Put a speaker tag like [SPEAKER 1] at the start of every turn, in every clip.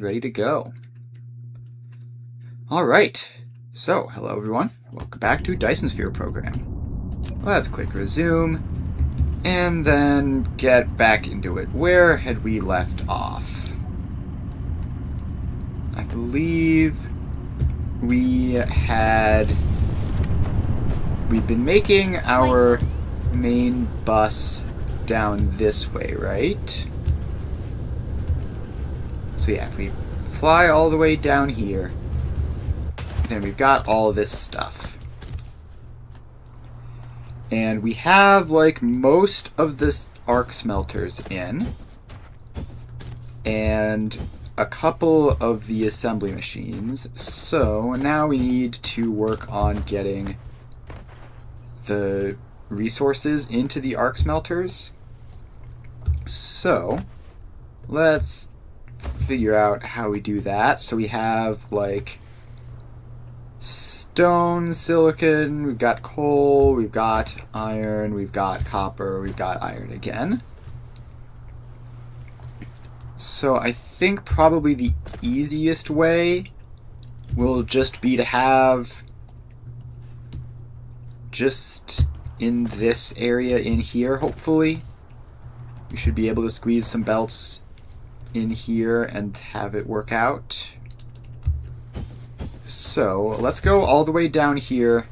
[SPEAKER 1] ready to go. All right. So, hello everyone. Welcome back to Dyson Sphere program. Let's click resume and then get back into it. Where had we left off? I believe we'd been making our main bus down this way, right? So yeah, if we fly all the way down here, then we've got all this stuff. And we have, like, most of this arc smelters in. And a couple of the assembly machines. So now we need to work on getting the resources into the arc smelters. So let's figure out how we do that. So we have, like, stone, silicon, we've got coal, we've got iron, we've got copper, we've got iron again. So I think probably the easiest way will just be to have just in this area in here, hopefully. We should be able to squeeze some belts in here and have it work out. So let's go all the way down here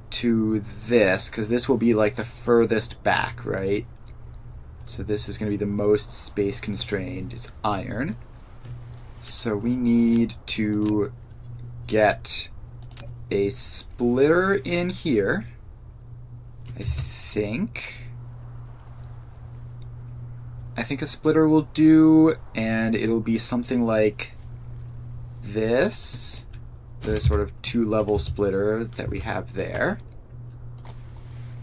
[SPEAKER 1] to this, because this will be like the furthest back, right? So this is going to be the most space constrained. It's iron. So we need to get a splitter in here, I think. I think a splitter will do, and it'll be something like this. The sort of two-level splitter that we have there.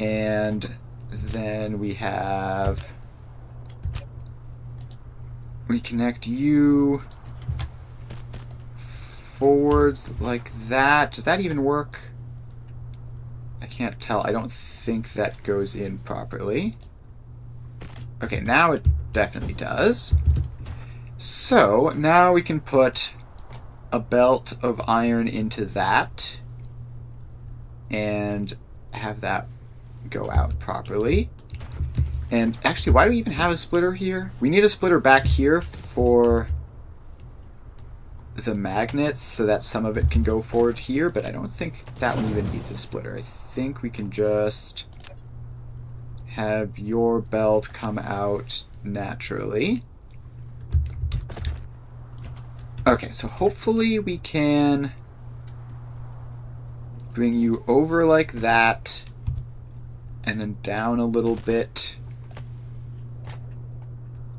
[SPEAKER 1] And then we connect you forwards like that. Does that even work? I can't tell. I don't think that goes in properly. Okay, now it definitely does. So now we can put a belt of iron into that and have that go out properly. And actually, why do we even have a splitter here? We need a splitter back here for the magnets so that some of it can go forward here, but I don't think that one even needs a splitter. I think we can just have your belt come out naturally. Okay, so hopefully we can bring you over like that and then down a little bit.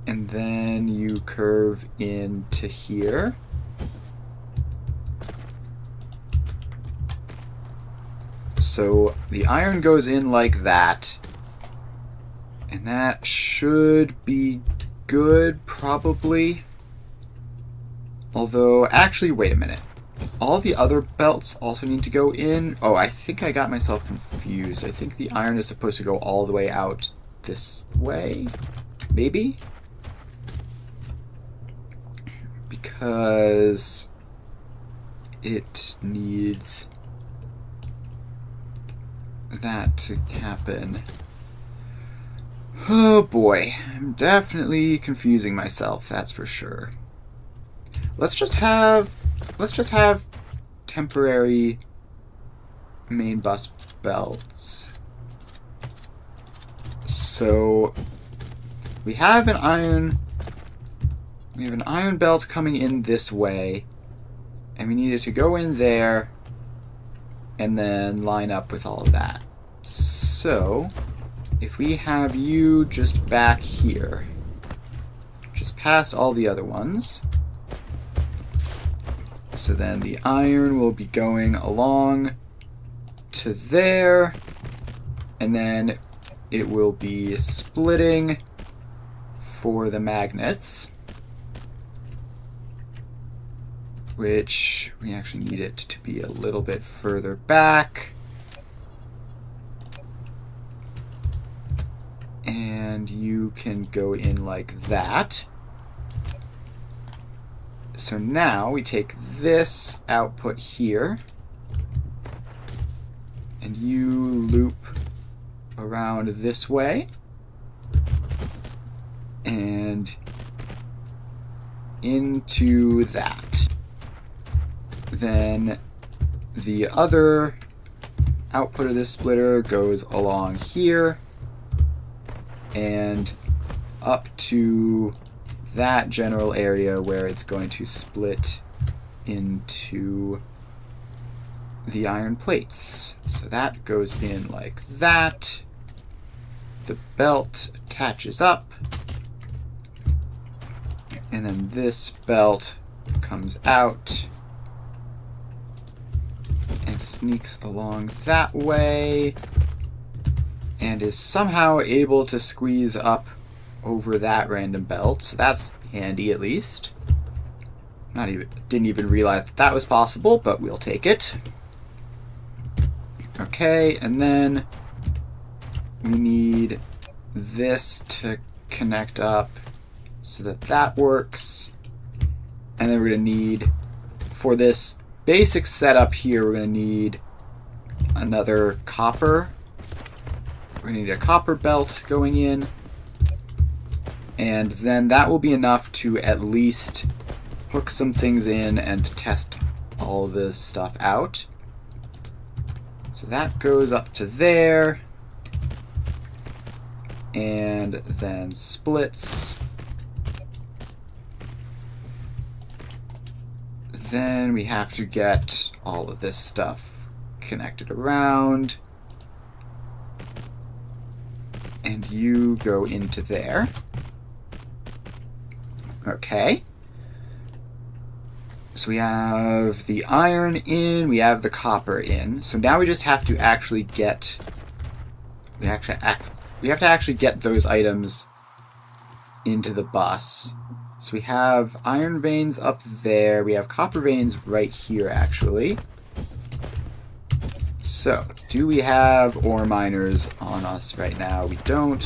[SPEAKER 1] And then you curve into here. So the iron goes in like that. And that should be good, probably. Although, actually, wait a minute. All the other belts also need to go in. Oh, I think I got myself confused. I think the iron is supposed to go all the way out this way? Maybe? Because it needs that to happen. Oh boy, I'm definitely confusing myself, that's for sure. Let's just have temporary main bus belts. So we have an iron belt coming in this way, and we need it to go in there and then line up with all of that. So if we have you just back here, just past all the other ones, so then the iron will be going along to there, and then it will be splitting for the magnets, which we actually need it to be a little bit further back. And you can go in like that. So now we take this output here, and you loop around this way, and into that. Then the other output of this splitter goes along here and up to that general area where it's going to split into the iron plates. So that goes in like that. The belt attaches up, and then this belt comes out and sneaks along that way and is somehow able to squeeze up over that random belt. So that's handy, at least. Didn't even realize that that was possible, but we'll take it. Okay, and then we need this to connect up so that that works. And then we're going to need, for this basic setup here, we're going to need another copper. We're going to need a copper belt going in. And then that will be enough to at least hook some things in and test all this stuff out. So that goes up to there. And then splits. Then we have to get all of this stuff connected around. And you go into there. Okay. So we have the iron in, we have the copper in. So now we just have to actually get... We have to actually get those items into the bus. So we have iron veins up there. We have copper veins right here, actually. So, do we have ore miners on us right now? We don't.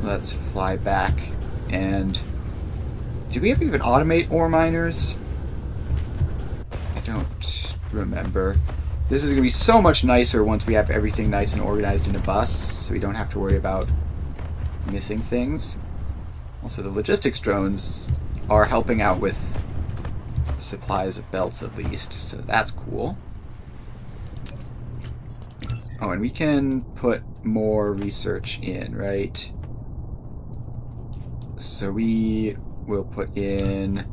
[SPEAKER 1] Let's fly back. And do we ever even automate ore miners? I don't remember. This is going to be so much nicer once we have everything nice and organized in a bus, so we don't have to worry about missing things. Also, the logistics drones are helping out with supplies of belts at least, so that's cool. Oh, and we can put more research in, right? So we will put in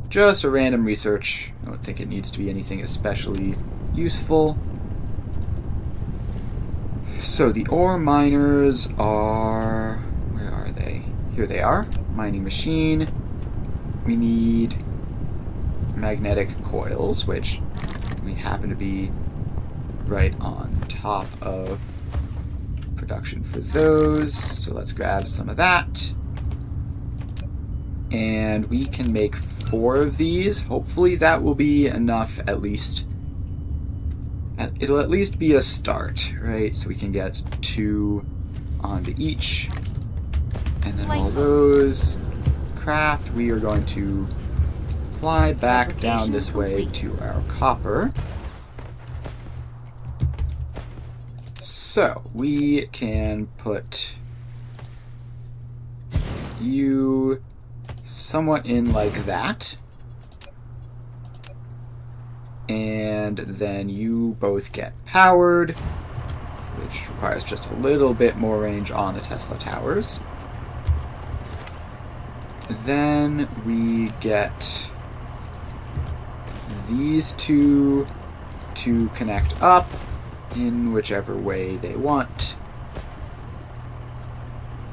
[SPEAKER 1] just a random research. I don't think it needs to be anything especially useful. So the ore miners are... Where are they? Here they are. Mining machine. We need magnetic coils, which we happen to be right on top of production for those. So let's grab some of that. And we can make 4 of these. Hopefully that will be enough, at least. It'll at least be a start, right? So we can get 2 onto each. And then all those craft, we are going to fly back down this way to our copper. So we can put you somewhat in like that. And then you both get powered, which requires just a little bit more range on the Tesla towers. Then we get these 2 to connect up in whichever way they want.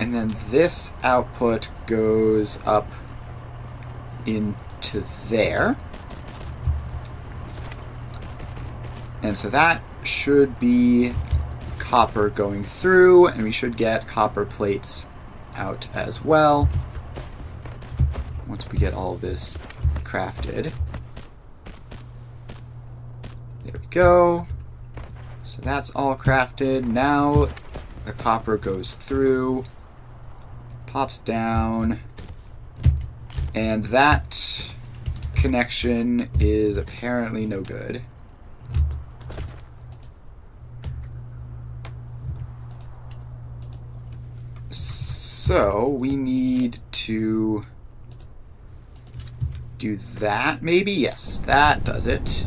[SPEAKER 1] And then this output goes up into there. And so that should be copper going through, and we should get copper plates out as well once we get all of this crafted. There we go. So that's all crafted. Now the copper goes through, pops down, and that connection is apparently no good. So we need to do that, maybe? Yes, that does it.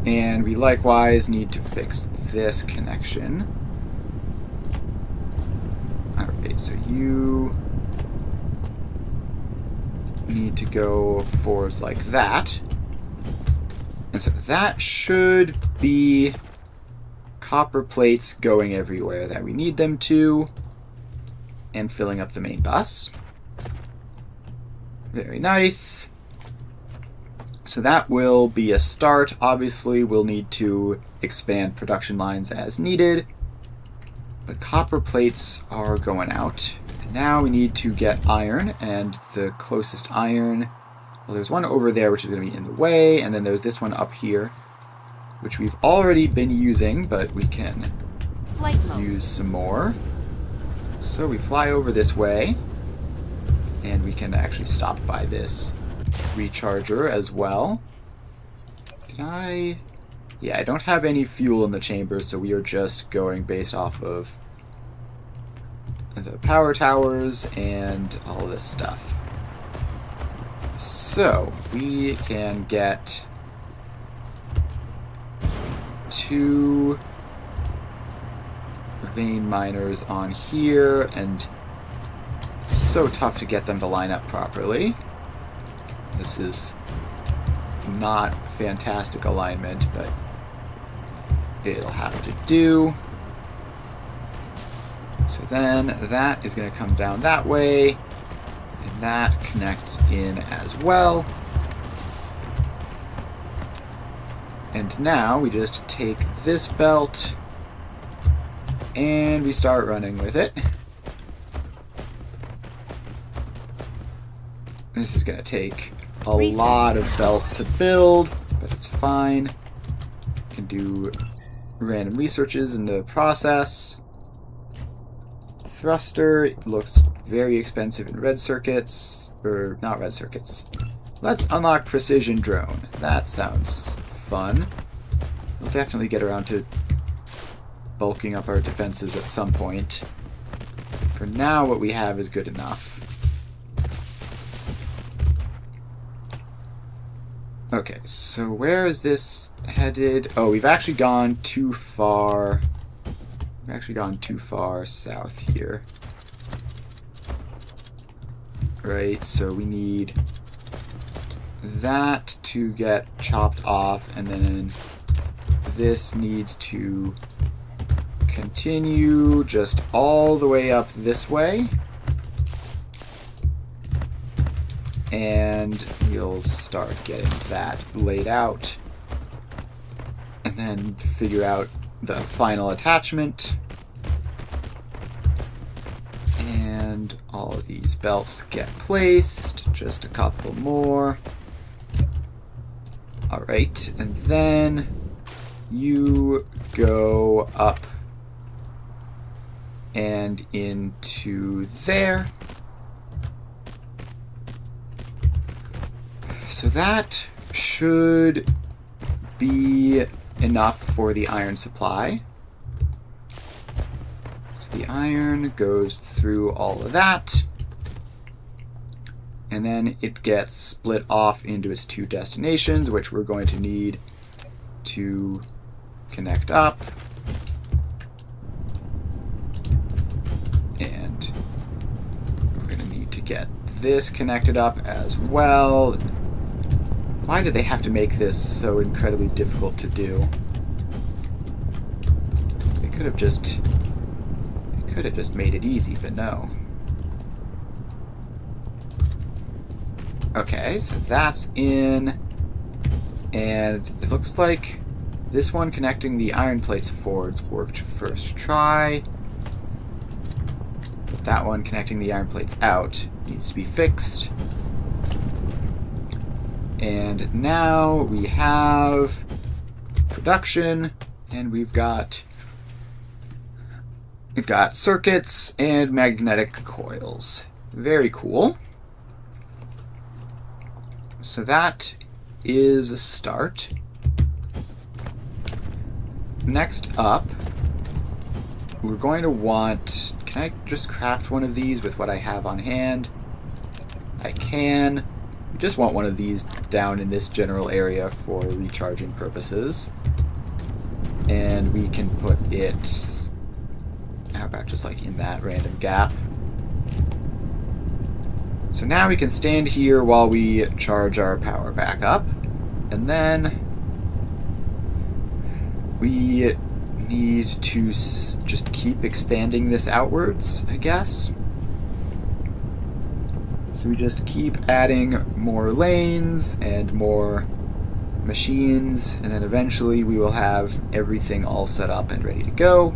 [SPEAKER 1] And we likewise need to fix this connection. Alright, so you need to go forwards like that. And so that should be copper plates going everywhere that we need them to, and filling up the main bus. Very nice. So that will be a start. Obviously, we'll need to expand production lines as needed, but copper plates are going out. And now we need to get iron, and the closest iron, well, there's one over there which is going to be in the way, and then there's this one up here, which we've already been using, but we can use some more. So we fly over this way, and we can actually stop by this recharger as well. Can I... Yeah, I don't have any fuel in the chamber, so we are just going based off of the power towers and all this stuff. So we can get 2 vein miners on here, and it's so tough to get them to line up properly. This is not fantastic alignment, but it'll have to do. So then that is going to come down that way, and that connects in as well. And now we just take this belt and we start running with it. This is going to take a lot of belts to build, but it's fine. You can do random researches in the process. Thruster looks very expensive in red circuits, or not red circuits. Let's unlock precision drone. That sounds fun. We'll definitely get around to bulking up our defenses at some point. For now, what we have is good enough. Okay, so where is this headed? Oh, we've actually gone too far. We've actually gone too far south here. Right, so we need that to get chopped off, and then this needs to continue just all the way up this way. And we'll start getting that laid out. And then figure out the final attachment. And all of these belts get placed. Just a couple more. Alright, and then you go up and into there. So that should be enough for the iron supply. So the iron goes through all of that, and then it gets split off into its 2 destinations, which we're going to need to connect up. And we're going to need to get this connected up as well. Why do they have to make this so incredibly difficult to do? They could have just made it easy, but no. Okay, so that's in, and it looks like this one connecting the iron plates forwards worked first try. But that one connecting the iron plates out needs to be fixed. And now we have production, and we've got circuits and magnetic coils. Very cool. So that is a start. Next up, we're going to want... Can I just craft one of these with what I have on hand? I can. We just want one of these down in this general area for recharging purposes. And we can put it... How about just like in that random gap? So now we can stand here while we charge our power back up. And then we need to just keep expanding this outwards, I guess. So we just keep adding more lanes and more machines, and then eventually we will have everything all set up and ready to go.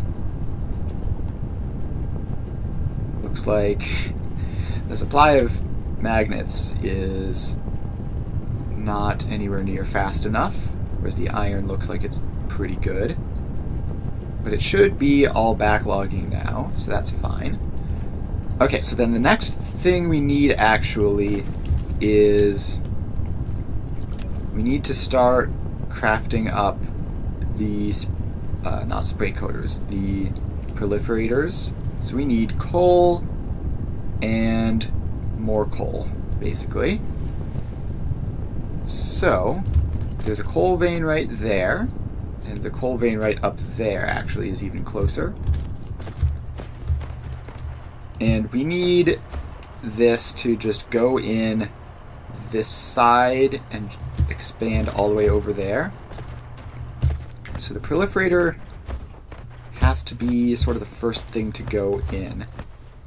[SPEAKER 1] Looks like the supply of magnets is not anywhere near fast enough, whereas the iron looks like it's pretty good. But it should be all backlogging now, so that's fine. Okay, so then the next thing we need actually is we need to start crafting up these, not spray coaters, the proliferators. So we need coal and more coal, basically. So there's a coal vein right there, and the coal vein right up there actually is even closer. And we need this to just go in this side and expand all the way over there. So the proliferator has to be sort of the first thing to go in.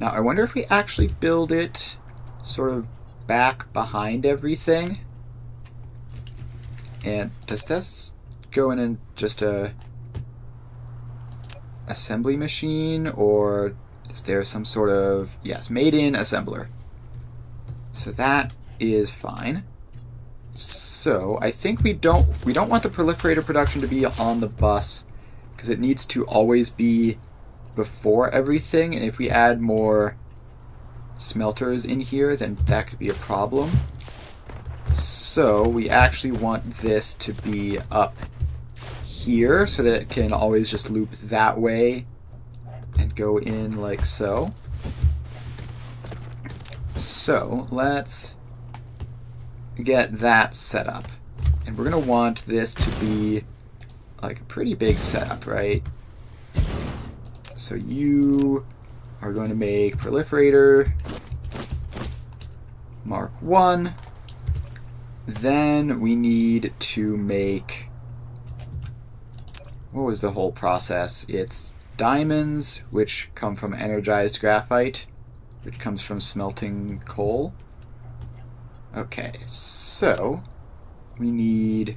[SPEAKER 1] Now I wonder if we actually build it sort of back behind everything. And does this go in just a assembly machine, or is there some sort of... Yes, made in assembler. So that is fine. So I think we don't want the proliferator production to be on the bus, because it needs to always be before everything, and if we add more smelters in here, then that could be a problem. So we actually want this to be up here so that it can always just loop that way and go in like so. So let's get that set up. And we're going to want this to be like a pretty big setup, right? So you are going to make proliferator Mark 1. Then we need to make... What was the whole process? It's diamonds, which come from energized graphite, which comes from smelting coal. Okay, so we need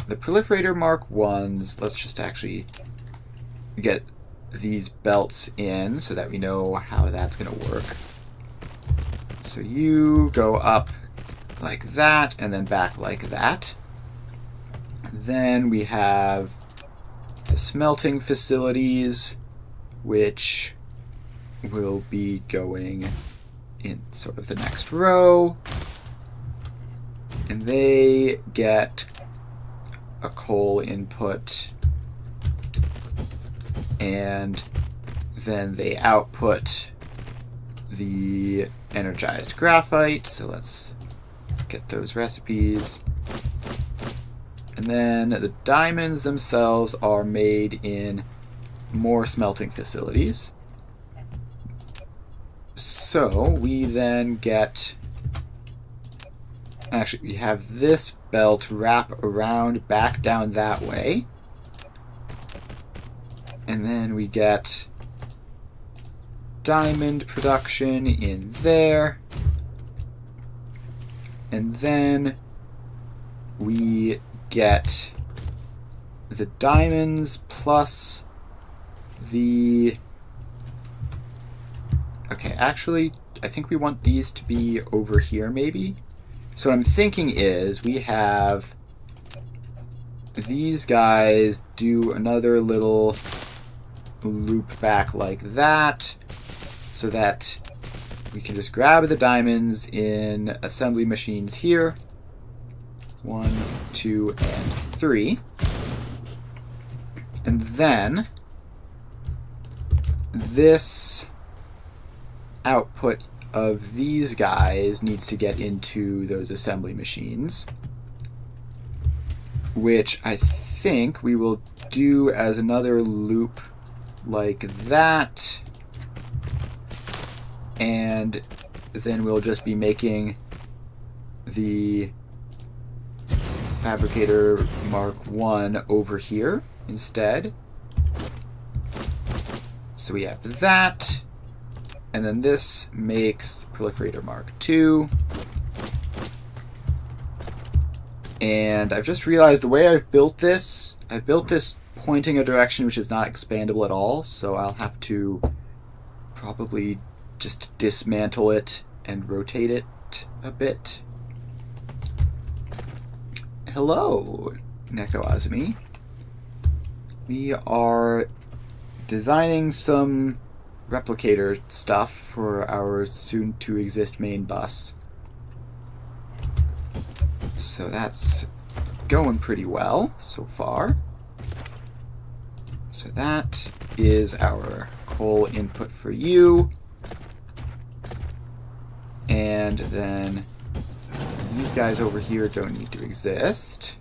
[SPEAKER 1] the proliferator Mark 1s. Let's just actually get these belts in so that we know how that's going to work. So you go up like that and then back like that. Then we have the smelting facilities, which will be going in sort of the next row, and they get a coal input, and then they output the energized graphite. So let's get those recipes. And then the diamonds themselves are made in more smelting facilities. So we then get... Actually, we have this belt wrap around back down that way. And then we get diamond production in there. And then we get the diamonds plus the... Okay, actually, I think we want these to be over here, maybe. So what I'm thinking is we have these guys do another little loop back like that, so that we can just grab the diamonds in assembly machines here, 1, 2, and 3. And then this output of these guys needs to get into those assembly machines, which I think we will do as another loop like that, and then we'll just be making the Fabricator Mark 1 over here instead. So we have that, and then this makes Proliferator Mark 2. And I've just realized the way I've built this pointing a direction which is not expandable at all, so I'll have to probably just dismantle it and rotate it a bit. Hello, Neko Azumi. We are designing some replicator stuff for our soon-to-exist main bus. So that's going pretty well so far. So that is our coal input for you. And then these guys over here don't need to exist.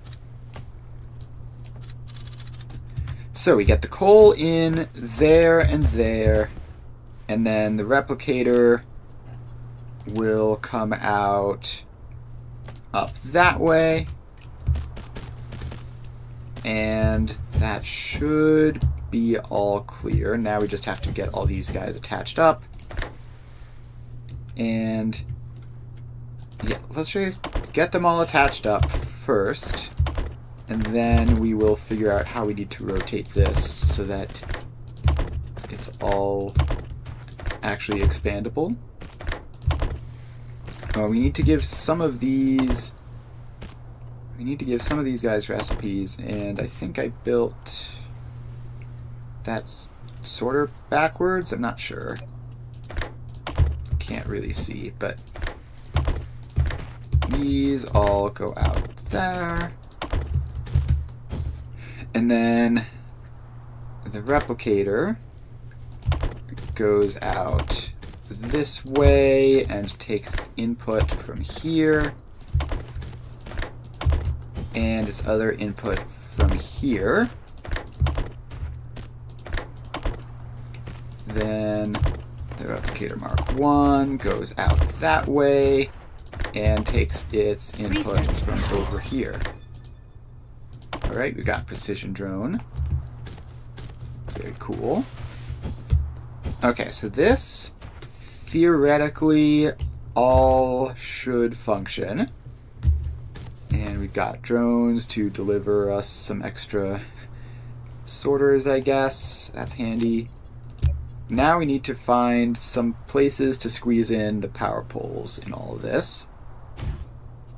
[SPEAKER 1] So we get the coal in there, and then the replicator will come out up that way, and that should be all clear. Now we just have to get all these guys attached up, and yeah, let's just get them all attached up first, and then we will figure out how we need to rotate this so that it's all actually expandable. We need to give some of these. We need to give some of these guys recipes, and I think I built that sorter backwards. I'm not sure. Can't really see, but these all go out there, and then the replicator goes out this way and takes input from here and its other input from here. Then the replicator Mark 1 goes out that way and takes its input from over here. Alright, we got precision drone. Very cool. Okay, so this theoretically all should function. And we've got drones to deliver us some extra sorters, I guess. That's handy. Now we need to find some places to squeeze in the power poles in all of this.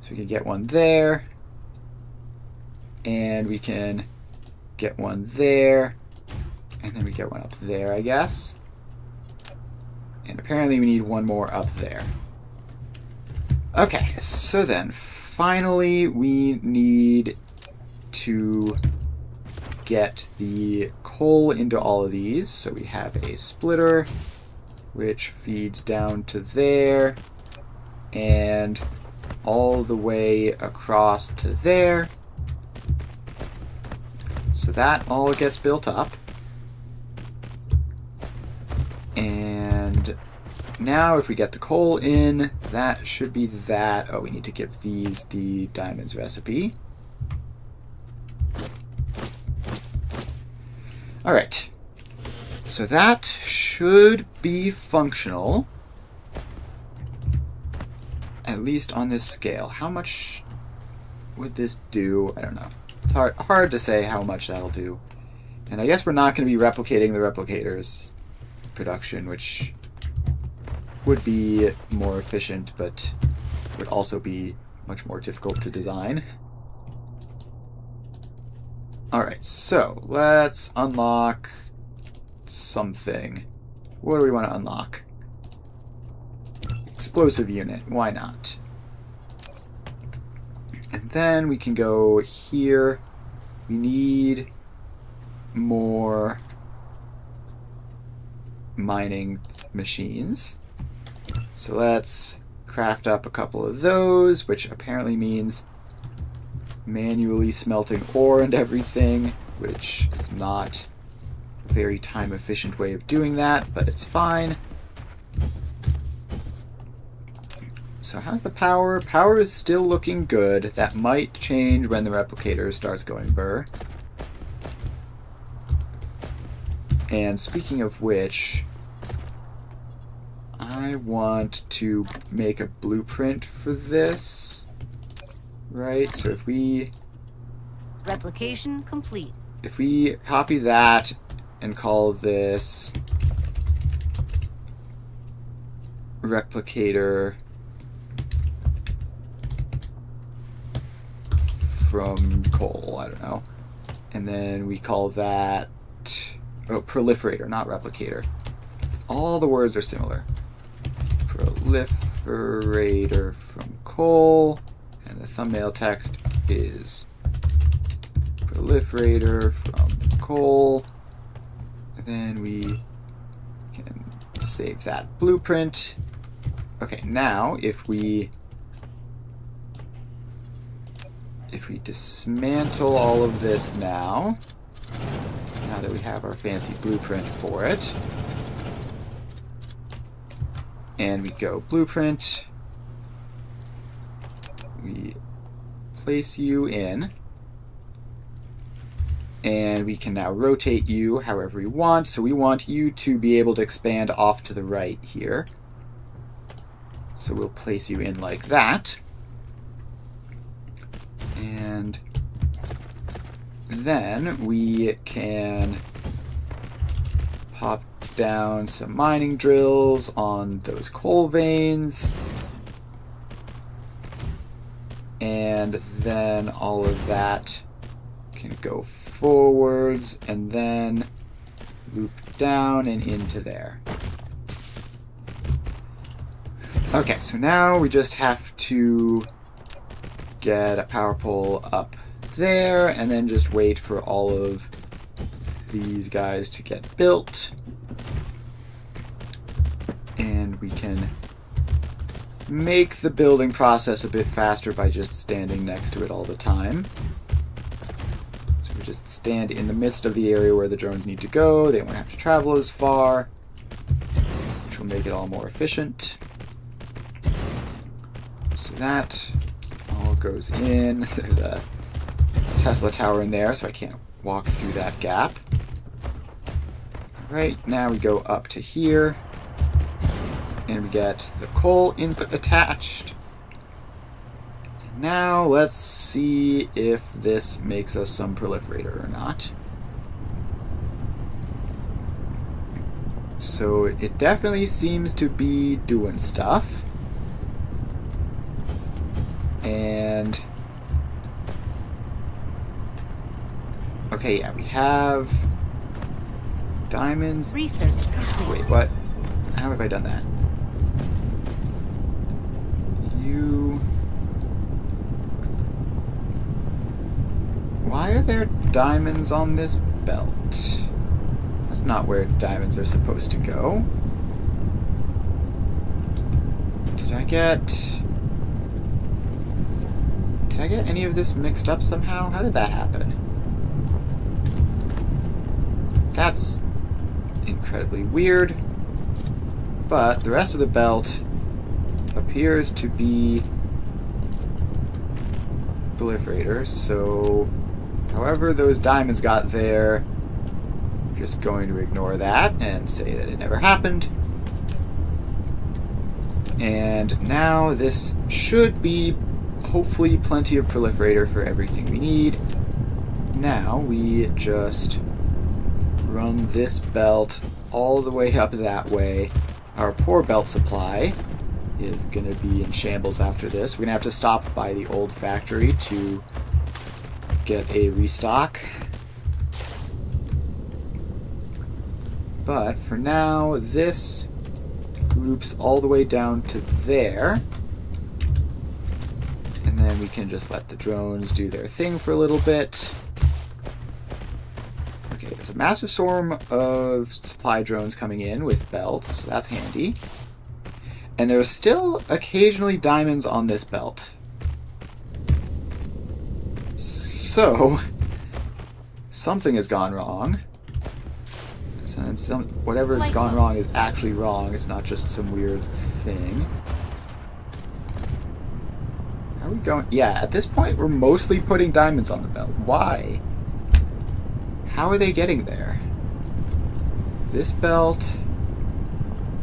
[SPEAKER 1] So we can get one there. And we can get one there. And then we get one up there, I guess. And apparently we need one more up there. Okay, so then finally we need to get the coal into all of these. So we have a splitter which feeds down to there and all the way across to there. So that all gets built up. And now if we get the coal in, that should be that. Oh, we need to give these the diamonds recipe. Alright. So that should be functional. At least on this scale. How much would this do? I don't know. It's hard to say how much that'll do. And I guess we're not going to be replicating the replicators production, which would be more efficient, but would also be much more difficult to design. Alright, so let's unlock something. What do we want to unlock? Explosive unit, why not? And then we can go here. We need more mining machines. So let's craft up a couple of those, which apparently means manually smelting ore and everything, which is not a very time-efficient way of doing that, but it's fine. So how's the power? Power is still looking good. That might change when the replicator starts going burr. And speaking of which, I want to make a blueprint for this. Right, so if we...
[SPEAKER 2] Replication complete.
[SPEAKER 1] If we copy that and call this replicator from coal, I don't know. And then we call that... Oh, proliferator, not replicator. All the words are similar. Proliferator from coal. And the thumbnail text is proliferator from coal. And then we can save that blueprint. Okay, now if we dismantle all of this now that we have our fancy blueprint for it, and we go blueprint, we place you in, and we can now rotate you however we want. So we want you to be able to expand off to the right here. So we'll place you in like that. And then we can pop down some mining drills on those coal veins. And then all of that can go forwards and then loop down and into there. Okay, so now we just have to get a power pole up there and then just wait for all of these guys to get built. And we can make the building process a bit faster by just standing next to it all the time. So we just stand in the midst of the area where the drones need to go. They won't have to travel as far, which will make it all more efficient. So that all goes in. There's a Tesla tower in there, so I can't walk through that gap. Right, now we go up to here, and we get the coal input attached. Now let's see if this makes us some proliferator or not. So it definitely seems to be doing stuff. And okay, yeah, we have diamonds.
[SPEAKER 2] Research complete.
[SPEAKER 1] Wait, what? How have I done that? Why are there diamonds on this belt? That's not where diamonds are supposed to go. Did I get any of this mixed up somehow? How did that happen? That's incredibly weird. But the rest of the belt appears to be proliferators, so however those diamonds got there, I'm just going to ignore that and say that it never happened. And now this should be hopefully plenty of proliferator for everything we need. Now we just run this belt all the way up that way. Our poor belt supply is going to be in shambles after this. We're going to have to stop by the old factory to get a restock. But for now, this loops all the way down to there. And then then we can just let the drones do their thing for a little bit. Okay, there's a massive swarm of supply drones coming in with belts. So that's handy. And there's still occasionally diamonds on this belt. So, something has gone wrong. So whatever has gone wrong is actually wrong. It's not just some weird thing. How are we going? Yeah, at this point, we're mostly putting diamonds on the belt. Why? How are they getting there? This belt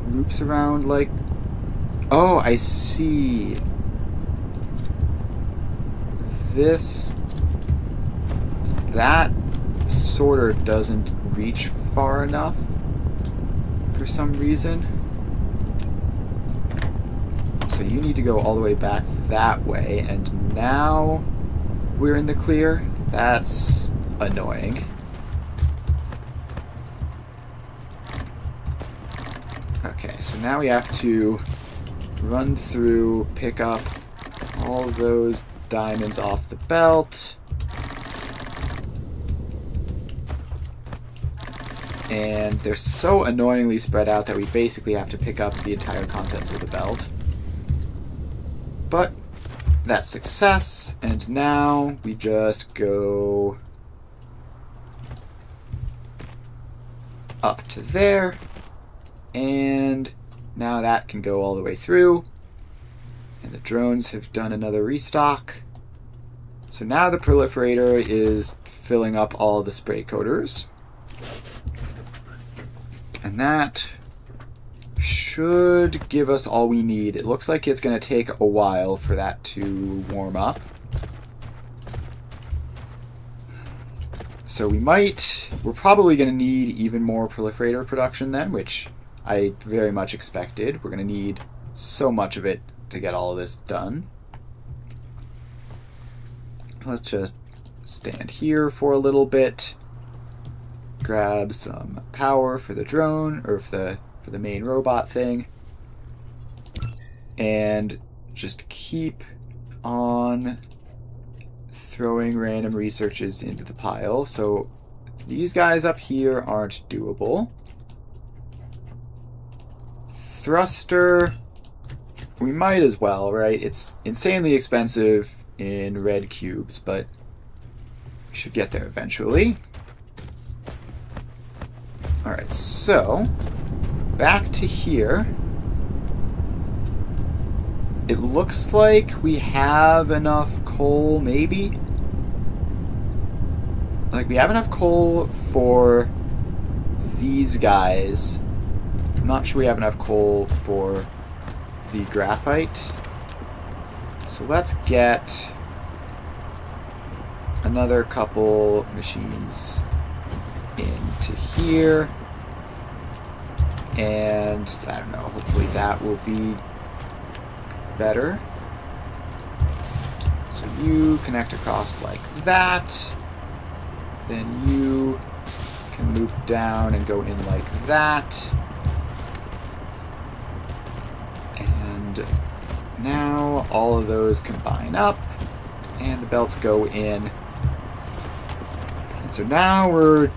[SPEAKER 1] loops around like... Oh, I see. That sorter doesn't reach far enough for some reason. So you need to go all the way back that way, and now we're in the clear. That's annoying. Okay, so now we have to run through, pick up all of those diamonds off the belt. And they're so annoyingly spread out that we basically have to pick up the entire contents of the belt. But that's success, and now we just go up to there, and now that can go all the way through, and the drones have done another restock. So now the proliferator is filling up all the spray coaters. And that should give us all we need. It looks like it's going to take a while for that to warm up. So we're probably going to need even more proliferator production then, which I very much expected. We're going to need so much of it to get all of this done. Let's just stand here for a little bit. Grab some power for the drone, or for the main robot thing, and just keep on throwing random researches into the pile. So these guys up here aren't doable. Thruster, we might as well, right? It's insanely expensive in red cubes, but we should get there eventually. Alright, so back to here. It looks like we have enough coal, maybe? Like, we have enough coal for these guys. I'm not sure we have enough coal for the graphite. So let's get another couple machines into here, and I don't know, hopefully that will be better. So you connect across like that, then you can loop down and go in like that, and now all of those combine up and the belts go in. And so now we're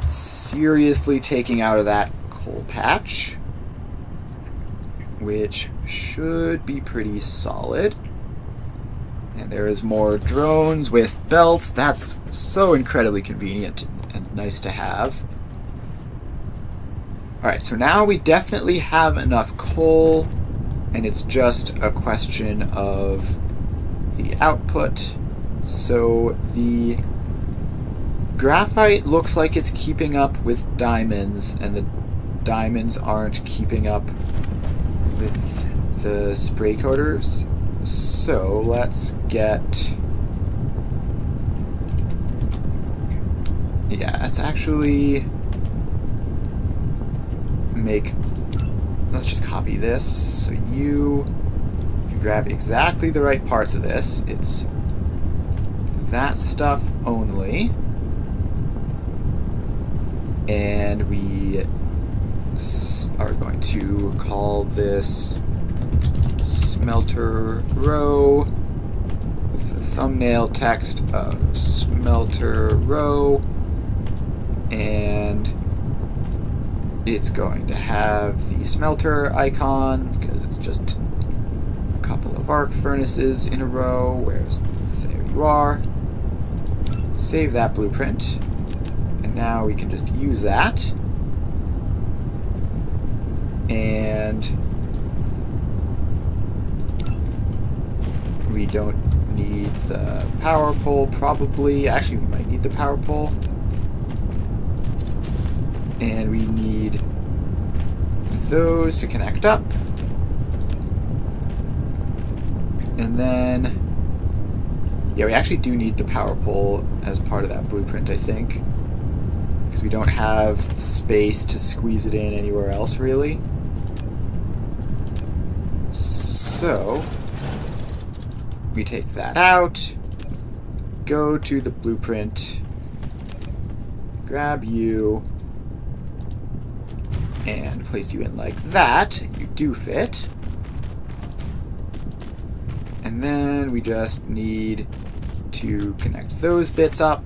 [SPEAKER 1] seriously taking out of that coal patch, which should be pretty solid. And there is more drones with belts. That's so incredibly convenient and nice to have. Alright, so now we definitely have enough coal, and it's just a question of the output. So the graphite looks like it's keeping up with diamonds, and the diamonds aren't keeping up with the spray coaters. So let's get... Yeah, let's actually let's just copy this. So you can grab exactly the right parts of this. It's that stuff only. And we are going to call this smelter row thumbnail text of smelter row, and it's going to have the smelter icon because it's just a couple of arc furnaces in a row. There you are. Save that blueprint, and now we can just use that. And we don't need the power pole, probably. Actually, we might need the power pole. And we need those to connect up. And then, yeah, we actually do need the power pole as part of that blueprint, I think. Because we don't have space to squeeze it in anywhere else, really. So, we take that out, go to the blueprint, grab you, and place you in like that. You do fit. And then we just need to connect those bits up.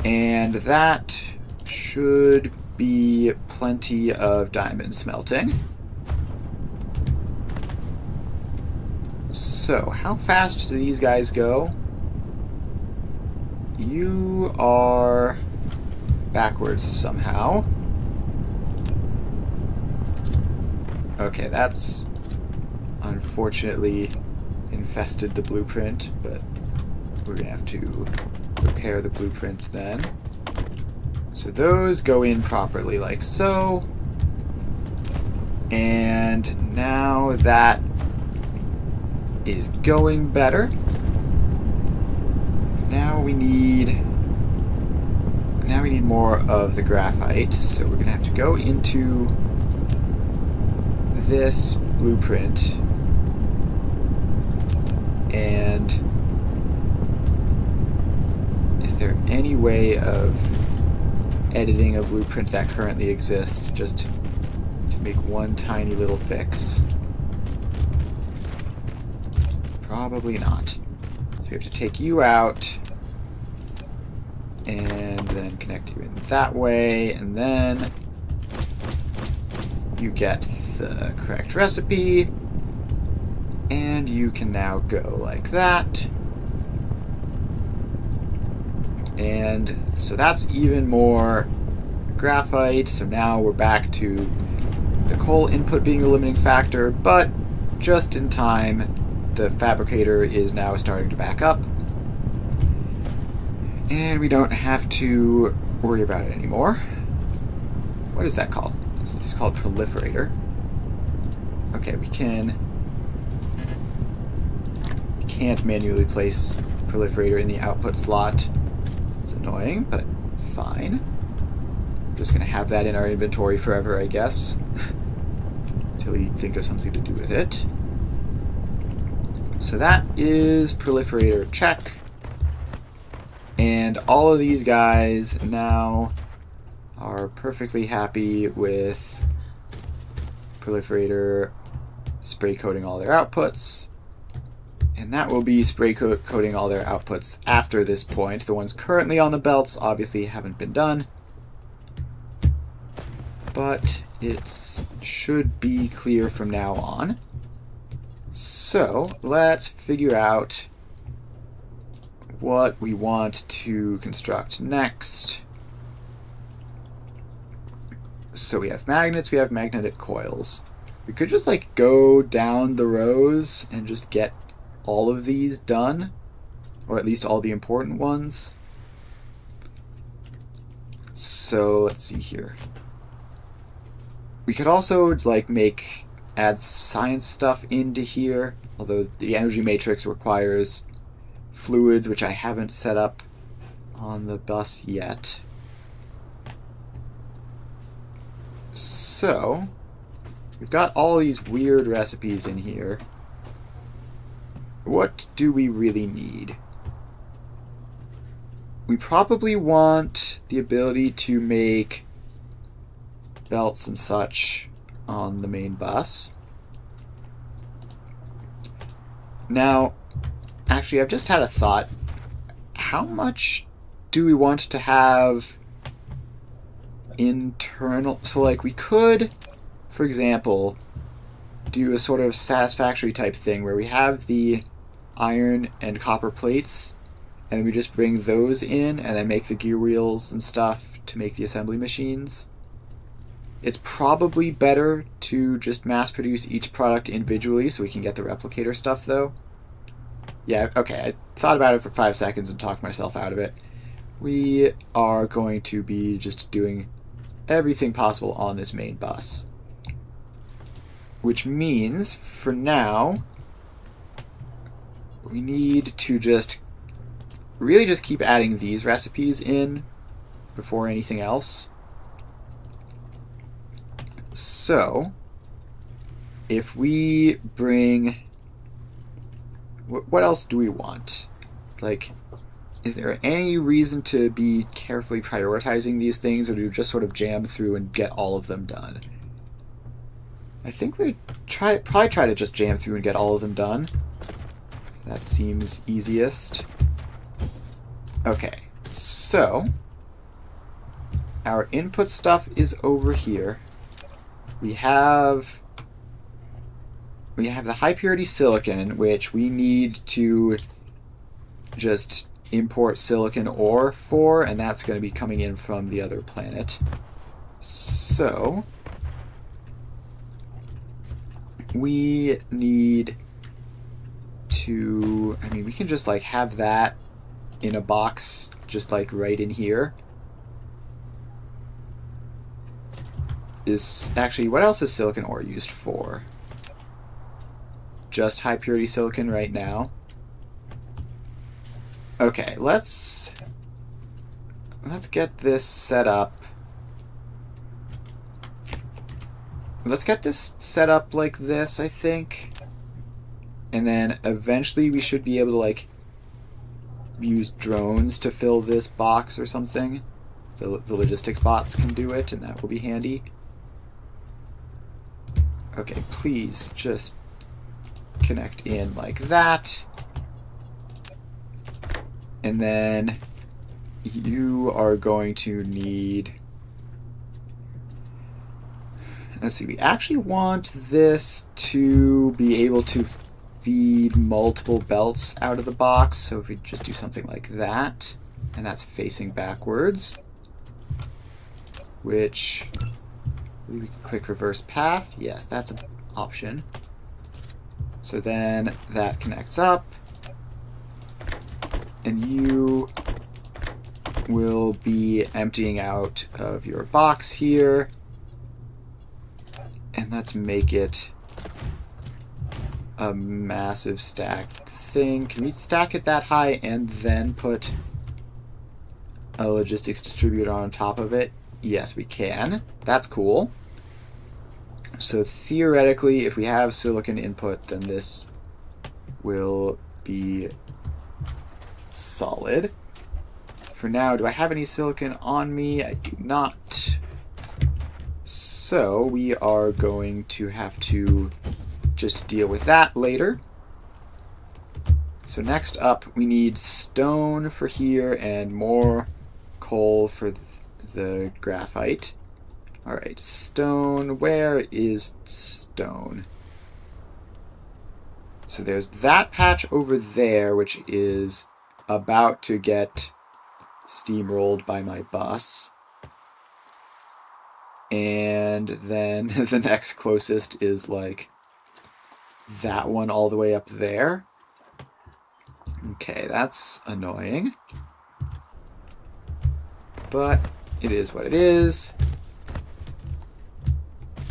[SPEAKER 1] And that should be plenty of diamond smelting. So, how fast do these guys go? You are backwards somehow. Okay, that's unfortunately infested the blueprint, but we're gonna have to repair the blueprint then. So those go in properly like so. And now that is going better. Now we need more of the graphite, so we're gonna have to go into this blueprint and is there any way of editing a blueprint that currently exists just to make one tiny little fix? Probably not. So we have to take you out and then connect you in that way, and then you get the correct recipe, and you can now go like that. And so that's even more graphite, so now we're back to the coal input being the limiting factor, but just in time. The fabricator is now starting to back up. And we don't have to worry about it anymore. What is that called? It's called proliferator. Okay, we can't manually place proliferator in the output slot. It's annoying, but fine. We're just going to have that in our inventory forever, I guess. Until we think of something to do with it. So that is proliferator check. And all of these guys now are perfectly happy with proliferator spray coating all their outputs. And that will be spray coating all their outputs after this point. The ones currently on the belts obviously haven't been done. But it should be clear from now on. So, let's figure out what we want to construct next. So we have magnets, we have magnetic coils. We could just like go down the rows and just get all of these done, or at least all the important ones. So let's see here. We could also like add science stuff into here, although the energy matrix requires fluids, which I haven't set up on the bus yet. So, we've got all these weird recipes in here. What do we really need? We probably want the ability to make belts and such on the main bus. Now, actually, I've just had a thought. How much do we want to have internal? So, like, we could, for example, do a sort of satisfactory type thing where we have the iron and copper plates, and then we just bring those in and then make the gear wheels and stuff to make the assembly machines. It's probably better to just mass produce each product individually so we can get the replicator stuff, though. Yeah, okay, I thought about it for 5 seconds and talked myself out of it. We are going to be just doing everything possible on this main bus. Which means, for now, we need to just really just keep adding these recipes in before anything else. So, if we bring... What else do we want? Like, is there any reason to be carefully prioritizing these things, or do we just sort of jam through and get all of them done? I think we probably try to just jam through and get all of them done. That seems easiest. Okay, so our input stuff is over here. We have the high purity silicon, which we need to just import silicon ore for, and that's going to be coming in from the other planet. So we need to, I mean, we can just like have that in a box just like right in here. Is actually, what else is silicon ore used for? Just high purity silicon right now. Okay, let's get this set up. Let's get this set up like this, I think. And then eventually we should be able to like use drones to fill this box or something. The logistics bots can do it, and that will be handy. Okay, please just connect in like that. And then you are going to need... Let's see, we actually want this to be able to feed multiple belts out of the box. So if we just do something like that, and that's facing backwards, which... we can click reverse path. Yes, that's an option. So then that connects up, and you will be emptying out of your box here. And let's make it a massive stack thing. Can we stack it that high and then put a logistics distributor on top of it? Yes, we can. That's cool. So theoretically, if we have silicon input, then this will be solid. For now, do I have any silicon on me? I do not. So we are going to have to just deal with that later. So next up, we need stone for here and more coal for the graphite. Alright, stone. Where is stone? So there's that patch over there, which is about to get steamrolled by my bus. And then the next closest is like that one all the way up there. Okay, that's annoying. But it is what it is.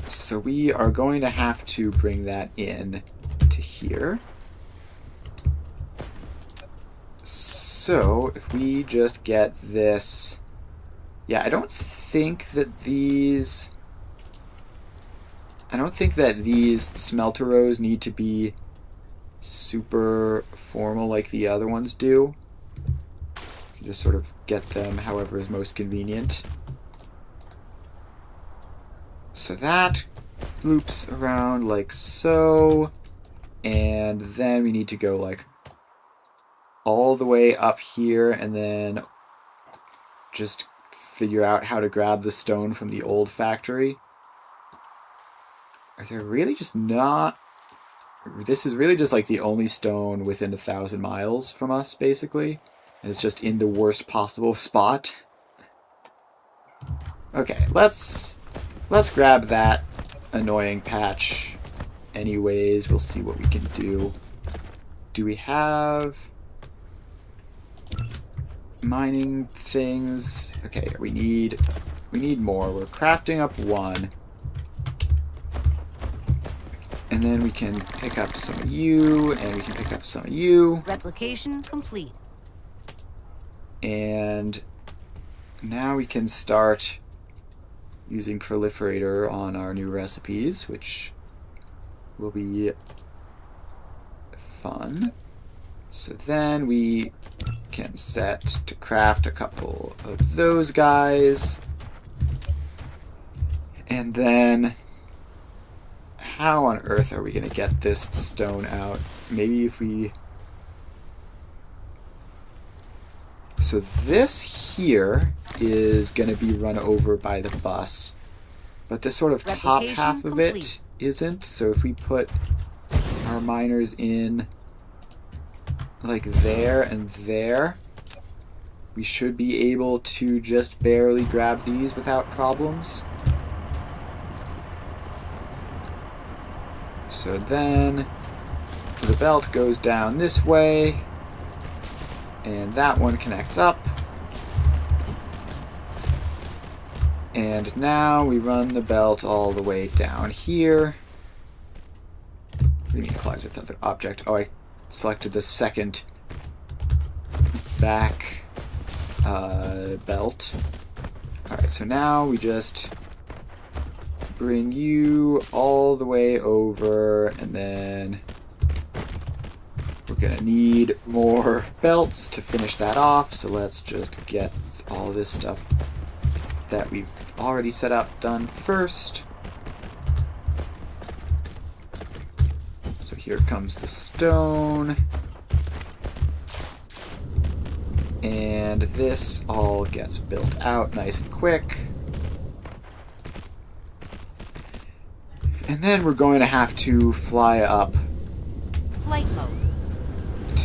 [SPEAKER 1] So we are going to have to bring that in to here. So if we just get this... Yeah, I don't think that these smelter rows need to be super formal like the other ones do. You can just sort of get them however is most convenient. So that loops around like so. And then we need to go like all the way up here and then just figure out how to grab the stone from the old factory. Are there really just not... This is really just like the only stone within 1,000 miles from us, basically. And it's just in the worst possible spot. Okay, let's grab that annoying patch anyways. We'll see what we can do. Do we have mining things? Okay, we need more. We're crafting up one. And then we can pick up some of you, and we can pick up some of you.
[SPEAKER 2] Replication complete.
[SPEAKER 1] And now we can start using proliferator on our new recipes, which will be fun. So then we can set to craft a couple of those guys. And then how on earth are we going to get this stone out? Maybe if we... So this here is going to be run over by the bus. But this sort of top half of it isn't. So if we put our miners in like there and there, we should be able to just barely grab these without problems. So then the belt goes down this way, and that one connects up. And now we run the belt all the way down here. What do you mean collides with other object? Oh, I selected the second back belt. Alright, so now we just bring you all the way over, and then we're gonna need more belts to finish that off, so let's just get all this stuff that we've already set up done first. So here comes the stone. And this all gets built out nice and quick. And then we're going to have to fly up
[SPEAKER 2] Flight mode.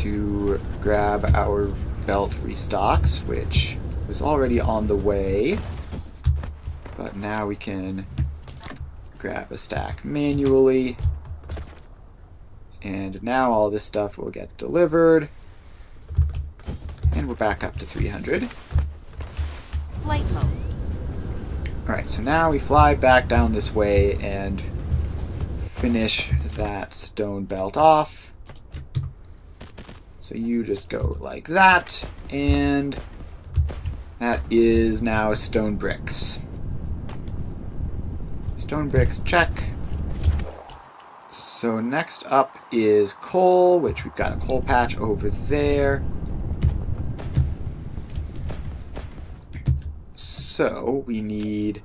[SPEAKER 1] to grab our belt restocks, which was already on the way. But now we can grab a stack manually. And now all this stuff will get delivered. And we're back up to 300.
[SPEAKER 2] Flight mode.
[SPEAKER 1] Alright, so now we fly back down this way and finish that stone belt off. So you just go like that, and that is now stone bricks. Stone bricks, check. So next up is coal, which we've got a coal patch over there. So we need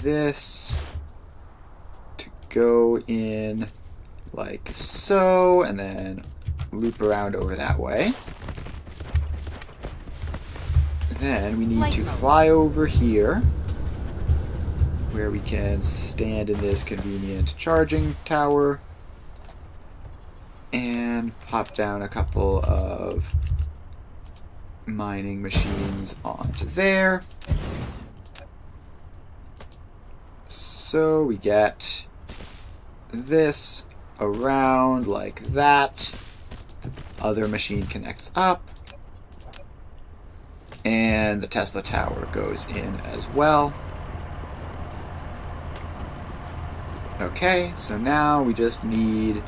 [SPEAKER 1] this to go in like so, and then loop around over that way. Then we need to fly over here, where we can stand in this convenient charging tower and pop down a couple of mining machines onto there. So we get this around like that. The other machine connects up, and the Tesla tower goes in as well. Okay, so now we just need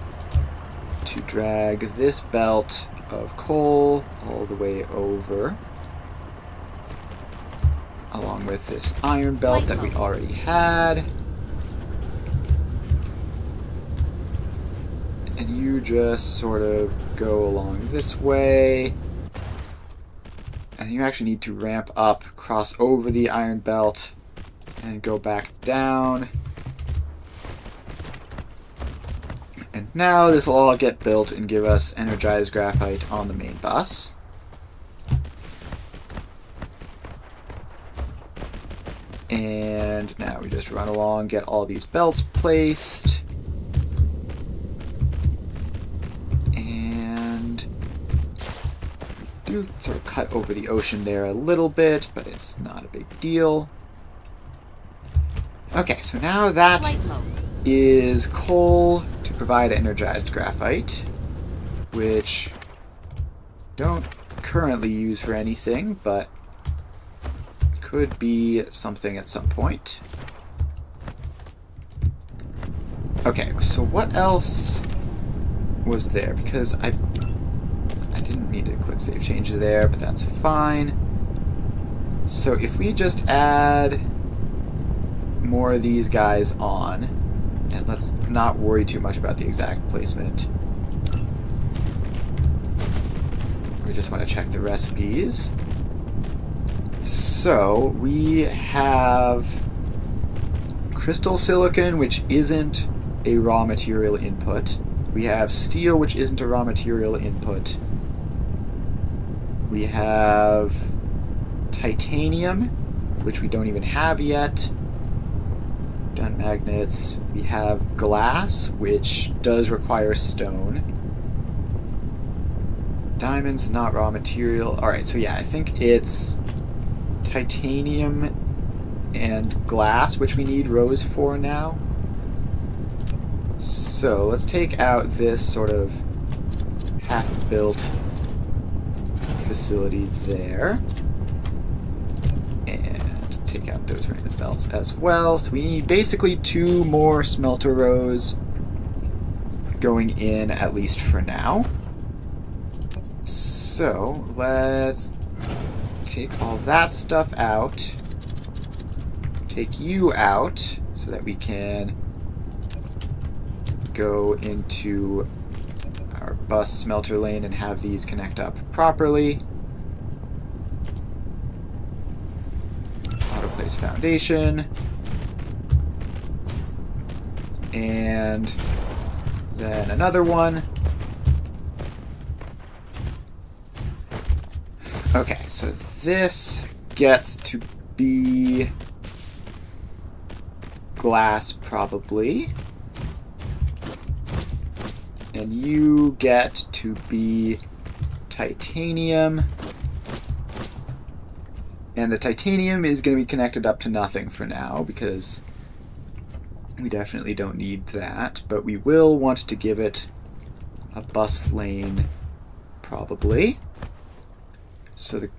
[SPEAKER 1] to drag this belt of coal all the way over, along with this iron belt that we already had. And you just sort of go along this way. And you actually need to ramp up, cross over the iron belt, and go back down. Now this will all get built and give us energized graphite on the main bus. And now we just run along, get all these belts placed. And we do sort of cut over the ocean there a little bit, but it's not a big deal. Okay, so now that
[SPEAKER 2] Flight mode.
[SPEAKER 1] is coal to provide energized graphite, which don't currently use for anything, but could be something at some point. Okay, so what else was there? Because I didn't need to click save change there, but that's fine. So if we just add more of these guys on, and let's not worry too much about the exact placement. We just want to check the recipes. So we have crystal silicon, which isn't a raw material input. We have steel, which isn't a raw material input. We have titanium, which we don't even have yet. Done magnets. We have glass, which does require stone. Diamonds, not raw material. Alright, so yeah, I think it's titanium and glass, which we need rows for now. So let's take out this sort of half-built facility there. And take out those random belts as well. So we need basically 2 more smelter rows going in, at least for now. So let's take all that stuff out. Take you out so that we can go into our bus smelter lane and have these connect up properly. Auto place foundation. And then another one. Okay, so this gets to be glass, probably. And you get to be titanium. And the titanium is going to be connected up to nothing for now, because we definitely don't need that. But we will want to give it a bus lane, probably. So the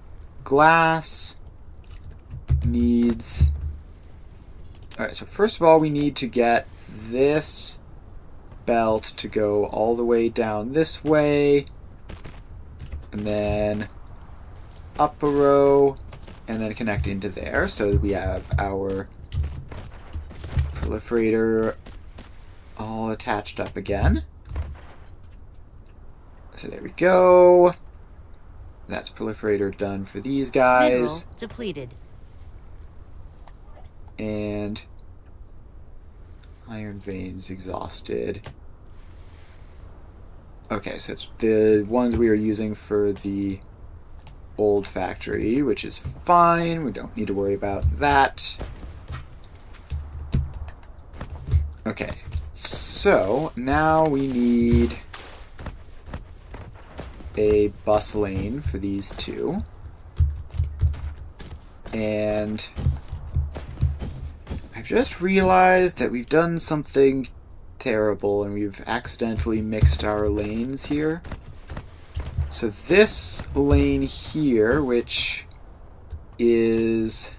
[SPEAKER 1] glass needs... Alright, so first of all, we need to get this belt to go all the way down this way, and then up a row, and then connect into there, so that we have our proliferator all attached up again. So there we go. That's proliferator done for these guys.
[SPEAKER 2] Mineral depleted.
[SPEAKER 1] And iron veins exhausted. Okay, so it's the ones we are using for the old factory, which is fine. We don't need to worry about that. Okay, so now we need a bus lane for these two. And I've just realized that we've done something terrible and we've accidentally mixed our lanes here. So this lane here, which is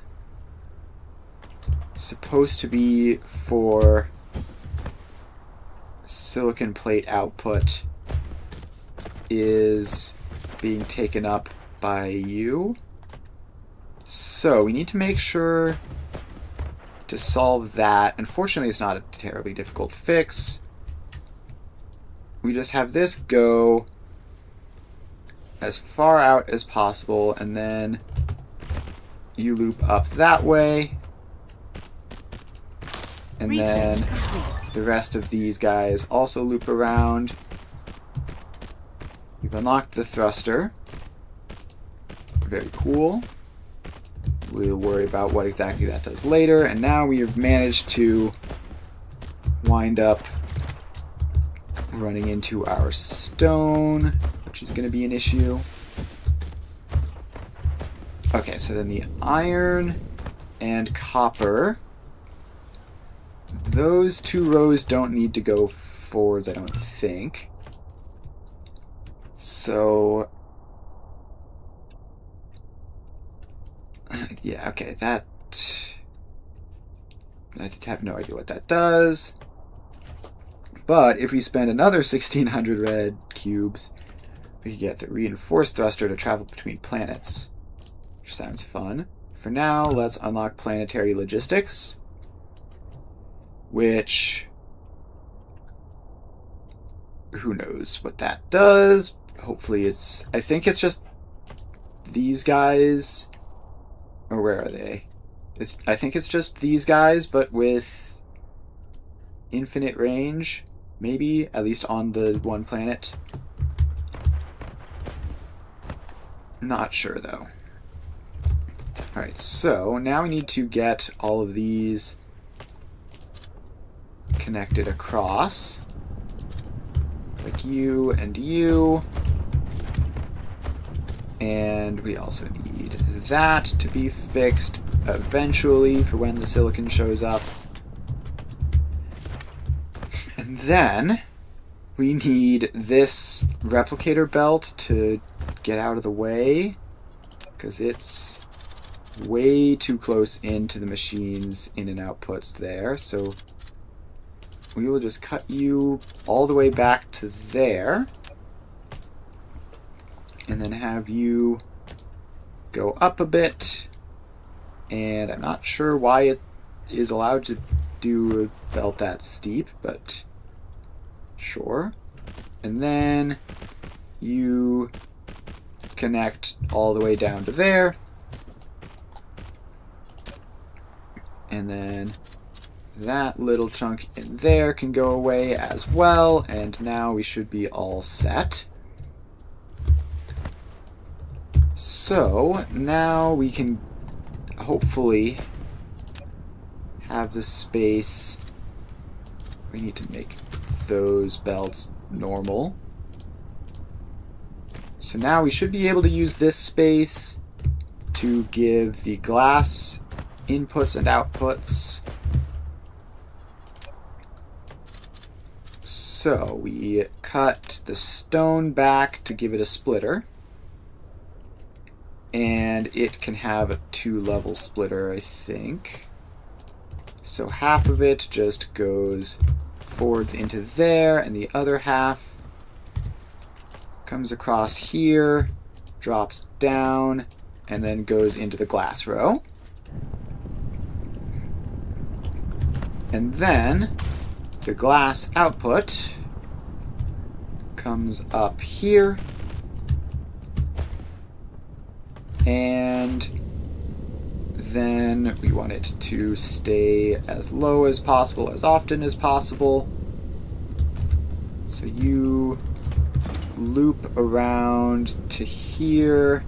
[SPEAKER 1] supposed to be for silicon plate output, is being taken up by you. So we need to make sure to solve that. Unfortunately, it's not a terribly difficult fix. We just have this go as far out as possible, and then you loop up that way, and
[SPEAKER 2] Reset
[SPEAKER 1] then
[SPEAKER 2] complete.
[SPEAKER 1] the rest of these guys also loop around. We've unlocked the thruster. Very cool. We'll worry about what exactly that does later. And now we have managed to wind up running into our stone, which is going to be an issue. Okay, so then the iron and copper. Those two rows don't need to go forwards, I don't think. So... yeah, okay, that... I have no idea what that does. But if we spend another 1,600 red cubes, we can get the reinforced thruster to travel between planets. Which sounds fun. For now, let's unlock planetary logistics. Which... who knows what that does. Hopefully it's... I think it's just these guys... or where are they? I think it's just these guys, but with infinite range. Maybe, at least on the one planet. Not sure, though. Alright, so now we need to get all of these connected across. Like you and you. And we also need that to be fixed eventually for when the silicon shows up. And then we need this replicator belt to get out of the way, because it's way too close into the machine's in and outputs there. So we will just cut you all the way back to there, and then have you go up a bit. And I'm not sure why it is allowed to do a belt that steep, but sure. And then you connect all the way down to there. And then that little chunk in there can go away as well. And now we should be all set. So now we can hopefully have the space. We need to make those belts normal. So now we should be able to use this space to give the glass inputs and outputs. So we cut the stone back to give it a splitter. And it can have a 2-level splitter, I think. So half of it just goes forwards into there, and the other half comes across here, drops down, and then goes into the glass row. And then the glass output comes up here, and then we want it to stay as low as possible, as often as possible. So you loop around to here,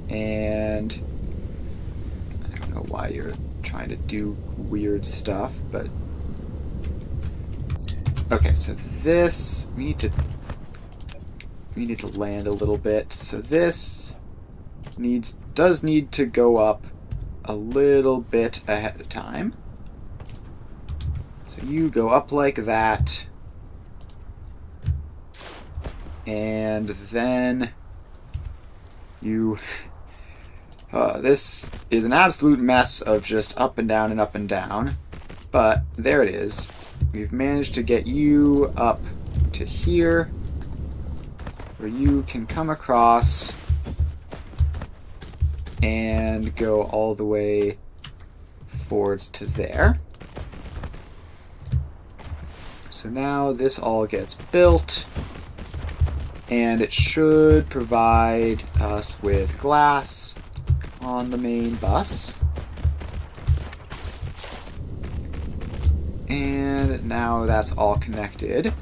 [SPEAKER 1] and I don't know why you're trying to do weird stuff, but okay, so this we need to land a little bit. So this does need to go up a little bit ahead of time. So you go up like that, and then you this is an absolute mess of just up and down and up and down, but there it is. We've managed to get you up to here, where you can come across and go all the way forwards to there. So now this all gets built, and it should provide us with glass on the main bus. And now that's all connected.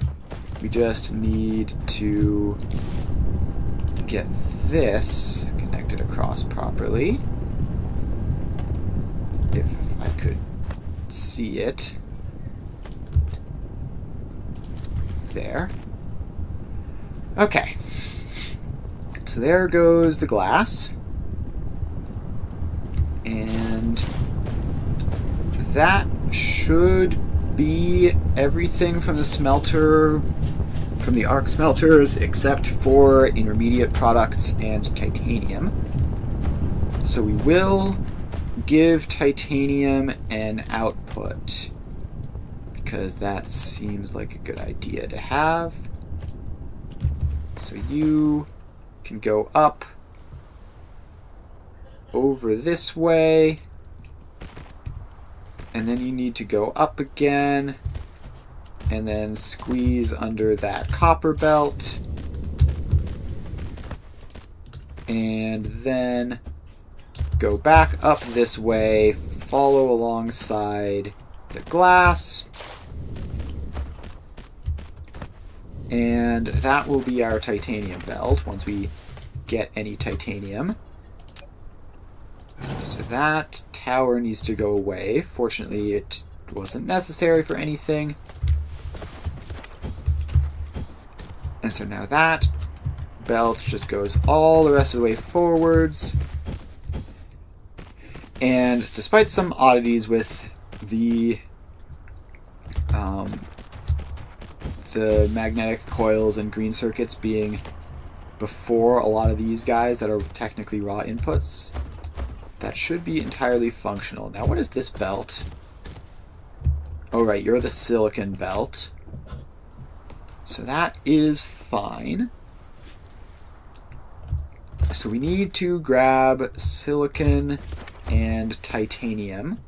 [SPEAKER 1] We just need to get this connected across properly. If I could see it. There. Okay. So there goes the glass. And that should be everything from the smelter, from the arc smelters, except for intermediate products and titanium. So we will give titanium an output, because that seems like a good idea to have. So you can go up over this way, and then you need to go up again and then squeeze under that copper belt, and then go back up this way, follow alongside the glass, and that will be our titanium belt once we get any titanium. So that tower needs to go away. Fortunately, it wasn't necessary for anything. And so now that belt just goes all the rest of the way forwards. And despite some oddities with the magnetic coils and green circuits being before a lot of these guys that are technically raw inputs, that should be entirely functional. Now, what is this belt? Oh, right, you're the silicon belt. So that is fine. So we need to grab silicon and titanium.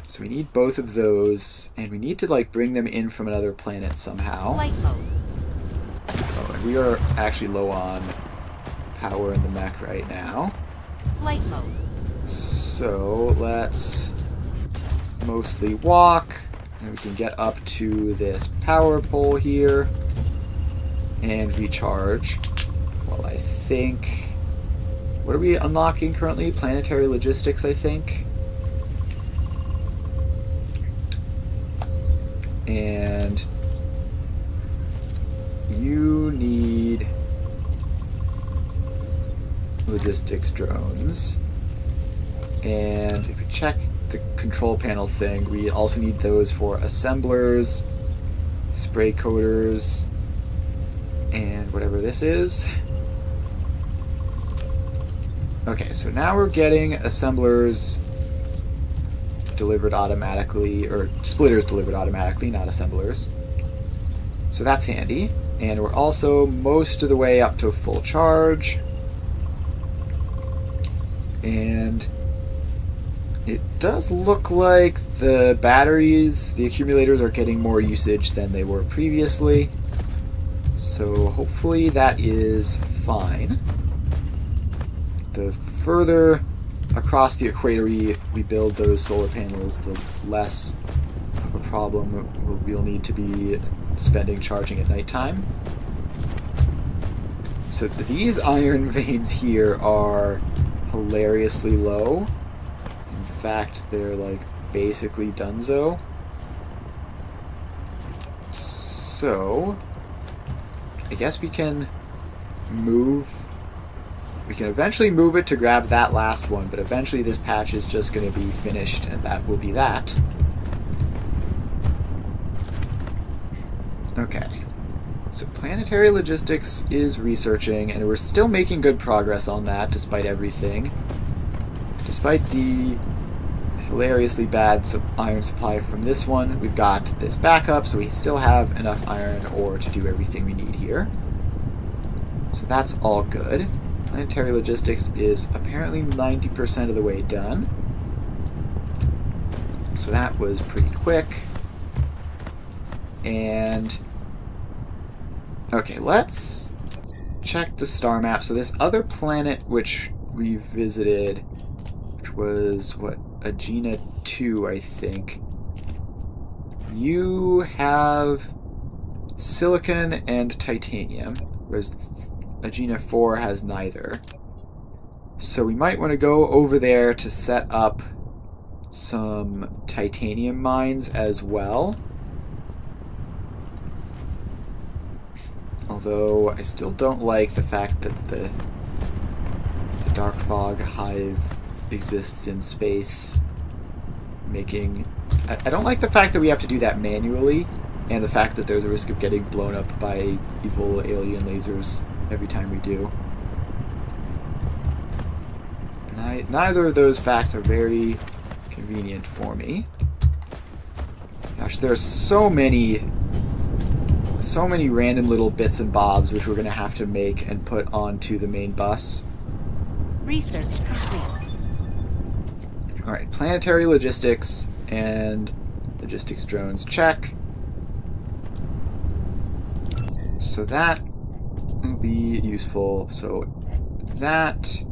[SPEAKER 1] So we need both of those, and we need to like bring them in from another planet somehow.
[SPEAKER 2] Flight mode.
[SPEAKER 1] Oh, and we are actually low on power in the mech right now.
[SPEAKER 2] Flight mode.
[SPEAKER 1] So let's mostly walk, and we can get up to this power pole here and recharge. Well, I think... What are we unlocking currently? Planetary logistics, I think. And you need logistics drones. And if we check the control panel thing, we also need those for assemblers, spray coaters, and whatever this is. Okay, so now we're getting assemblers delivered automatically, or splitters delivered automatically, not assemblers. So that's handy. And we're also most of the way up to full charge. And it does look like the batteries, the accumulators, are getting more usage than they were previously. So hopefully that is fine. The further across the equator we build those solar panels, the less of a problem we'll need to be spending charging at nighttime. So these iron veins here are hilariously low. In fact, they're like basically donezo. So I guess we can eventually move it to grab that last one, but eventually this patch is just going to be finished, and that will be that. Okay. So planetary logistics is researching, and we're still making good progress on that despite everything. Despite the hilariously bad iron supply from this one, we've got this backup, so we still have enough iron ore to do everything we need here. So that's all good. Planetary logistics is apparently 90% of the way done. So that was pretty quick. And okay, let's check the star map. So this other planet which we visited, which was what, Agena 2, I think. You have silicon and titanium, whereas Agena 4 has neither. So we might want to go over there to set up some titanium mines as well. Although I still don't like the fact that the dark fog hive exists in space, making... I don't like the fact that we have to do that manually, and the fact that there's a risk of getting blown up by evil alien lasers every time we do. Neither of those facts are very convenient for me. Gosh, there are so many random little bits and bobs which we're going to have to make and put onto the main bus.
[SPEAKER 2] Research complete.
[SPEAKER 1] Alright, planetary logistics and logistics drones, check. So that will be useful. So that...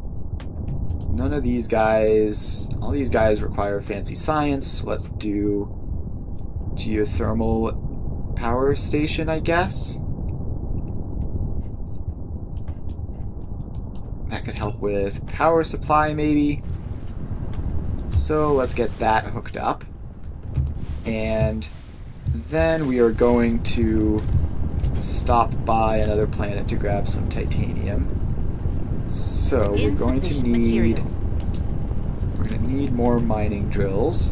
[SPEAKER 1] None of these guys... All these guys require fancy science. Let's do geothermal power station, I guess. That could help with power supply, maybe. So let's get that hooked up. And then we are going to stop by another planet to grab some titanium. So we're going to need... We're going to need more mining drills.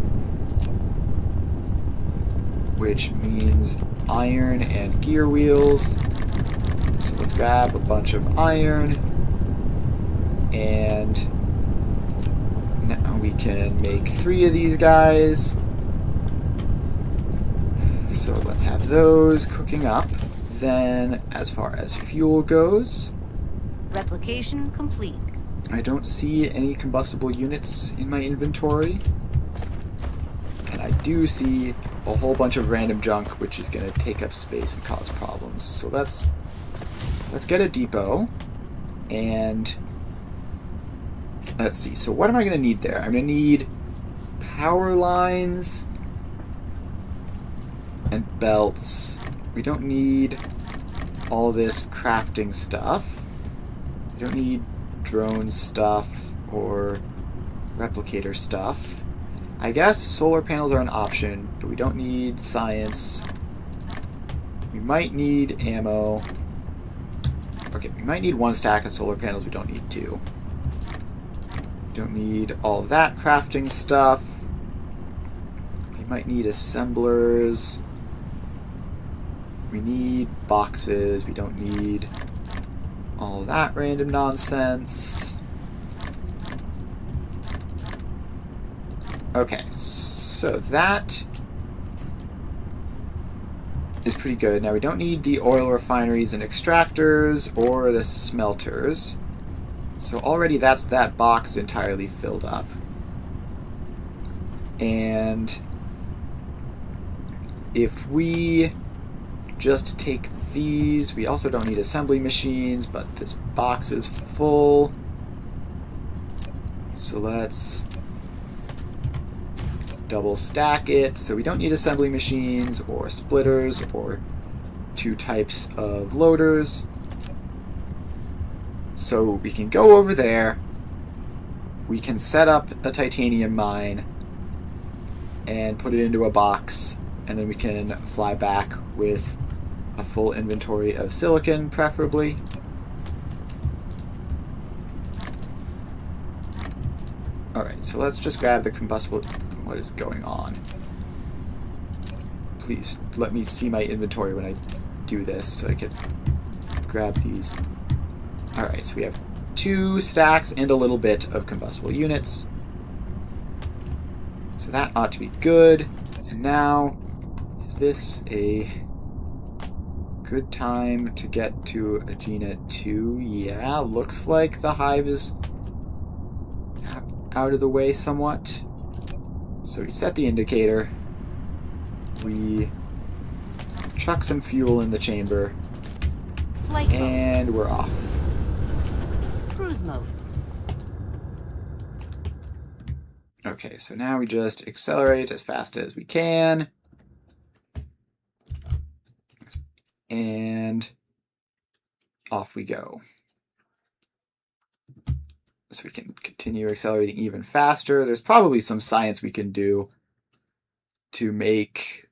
[SPEAKER 1] Which means iron and gear wheels. So let's grab a bunch of iron. And now we can make 3 of these guys. So let's have those cooking up. Then, as far as fuel goes...
[SPEAKER 2] Replication complete.
[SPEAKER 1] I don't see any combustible units in my inventory. And I do see a whole bunch of random junk, which is going to take up space and cause problems. So let's get a depot. And let's see. So what am I going to need there? I'm going to need power lines and belts. We don't need all this crafting stuff. We don't need drone stuff or replicator stuff. I guess solar panels are an option, but we don't need science. We might need ammo. Okay, we might need 1 stack of solar panels. We don't need 2. We don't need all of that crafting stuff. We might need assemblers. We need boxes. We don't need all that random nonsense. Okay, so that is pretty good. Now we don't need the oil refineries and extractors or the smelters. So already that's that box entirely filled up. And if we just take these, we also don't need assembly machines, but this box is full. So let's double stack it. So we don't need assembly machines or splitters or 2 types of loaders. So we can go over there. We can set up a titanium mine and put it into a box, and then we can fly back with a full inventory of silicon, preferably. Alright, so let's just grab the combustible... What is going on? Please, let me see my inventory when I do this, so I can grab these. Alright, so we have 2 stacks and a little bit of combustible units. So that ought to be good. And now, is this a good time to get to Agena 2? Yeah, looks like the hive is out of the way somewhat. So we set the indicator. We chuck some fuel in the chamber.
[SPEAKER 2] Flight
[SPEAKER 1] and we're off.
[SPEAKER 2] Cruise mode.
[SPEAKER 1] Okay. Okay, so now we just accelerate as fast as we can. And off we go. So we can continue accelerating even faster. There's probably some science we can do to make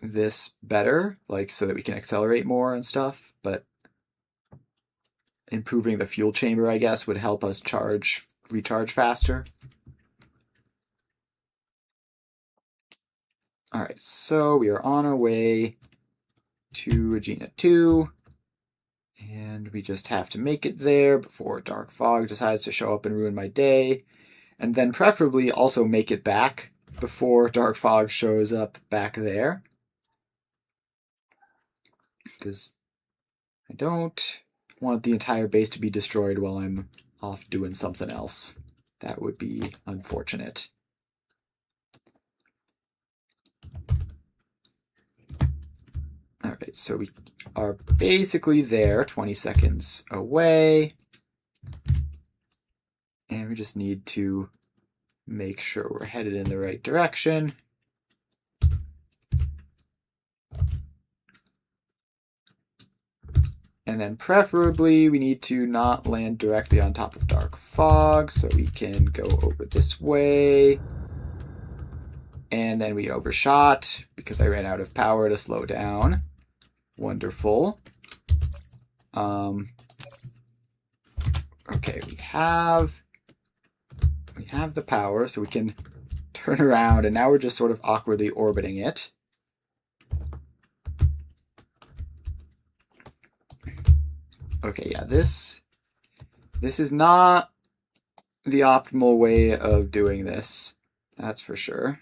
[SPEAKER 1] this better, like so that we can accelerate more and stuff, but improving the fuel chamber, I guess, would help us recharge faster. All right, so we are on our way to Regina 2, and we just have to make it there before Dark Fog decides to show up and ruin my day, and then preferably also make it back before Dark Fog shows up back there, because I don't want the entire base to be destroyed while I'm off doing something else. That would be unfortunate. Alright, so we are basically there, 20 seconds away. And we just need to make sure we're headed in the right direction. And then preferably we need to not land directly on top of Dark Fog, so we can go over this way. And then we overshot because I ran out of power to slow down. Wonderful. Okay, we have the power, so we can turn around, and now we're just sort of awkwardly orbiting it. Okay, yeah, this is not the optimal way of doing this. That's for sure.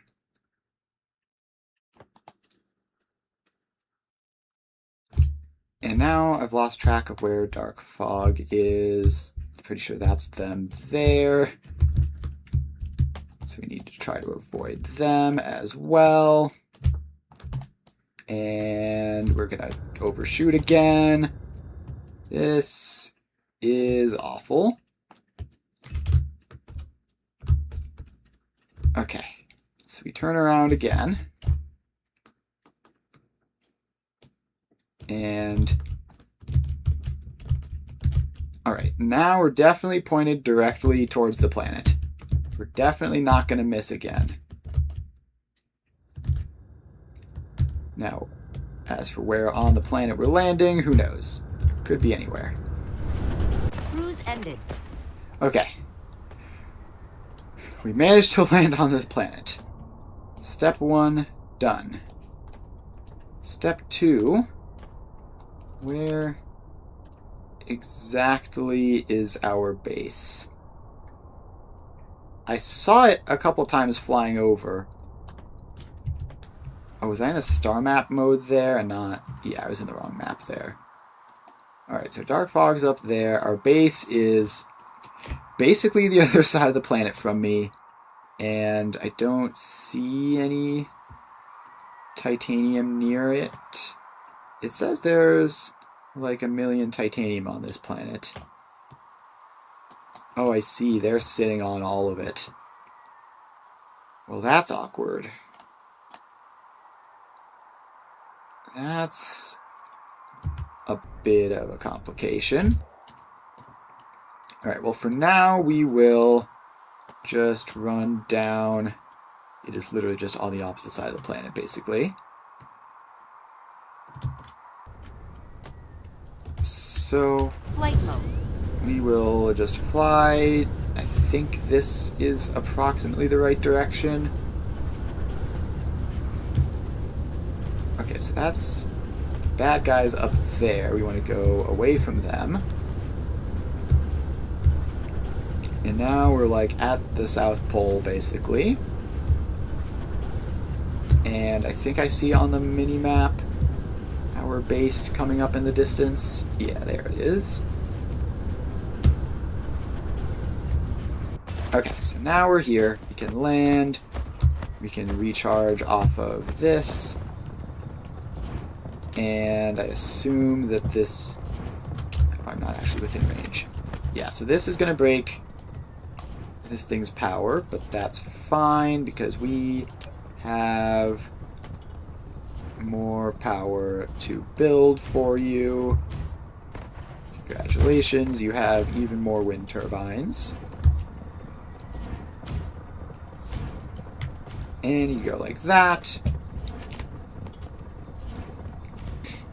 [SPEAKER 1] And now I've lost track of where Dark Fog is. Pretty sure that's them there. So we need to try to avoid them as well. And we're gonna overshoot again. This is awful. Okay, so we turn around again. And all right, now we're definitely pointed directly towards the planet. We're definitely not going to miss again. Now, as for where on the planet we're landing, who knows? Could be anywhere.
[SPEAKER 2] Cruise ended.
[SPEAKER 1] Okay. We managed to land on this planet. Step 1, done. Step 2, where exactly is our base? I saw it a couple times flying over. Oh, was I in the star map mode there and not? Yeah, I was in the wrong map there. Alright, so Dark Fog's up there. Our base is basically the other side of the planet from me. And I don't see any titanium near it. It says there's like 1 million titanium on this planet. Oh, I see. They're sitting on all of it. Well, that's awkward. That's a bit of a complication. Alright, well, for now, we will just run down. It is literally just on the opposite side of the planet, basically. So
[SPEAKER 2] Flight mode.
[SPEAKER 1] we will just fly. I think this is approximately the right direction. Okay, so that's bad guys up there. We want to go away from them. And now we're like at the South Pole, basically. And I think I see on the mini-map our base coming up in the distance. Yeah, there it is. Okay, so now we're here. We can land. We can recharge off of this. And I assume that this... Oh, I'm not actually within range. Yeah, so this is going to break this thing's power, but that's fine because we have more power to build for you. Congratulations, you have even more wind turbines. And you go like that.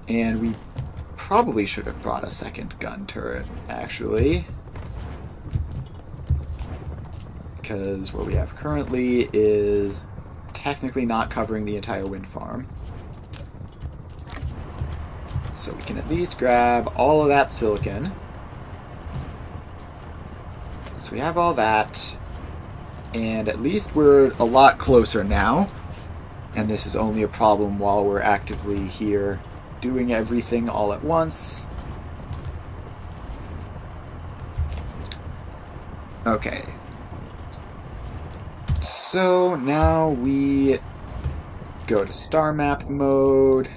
[SPEAKER 1] And we probably should have brought a second gun turret, actually. Because what we have currently is technically not covering the entire wind farm. So we can at least grab all of that silicon. So we have all that. And at least we're a lot closer now. And this is only a problem while we're actively here doing everything all at once. Okay. So now we go to star map mode.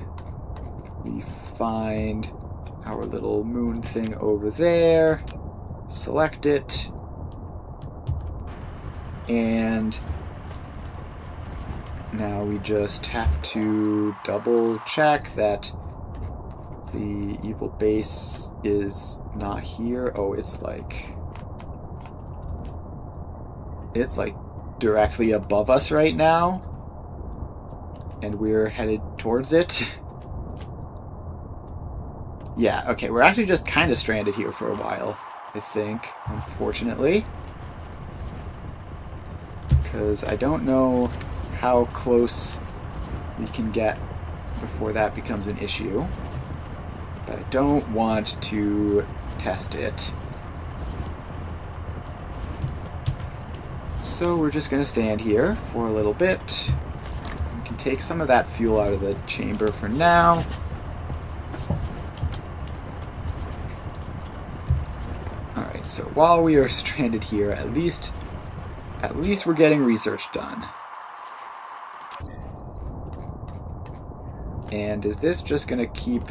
[SPEAKER 1] We find our little moon thing over there. Select it. And now we just have to double check that the evil base is not here. Oh, it's like directly above us right now, and we're headed towards it. Yeah, okay, we're actually just kind of stranded here for a while, I think, unfortunately. Because I don't know how close we can get before that becomes an issue. But I don't want to test it. So we're just going to stand here for a little bit. We can take some of that fuel out of the chamber for now. Alright, so while we are stranded here, at least we're getting research done. And is this just going to keep...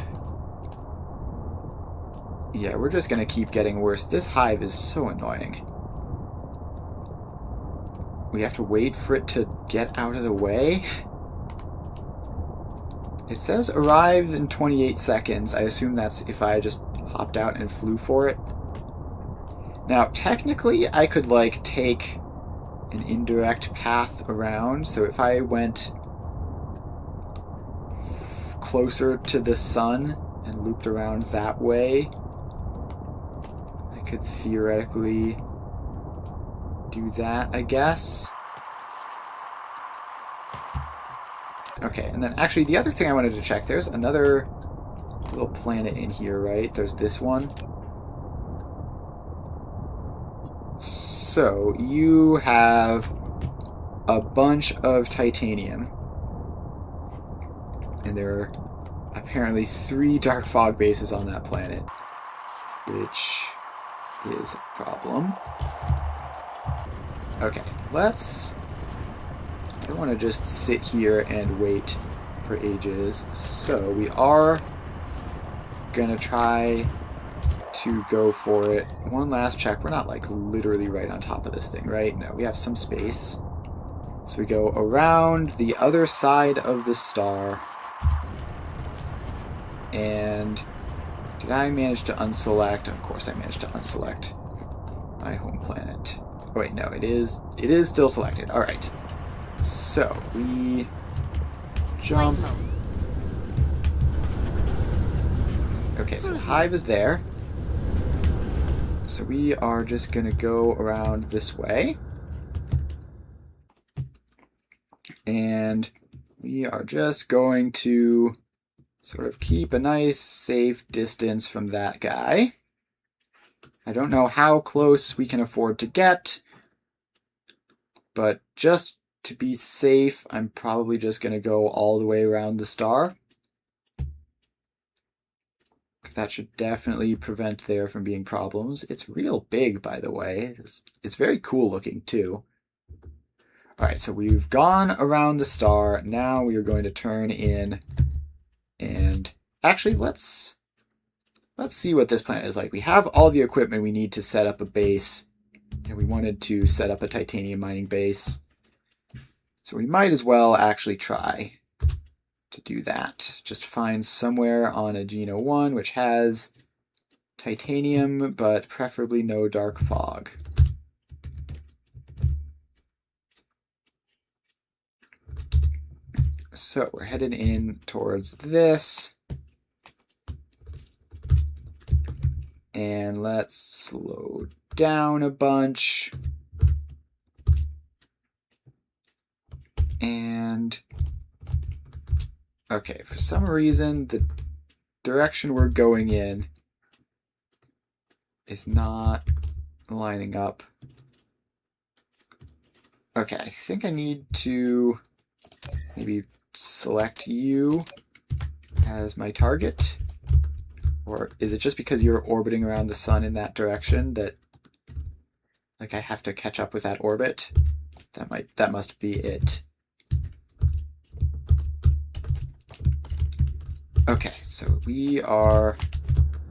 [SPEAKER 1] Yeah, we're just going to keep getting worse. This hive is so annoying. We have to wait for it to get out of the way. It says arrive in 28 seconds. I assume that's if I just hopped out and flew for it. Now, technically, I could, like, take an indirect path around. So if I went closer to the sun and looped around that way, I could theoretically do that, I guess. Okay, and then actually the other thing I wanted to check, there's another little planet in here, right? There's this one. So you have a bunch of titanium. And there are apparently 3 dark fog bases on that planet, which is a problem. Okay, I don't want to just sit here and wait for ages, so we are gonna try to go for it. One last check. We're not like literally right on top of this thing, right? No, we have some space. So we go around the other side of the star. And did I manage to unselect? Of course I managed to unselect my home planet. Oh wait, no, it is still selected. All right. So we jump. Okay, so the hive is there. So we are just gonna go around this way. And we are just going to sort of keep a nice safe distance from that guy. I don't know how close we can afford to get, but just to be safe, I'm probably just going to go all the way around the star. Because that should definitely prevent there from being problems. It's real big, by the way. It's very cool looking, too. Alright, so we've gone around the star. Now we are going to turn in. And actually, let's see what this planet is like. We have all the equipment we need to set up a base And we wanted to set up a titanium mining base. So we might as well actually try to do that. Just find somewhere on a Geno 1 which has titanium, but preferably no dark fog. So we're headed in towards this. And let's slow down a bunch. And okay, for some reason, the direction we're going in is not lining up. Okay, I think I need to maybe select you as my target. Or is it just because you're orbiting around the sun in that direction that like I have to catch up with that orbit? That must be it. Okay, so we are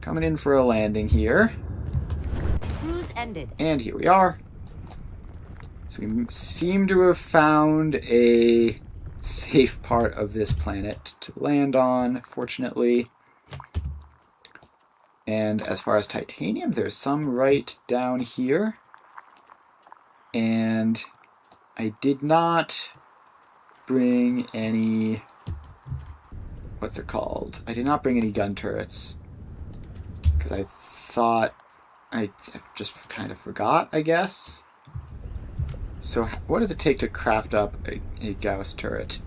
[SPEAKER 1] coming in for a landing here.
[SPEAKER 2] Cruise ended.
[SPEAKER 1] And here we are. So we seem to have found a safe part of this planet to land on, fortunately. And as far as titanium, there's some right down here. And I did not bring any... What's it called? I did not bring any gun turrets. Because I thought... I just kind of forgot, I guess. So what does it take to craft up a Gauss turret?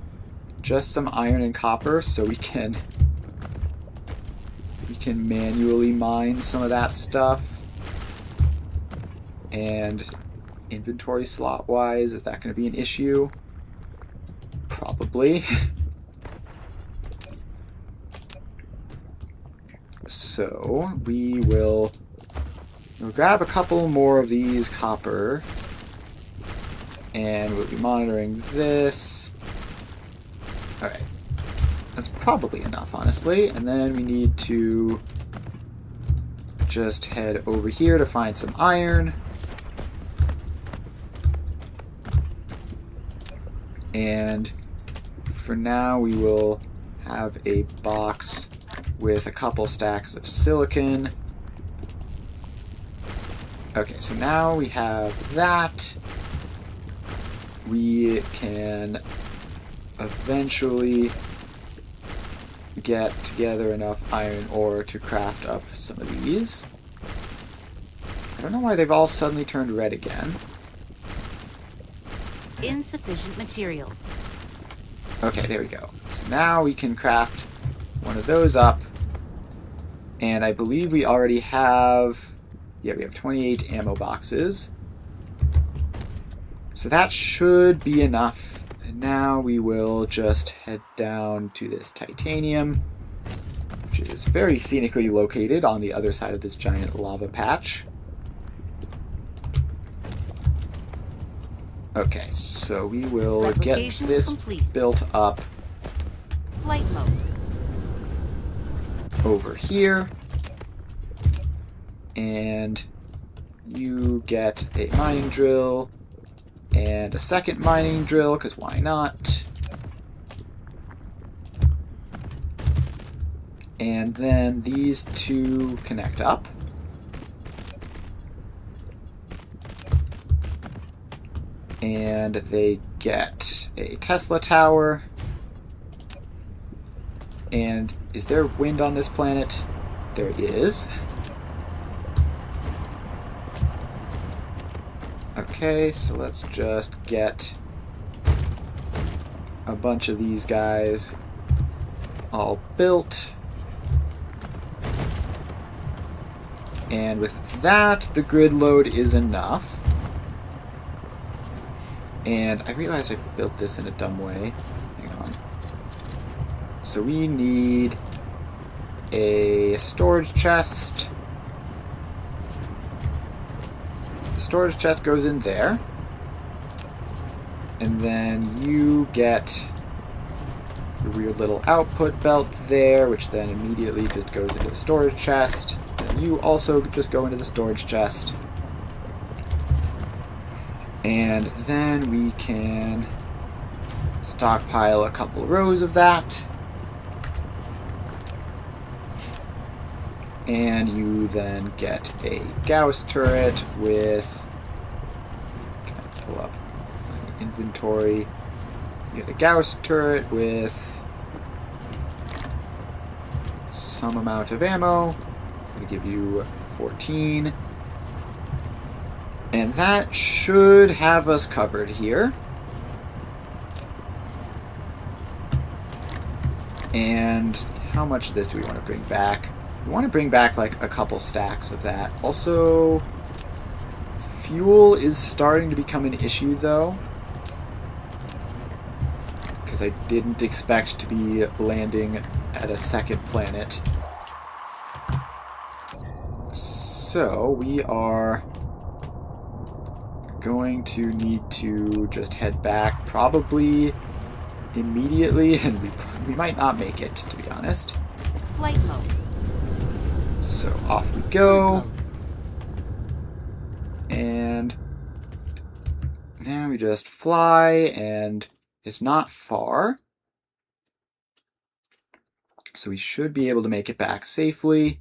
[SPEAKER 1] Just some iron and copper so we can manually mine some of that stuff. And inventory slot wise, is that going to be an issue? Probably. So we'll grab a couple more of these copper, and we'll be monitoring this. Alright. That's probably enough, honestly. And then we need to just head over here to find some iron. And for now, we will have a box with a couple stacks of silicon. Okay, so now we have that. We can eventually get together enough iron ore to craft up some of these. I don't know why they've all suddenly turned red again.
[SPEAKER 2] Insufficient materials.
[SPEAKER 1] Okay, there we go. So now we can craft one of those up. And I believe we already have... Yeah, we have 28 ammo boxes. So that should be enough. And now we will just head down to this titanium, which is very scenically located on the other side of this giant lava patch. Okay, so we will get this built up
[SPEAKER 2] Flight mode.
[SPEAKER 1] over here. And you get a mining drill and a second mining drill, because why not? And then these two connect up. And they get a Tesla tower. And is there wind on this planet? There is. Okay, so let's just get a bunch of these guys all built. And with that, the grid load is enough. And I realized I built this in a dumb way. Hang on. So we need a storage chest. The storage chest goes in there. And then you get your weird little output belt there, which then immediately just goes into the storage chest. And you also just go into the storage chest. And then we can stockpile a couple rows of that. And you then get a Gauss turret with... Can I pull up my inventory? You get a Gauss turret with some amount of ammo. I'm going to give you 14. And that should have us covered here. And how much of this do we want to bring back? We want to bring back like a couple stacks of that. Also, fuel is starting to become an issue though, because I didn't expect to be landing at a second planet. So we are going to need to just head back probably immediately, and we might not make it, to be honest.
[SPEAKER 2] Flight mode.
[SPEAKER 1] So off we go. And now we just fly, and it's not far. So we should be able to make it back safely.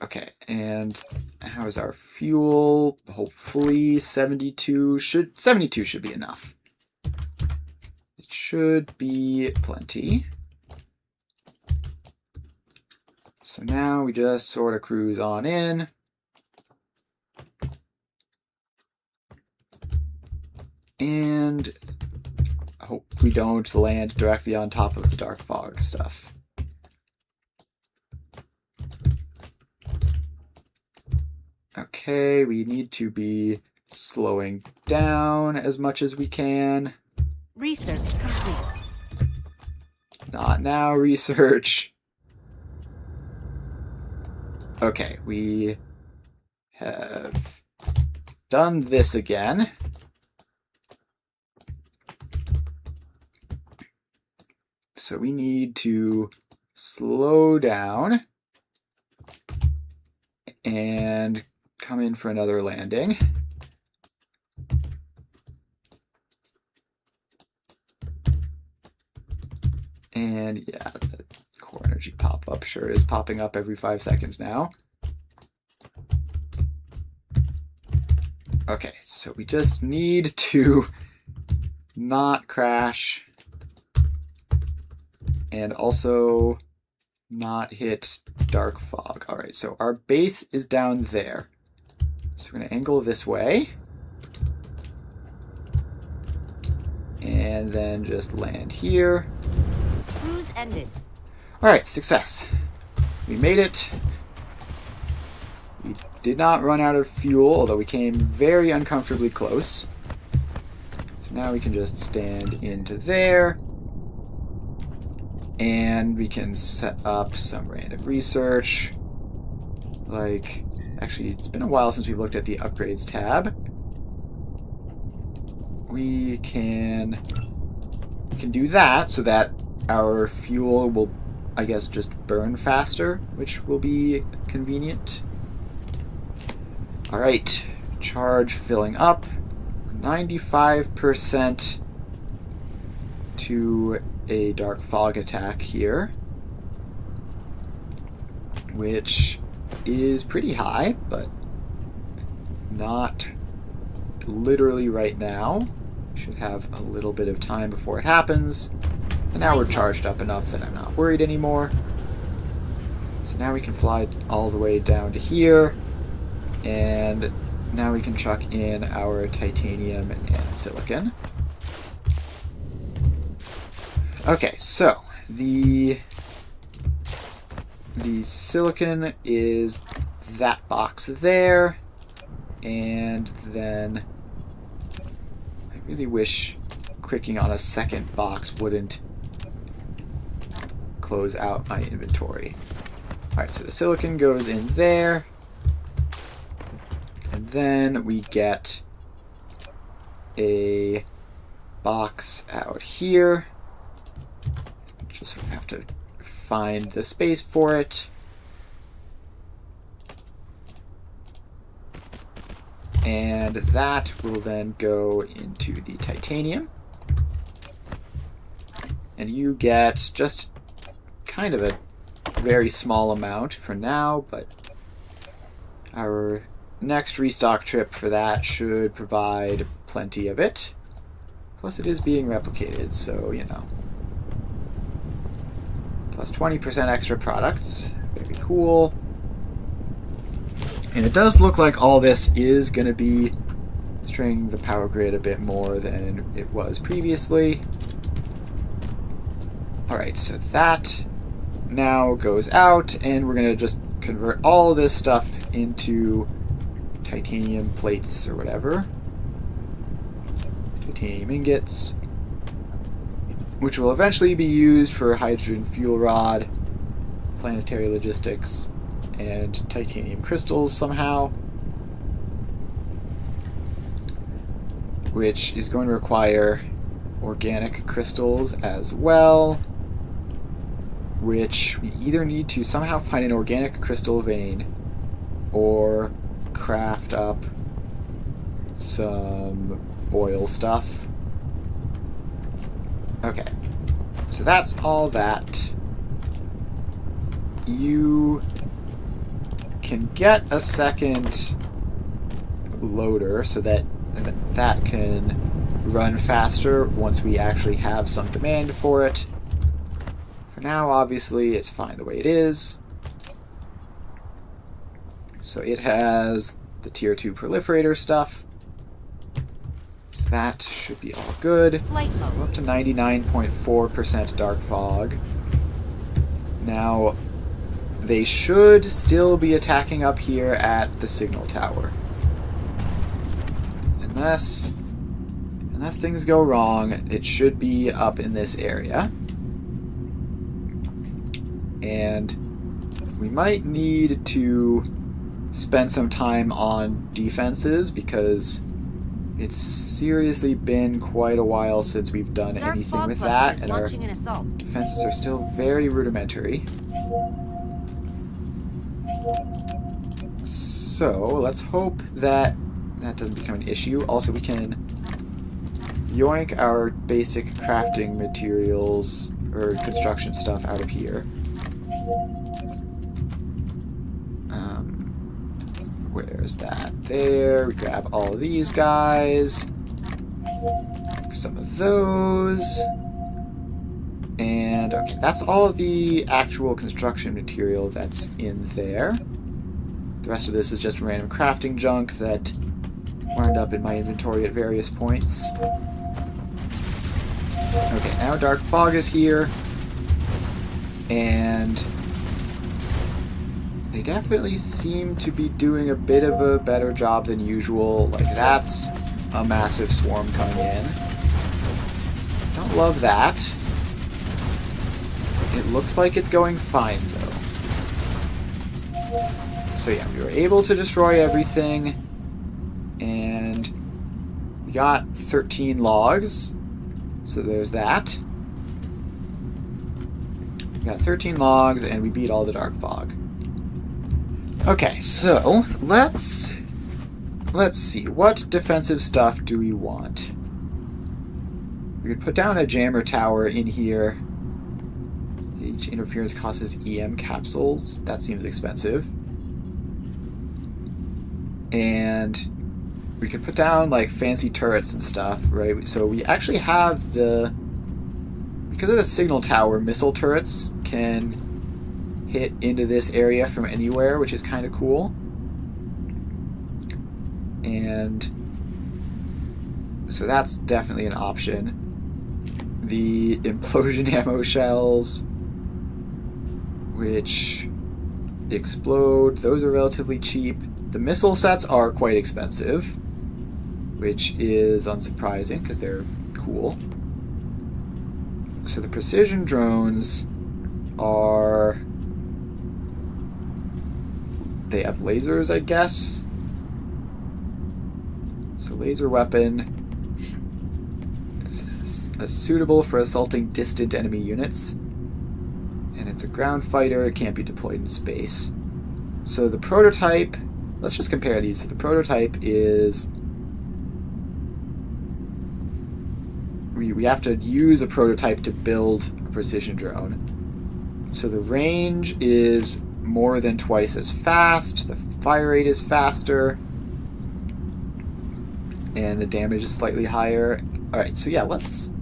[SPEAKER 1] Okay, and how is our fuel? Hopefully 72 should be enough. It should be plenty. So now we just sort of cruise on in. And hope we don't land directly on top of the dark fog stuff. Okay, we need to be slowing down as much as we can.
[SPEAKER 2] Research complete.
[SPEAKER 1] Not now, research. Okay, we have done this again. So we need to slow down and come in for another landing. And yeah, the core energy pop-up sure is popping up every 5 seconds now. Okay, so we just need to not crash and also not hit dark fog. All right, so our base is down there. So we're going to angle this way. And then just land here.
[SPEAKER 2] Cruise ended.
[SPEAKER 1] All right, success. We made it. We did not run out of fuel, although we came very uncomfortably close. So now we can just stand into there. And we can set up some random research. Like, actually, it's been a while since we've looked at the upgrades tab. We can do that so that our fuel will, I guess, just burn faster, which will be convenient. All right, charge filling up. 95% to a dark fog attack here, which is pretty high, but not literally right now. Should have a little bit of time before it happens. And now we're charged up enough that I'm not worried anymore. So now we can fly all the way down to here, and now we can chuck in our titanium and silicon. Okay, so the silicon is that box there, and then I really wish clicking on a second box wouldn't close out my inventory. Alright, so the silicon goes in there, and then we get a box out here. Just have to find the space for it. And that will then go into the titanium. And you get just kind of a very small amount for now, but our next restock trip for that should provide plenty of it. Plus it is being replicated, so, you know. Plus 20% extra products. Very cool. And it does look like all this is going to be straining the power grid a bit more than it was previously. Alright, so that now goes out, and we're going to just convert all this stuff into titanium plates or whatever. Titanium ingots, which will eventually be used for hydrogen fuel rod, planetary logistics, and titanium crystals somehow, which is going to require organic crystals as well, which we either need to somehow find an organic crystal vein or craft up some oil stuff. Okay, so that's all that. You can get a second loader so that that can run faster once we actually have some demand for it. For now, obviously, it's fine the way it is. So it has the tier 2 proliferator stuff. So that should be all good.
[SPEAKER 2] Flight mode.
[SPEAKER 1] We're up to 99.4% dark fog. Now, they should still be attacking up here at the signal tower. Unless things go wrong, it should be up in this area. And we might need to spend some time on defenses because it's seriously been quite a while since we've done
[SPEAKER 2] Dark
[SPEAKER 1] anything
[SPEAKER 2] fog
[SPEAKER 1] with
[SPEAKER 2] cluster
[SPEAKER 1] that,
[SPEAKER 2] is
[SPEAKER 1] and our
[SPEAKER 2] launching an assault.
[SPEAKER 1] defenses are still very rudimentary. So let's hope that that doesn't become an issue. Also, we can yoink our basic crafting materials or construction stuff out of here. Where's that? There. We grab all of these guys. Some of those. And okay, that's all of the actual construction material that's in there. The rest of this is just random crafting junk that wound up in my inventory at various points. Okay, now Dark Fog is here. And they definitely seem to be doing a bit of a better job than usual. Like, that's a massive swarm coming in. Don't love that. It looks like it's going fine, though. So yeah, we were able to destroy everything, and we got 13 logs, so there's that. We got 13 logs, and we beat all the Dark Fog. Okay, so let's see, what defensive stuff do we want? We could put down a jammer tower in here. Each interference causes EM capsules. That seems expensive. And we could put down like fancy turrets and stuff, right? So we actually have because of the signal tower, missile turrets can hit into this area from anywhere, which is kind of cool. And so that's definitely an option. The implosion ammo shells, which explode, those are relatively cheap. The missile sets are quite expensive, which is unsurprising because they're cool. So the precision drones are... they have lasers, I guess. So laser weapon is suitable for assaulting distant enemy units. And it's a ground fighter, it can't be deployed in space. So the prototype let's just compare these. So the prototype is... We have to use a prototype to build a precision drone. So the range is more than twice as fast, the fire rate is faster, and the damage is slightly higher. Alright, so yeah, let's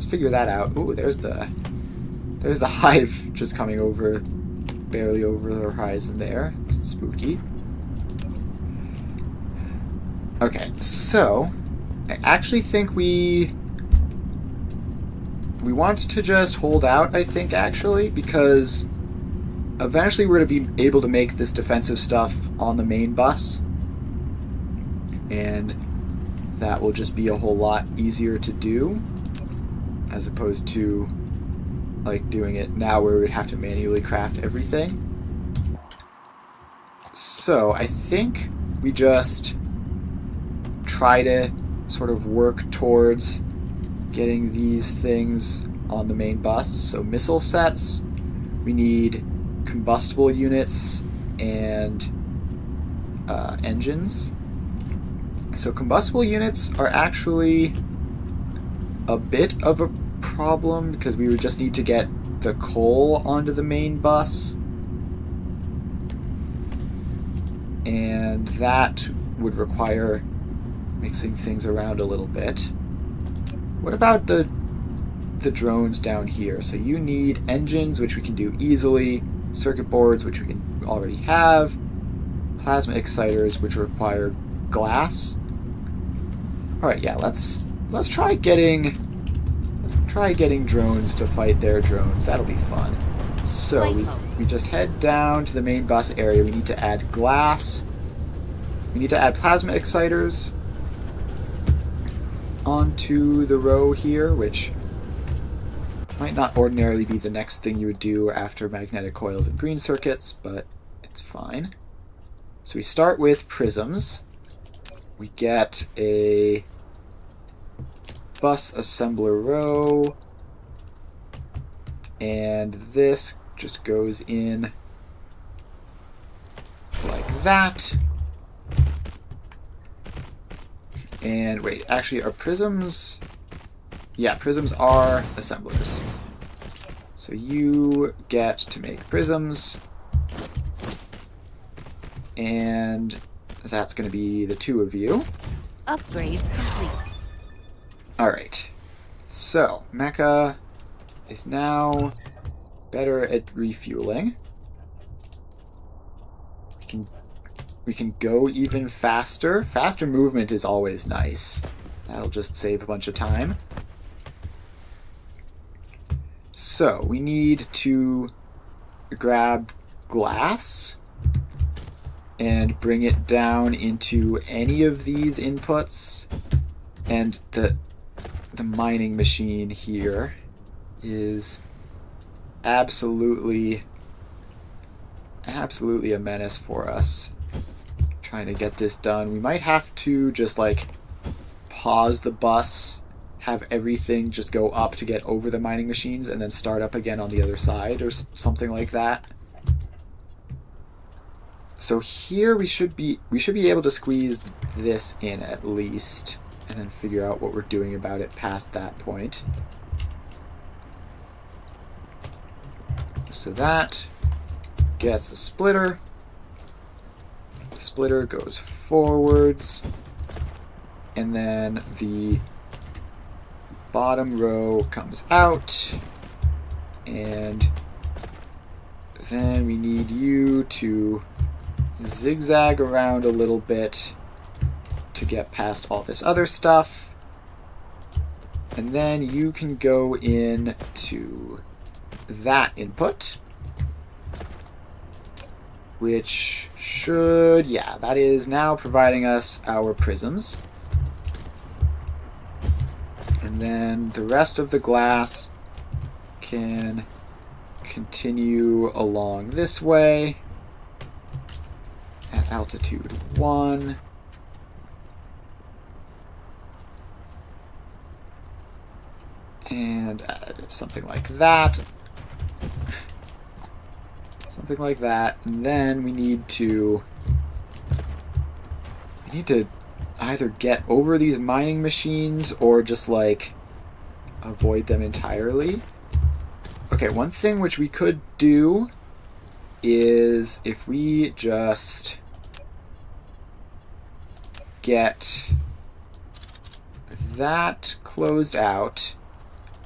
[SPEAKER 1] figure that out. Ooh, there's the hive just coming over, barely over the horizon there. It's spooky. Okay, so I actually think we want to just hold out, I think, actually, because eventually we're going to be able to make this defensive stuff on the main bus, and that will just be a whole lot easier to do, as opposed to like doing it now where we would have to manually craft everything. So I think we just try to sort of work towards getting these things on the main bus. So missile sets, we need combustible units and engines. So combustible units are actually a bit of a problem because we would just need to get the coal onto the main bus, and that would require mixing things around a little bit. What about the drones down here? So you need engines, which we can do easily, circuit boards, which we can already have, plasma exciters, which require glass. All right, yeah, let's try getting drones to fight their drones. That'll be fun. So we just head down to the main bus area. We need to add glass. We need to add plasma exciters onto the row here, which might not ordinarily be the next thing you would do after magnetic coils and green circuits, but it's fine. So we start with prisms. We get a bus assembler row, and this just goes in like that. And wait, actually, are prisms... Yeah, prisms are assemblers. So you get to make prisms, and that's going to be the two of you.
[SPEAKER 2] Upgrade complete.
[SPEAKER 1] Alright, so Mecha is now better at refueling. We can go even faster. Faster movement is always nice. That'll just save a bunch of time. So we need to grab glass and bring it down into any of these inputs, and the mining machine here is absolutely a menace for us trying to get this done. We might have to just like pause the bus, have everything just go up to get over the mining machines, and then start up again on the other side or something like that. So here we should be able to squeeze this in at least, and then figure out what we're doing about it past that point. So that gets a splitter. The splitter goes forwards, and then the bottom row comes out, and then we need you to zigzag around a little bit to get past all this other stuff, and then you can go in to that input, which should, yeah, that is now providing us our prisms. And then the rest of the glass can continue along this way at altitude 1. And something like that. Something like that. And then we need to We need to either get over these mining machines or just, like, avoid them entirely. Okay, one thing which we could do is if we just get that closed out,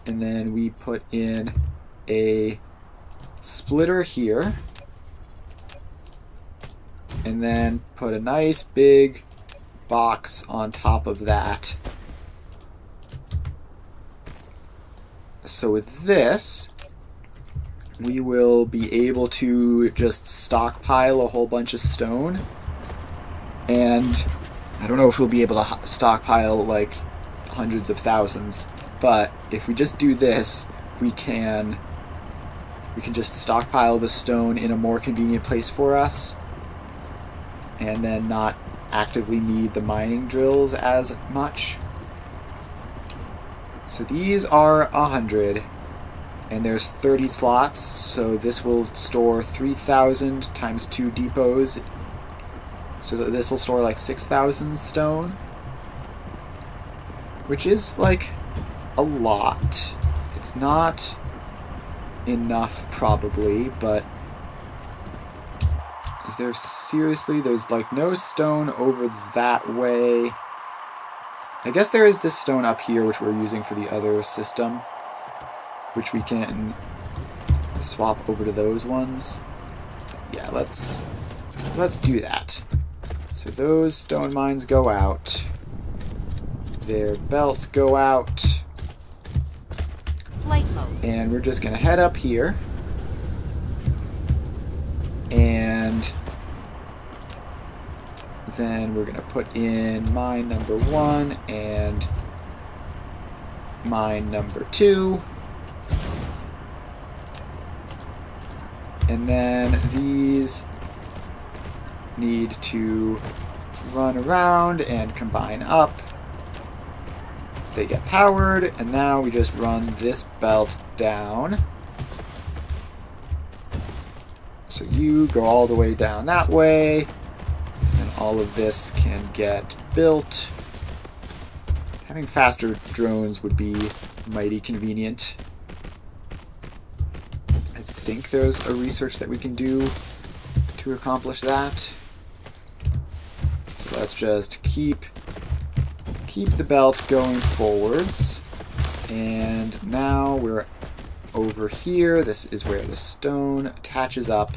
[SPEAKER 1] and then we put in a splitter here, and then put a nice big box on top of that. So with this, we will be able to just stockpile a whole bunch of stone. And I don't know if we'll be able to stockpile like hundreds of thousands, but if we just do this, we can just stockpile the stone in a more convenient place for us, and then not actively need the mining drills as much. So these are 100, and there's 30 slots, so this will store 3,000 times 2 depots, so this will store like 6,000 stone, which is like a lot. It's not enough probably, but is there seriously, there's like no stone over that way. I guess there is this stone up here which we're using for the other system, which we can swap over to those ones. Yeah, let's do that. So those stone mines go out. Their belts go out.
[SPEAKER 2] Flight mode.
[SPEAKER 1] And we're just going to head up here. And then we're going to put in mine number 1 and mine number 2. And then these need to run around and combine up. They get powered, and now we just run this belt down. So you go all the way down that way, and all of this can get built. Having faster drones would be mighty convenient. I think there's a research that we can do to accomplish that. So let's just keep the belt going forwards. And now we're over here. This is where the stone attaches up.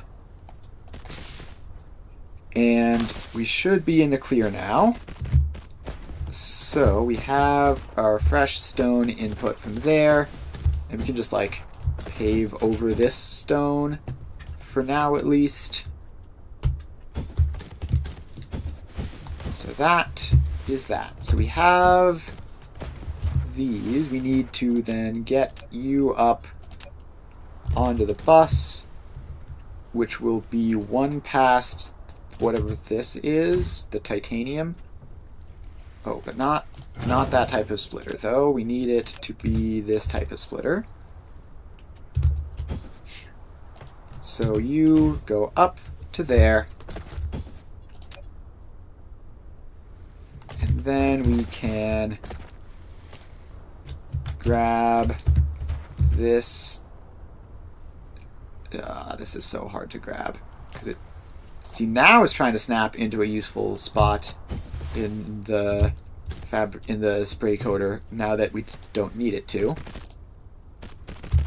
[SPEAKER 1] And we should be in the clear now. So we have our fresh stone input from there. And we can just like pave over this stone for now at least. So that is that. So we have these. We need to then get you up onto the bus, which will be one past whatever this is, the titanium. Oh, but not that type of splitter, though. We need it to be this type of splitter. So you go up to there. And then we can grab this. This is so hard to grab because it. See, now it's trying to snap into a useful spot in the spray coater. Now that we don't need it to.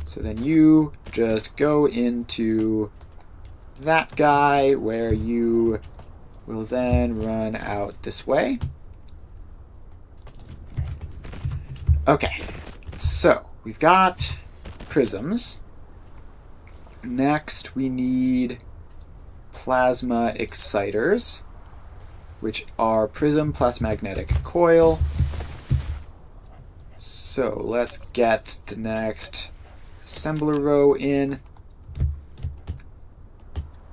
[SPEAKER 1] So then you just go into that guy where you will then run out this way. Okay, so we've got prisms. Next we need plasma exciters, which are prism plus magnetic coil. So let's get the next assembler row in,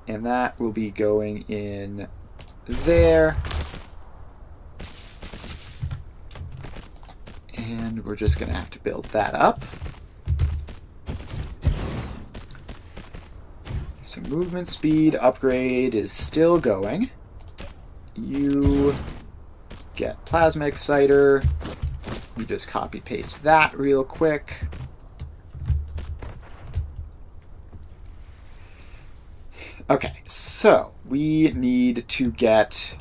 [SPEAKER 1] and that will be going in there. And we're just going to have to build that up. So movement speed upgrade is still going. You get plasma exciter. We just copy paste that real quick. Okay, so we need to get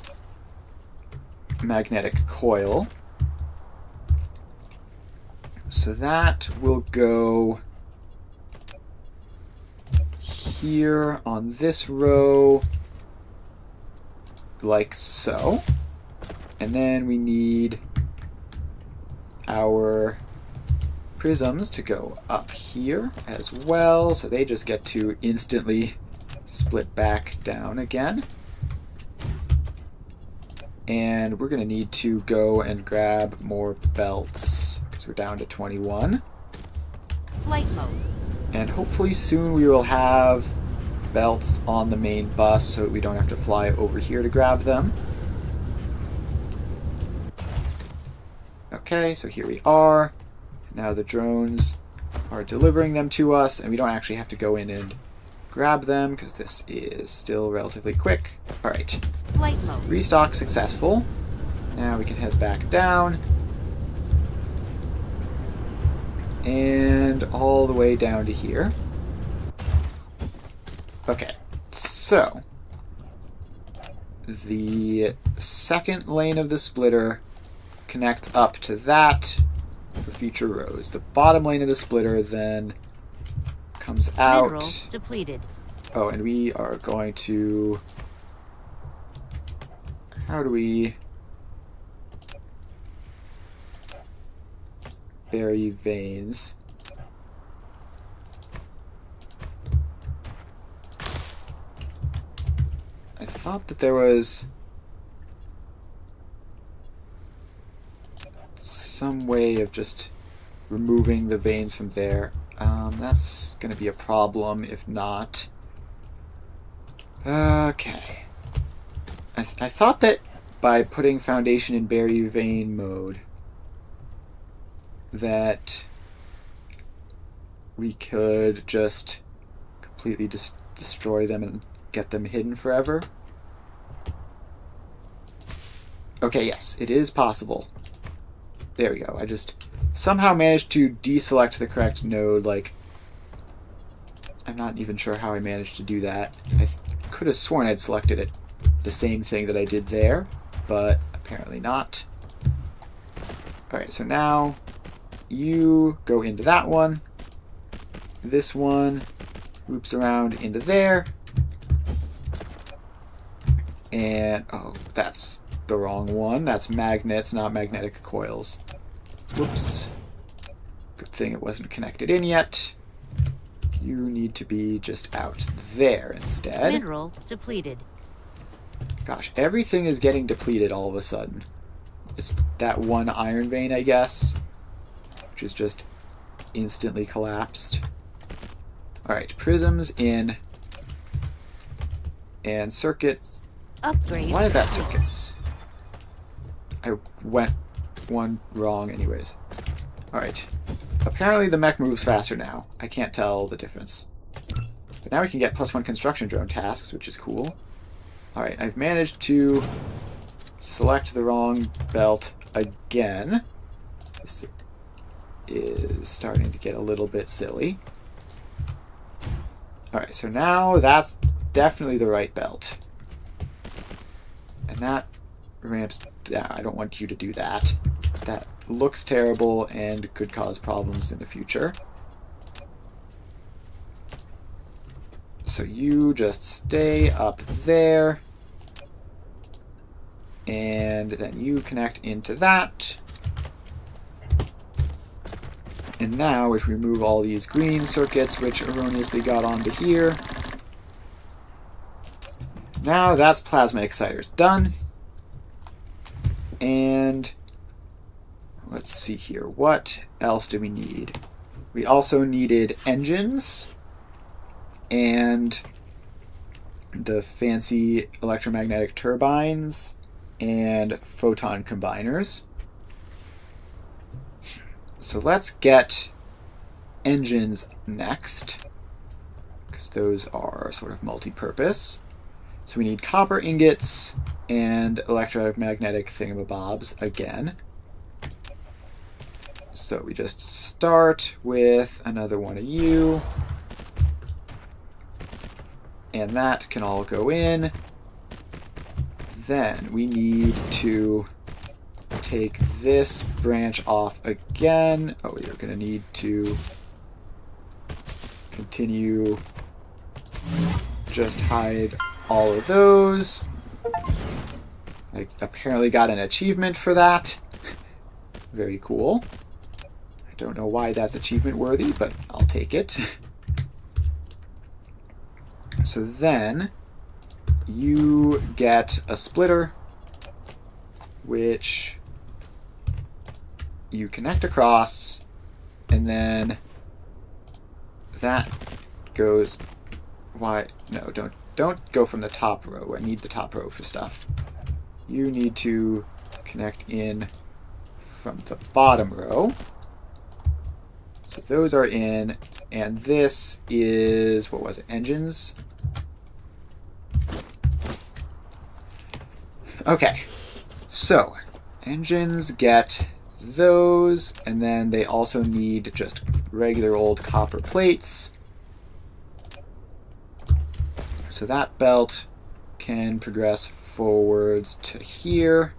[SPEAKER 1] magnetic coil. So that will go here on this row, like so. And then we need our prisms to go up here as well, so they just get to instantly split back down again. And we're going to need to go and grab more belts, because we're down to 21.
[SPEAKER 2] Flight mode.
[SPEAKER 1] And hopefully soon we will have belts on the main bus so that we don't have to fly over here to grab them. Okay, so here we are. Now the drones are delivering them to us, and we don't actually have to go in and grab them because this is still relatively quick. Alright.
[SPEAKER 2] Flight mode.
[SPEAKER 1] Restock successful. Now we can head back down. And all the way down to here. Okay, so the second lane of the splitter connects up to that for future rows. The bottom lane of the splitter then comes out.
[SPEAKER 2] Mineral depleted.
[SPEAKER 1] Oh, and we are going to... How do we... bury veins? I thought that there was some way of just removing the veins from there. That's going to be a problem if not. Okay. I thought that by putting foundation in bury vein mode that we could just completely destroy them and get them hidden forever. Okay, yes, it is possible. There we go. I just somehow managed to deselect the correct node. Like, I'm not even sure how I managed to do that. I could have sworn I'd selected it the same thing that I did there, but apparently not. Alright, so now you go into that one. This one loops around into there. And, oh, that's the wrong one. That's magnets, not magnetic coils. Whoops. Good thing it wasn't connected in yet. You need to be just out there instead.
[SPEAKER 2] Mineral depleted.
[SPEAKER 1] Gosh, everything is getting depleted all of a sudden. It's that one iron vein, I guess, which is just instantly collapsed. Alright, prisms in. And circuits.
[SPEAKER 2] Upgrade.
[SPEAKER 1] Why is that circuits? I went one wrong anyways. Alright. Apparently the mech moves faster now. I can't tell the difference. But now we can get +1 construction drone tasks, which is cool. Alright, I've managed to select the wrong belt again. This is starting to get a little bit silly. Alright, so now that's definitely the right belt. And that ramps down. I don't want you to do that. That looks terrible and could cause problems in the future. So you just stay up there. And then you connect into that. And now if we remove all these green circuits, which erroneously got onto here, now that's plasma exciters done. And let's see here. What else do we need? We also needed engines and the fancy electromagnetic turbines and photon combiners. So let's get engines next, because those are sort of multi-purpose. So we need copper ingots and electromagnetic thingamabobs again. So we just start with another one of you. And that can all go in. Then we need to take this branch off again. Oh, you're going to need to continue. Just hide all of those. I apparently got an achievement for that. Very cool. I don't know why that's achievement worthy, but I'll take it. So then you get a splitter, which you connect across, and then that goes... Why? No, don't go from the top row. I need the top row for stuff. You need to connect in from the bottom row. So those are in, and this is, what was it, engines? Okay, so engines get those, and then they also need just regular old copper plates. So that belt can progress forwards to here.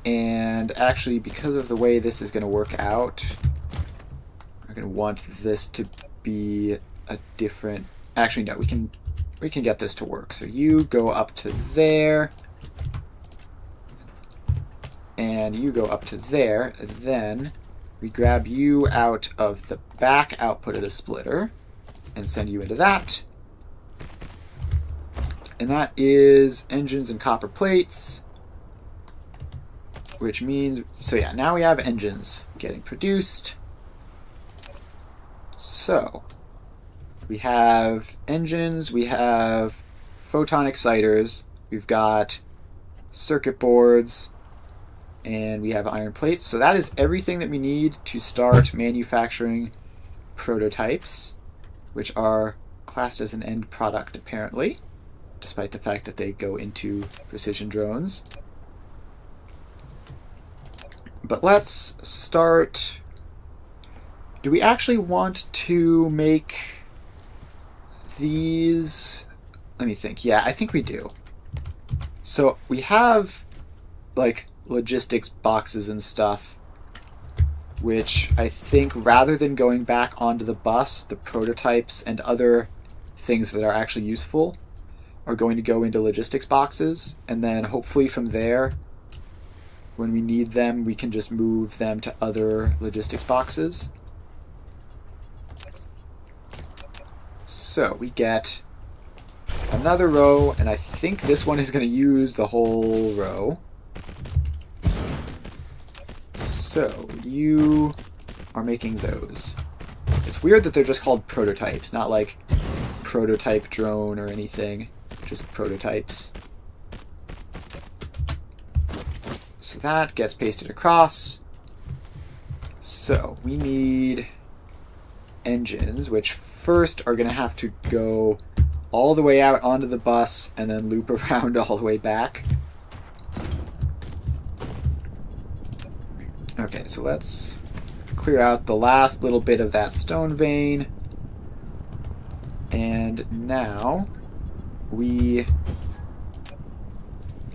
[SPEAKER 1] And actually, because of the way this is going to work out, I'm going to want this to be a different... Actually, no, we can get this to work. So you go up to there, and you go up to there. Then we grab you out of the back output of the splitter and send you into that. And that is engines and copper plates. Which means, so yeah, now we have engines getting produced. So we have engines, we have photon exciters, we've got circuit boards, and we have iron plates. So that is everything that we need to start manufacturing prototypes, which are classed as an end product apparently, despite the fact that they go into precision drones. But let's start... Do we actually want to make these... Let me think. Yeah, I think we do. So we have, like, logistics boxes and stuff, which I think rather than going back onto the bus, the prototypes and other things that are actually useful are going to go into logistics boxes, and then hopefully from there, when we need them, we can just move them to other logistics boxes. So we get another row, and I think this one is going to use the whole row. So you are making those. It's weird that they're just called prototypes, not like prototype drone or anything, just prototypes. So that gets pasted across. So we need engines, which first are going to have to go all the way out onto the bus and then loop around all the way back. Okay, so let's clear out the last little bit of that stone vein. And now we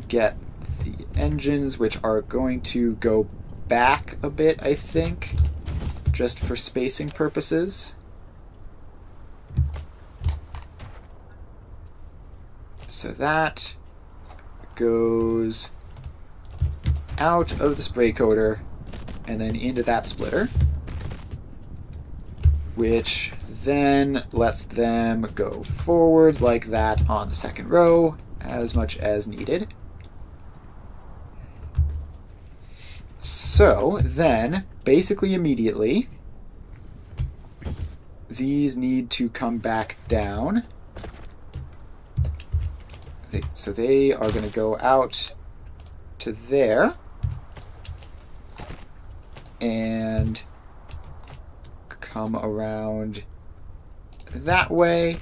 [SPEAKER 1] get the engines, which are going to go back a bit, I think, just for spacing purposes. So that goes out of the spray coater and then into that splitter, which then lets them go forwards like that on the second row as much as needed. So then, basically immediately, these need to come back down. So they are going to go out to there and come around that way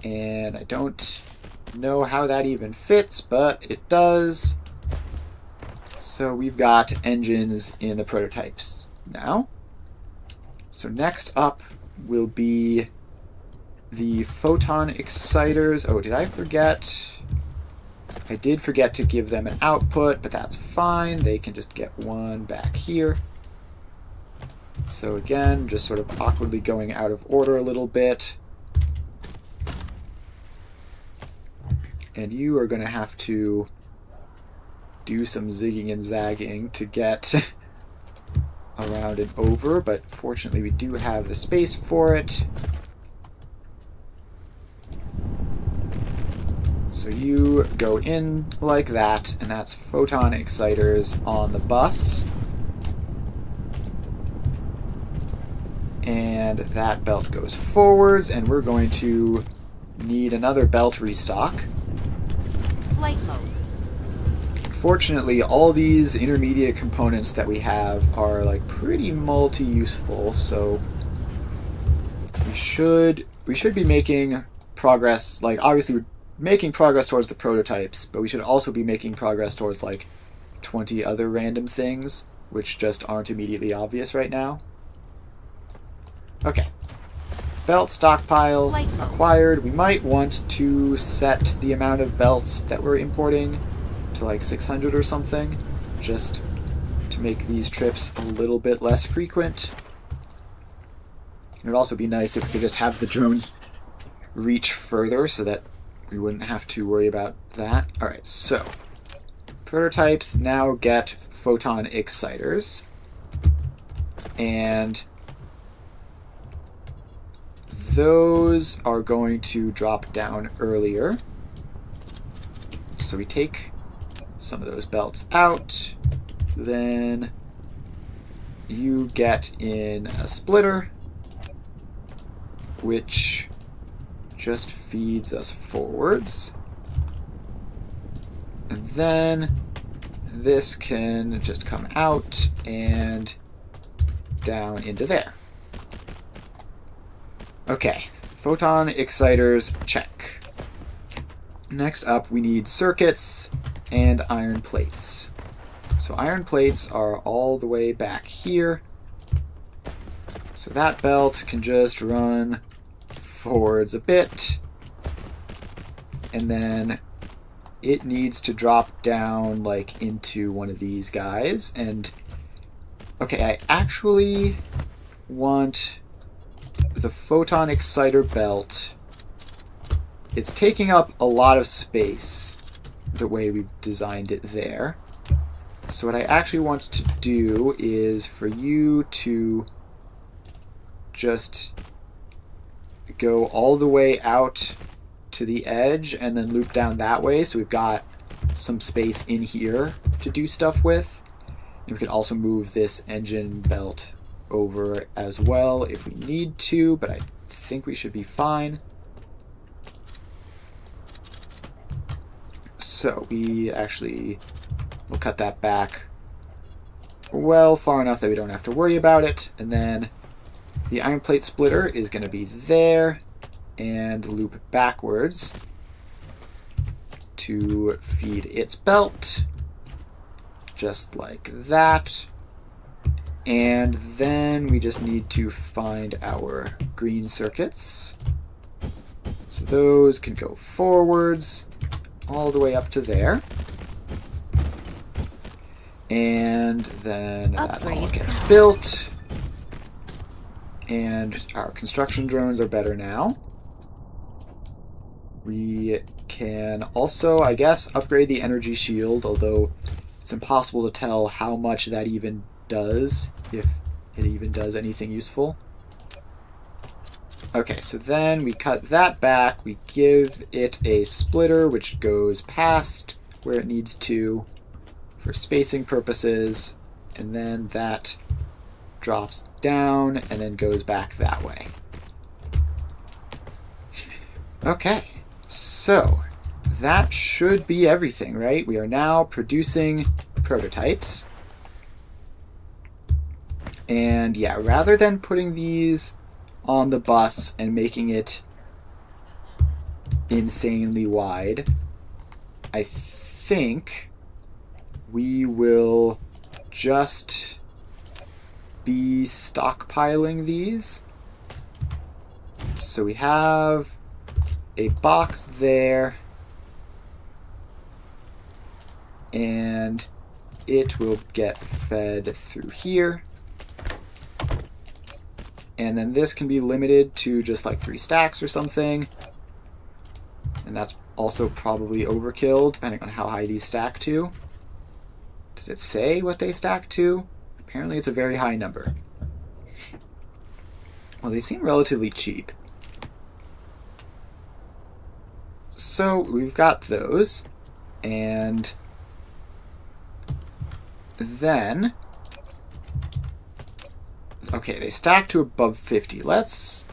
[SPEAKER 1] And I don't know how that even fits, but it does. So we've got engines in the prototypes now. So next up will be the photon exciters. Oh, did I forget? I did forget to give them an output, but that's fine. They can just get one back here. So again, just sort of awkwardly going out of order a little bit. And you are going to have to do some zigging and zagging to get around and over, but fortunately we do have the space for it. So you go in like that, and that's photon exciters on the bus. And that belt goes forwards, and we're going to need another belt restock.
[SPEAKER 2] Flight mode.
[SPEAKER 1] Fortunately, all these intermediate components that we have are like pretty multi-useful, so we should be making progress. Like, obviously we're making progress towards the prototypes, but we should also be making progress towards like 20 other random things, which just aren't immediately obvious right now. Okay. Belt stockpile acquired. We might want to set the amount of belts that we're importing to like 600 or something, just to make these trips a little bit less frequent. It would also be nice if we could just have the drones reach further so that we wouldn't have to worry about that. Alright, so prototypes now get photon exciters, and those are going to drop down earlier. So we take some of those belts out, then you get in a splitter, which just feeds us forwards. And then this can just come out and down into there. Okay, photon exciters, check. Next up, we need circuits and iron plates. So iron plates are all the way back here. So that belt can just run forwards a bit, and then it needs to drop down like into one of these guys. And okay, I actually want the photon exciter belt. It's taking up a lot of space the way we've designed it there. So what I actually want to do is for you to just go all the way out to the edge and then loop down that way, so we've got some space in here to do stuff with. And we can also move this engine belt over as well if we need to, but I think we should be fine. So we actually will cut that back well far enough that we don't have to worry about it. And then the iron plate splitter is going to be there and loop backwards to feed its belt, just like that. And then we just need to find our green circuits. So those can go forwards all the way up to there. And then that all gets built. And our construction drones are better now. We can also, I guess, upgrade the energy shield, although it's impossible to tell how much that even does, if it even does anything useful. Okay, so then we cut that back, we give it a splitter which goes past where it needs to for spacing purposes, and then that drops down and then goes back that way. Okay, so that should be everything, right? We are now producing prototypes. And yeah, rather than putting these on the bus and making it insanely wide, I think we will just be stockpiling these. So we have a box there, and it will get fed through here. And then this can be limited to just like 3 stacks or something. And that's also probably overkill, depending on how high these stack to. Does it say what they stack to? Apparently it's a very high number. Well, they seem relatively cheap. So we've got those. And then... Okay, they stack to above 50. Let's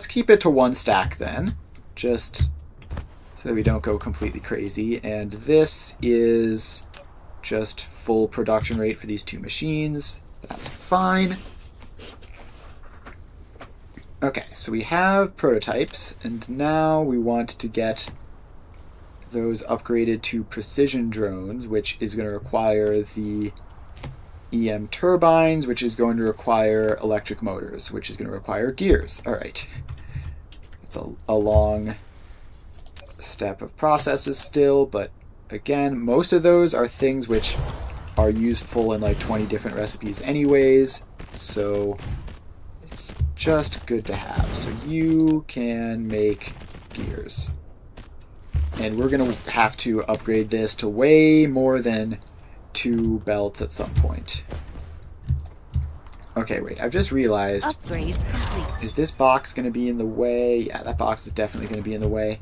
[SPEAKER 1] keep it to 1 stack then, just so that we don't go completely crazy. And this is just full production rate for these 2 machines. That's fine. Okay, so we have prototypes, and now we want to get those upgraded to precision drones, which is going to require the EM turbines, which is going to require electric motors, which is going to require gears. All right. It's a long step of processes still, but again, most of those are things which are useful in like 20 different recipes anyways, so it's just good to have. So you can make gears. And we're going to have to upgrade this to way more than 2 belts at some point. Okay, wait, I've just realized...
[SPEAKER 2] Upgrade complete.
[SPEAKER 1] Is this box going to be in the way? Yeah, that box is definitely going to be in the way.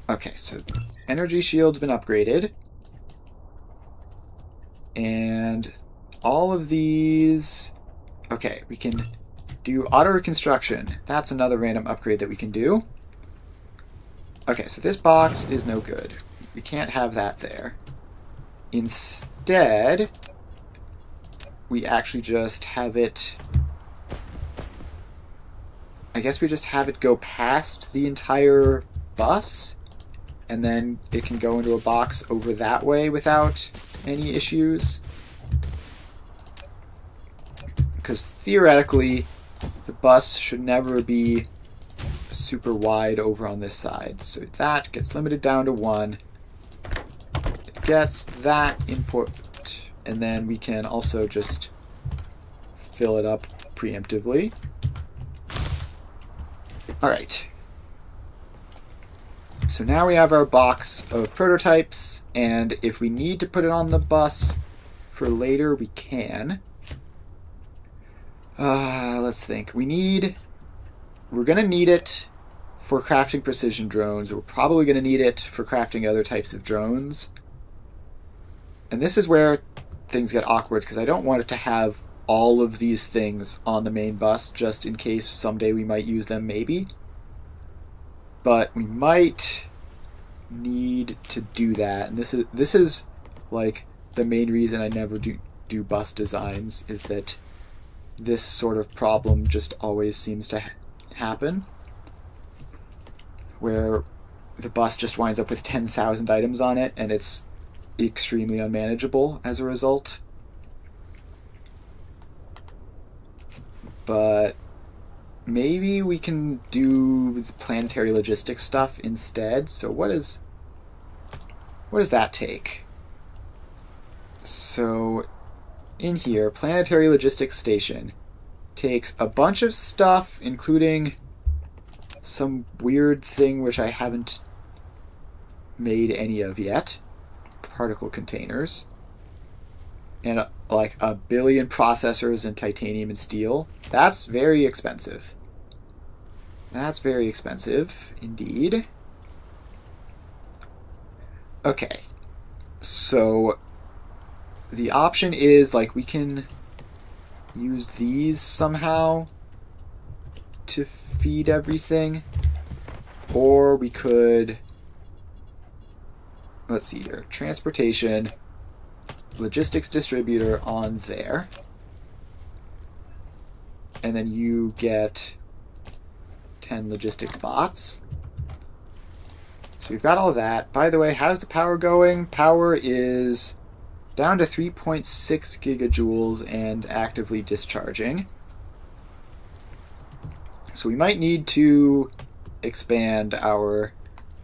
[SPEAKER 1] Okay, so energy shield's been upgraded. And all of these... Okay, we can do auto reconstruction. That's another random upgrade that we can do. Okay, so this box is no good. We can't have that there. Instead, we actually just have it... I guess we just have it go past the entire bus, and then it can go into a box over that way without any issues. Because theoretically, the bus should never be super wide over on this side. So that gets limited down to 1. It gets that input, and then we can also just fill it up preemptively. Alright. So now we have our box of prototypes, and if we need to put it on the bus for later, we can. Let's think. We're going to need it for crafting precision drones. We're probably going to need it for crafting other types of drones. And this is where things get awkward, because I don't want it to have all of these things on the main bus, just in case someday we might use them, maybe. But we might need to do that. And this is like the main reason I never do bus designs, is that this sort of problem just always seems to happen, where the bus just winds up with 10,000 items on it, and it's extremely unmanageable as a result. But maybe we can do the planetary logistics stuff instead. So what does that take? So in here, planetary logistics station takes a bunch of stuff, including some weird thing which I haven't made any of yet. Particle containers. And like 1 billion processors in titanium and steel. That's very expensive. That's very expensive indeed. Okay. So the option is, like, we can use these somehow to feed everything. Or we could... Let's see here. Transportation, logistics distributor on there. And then you get 10 logistics bots. So we've got all that. By the way, how's the power going? Power is down to 3.6 gigajoules and actively discharging. So we might need to expand our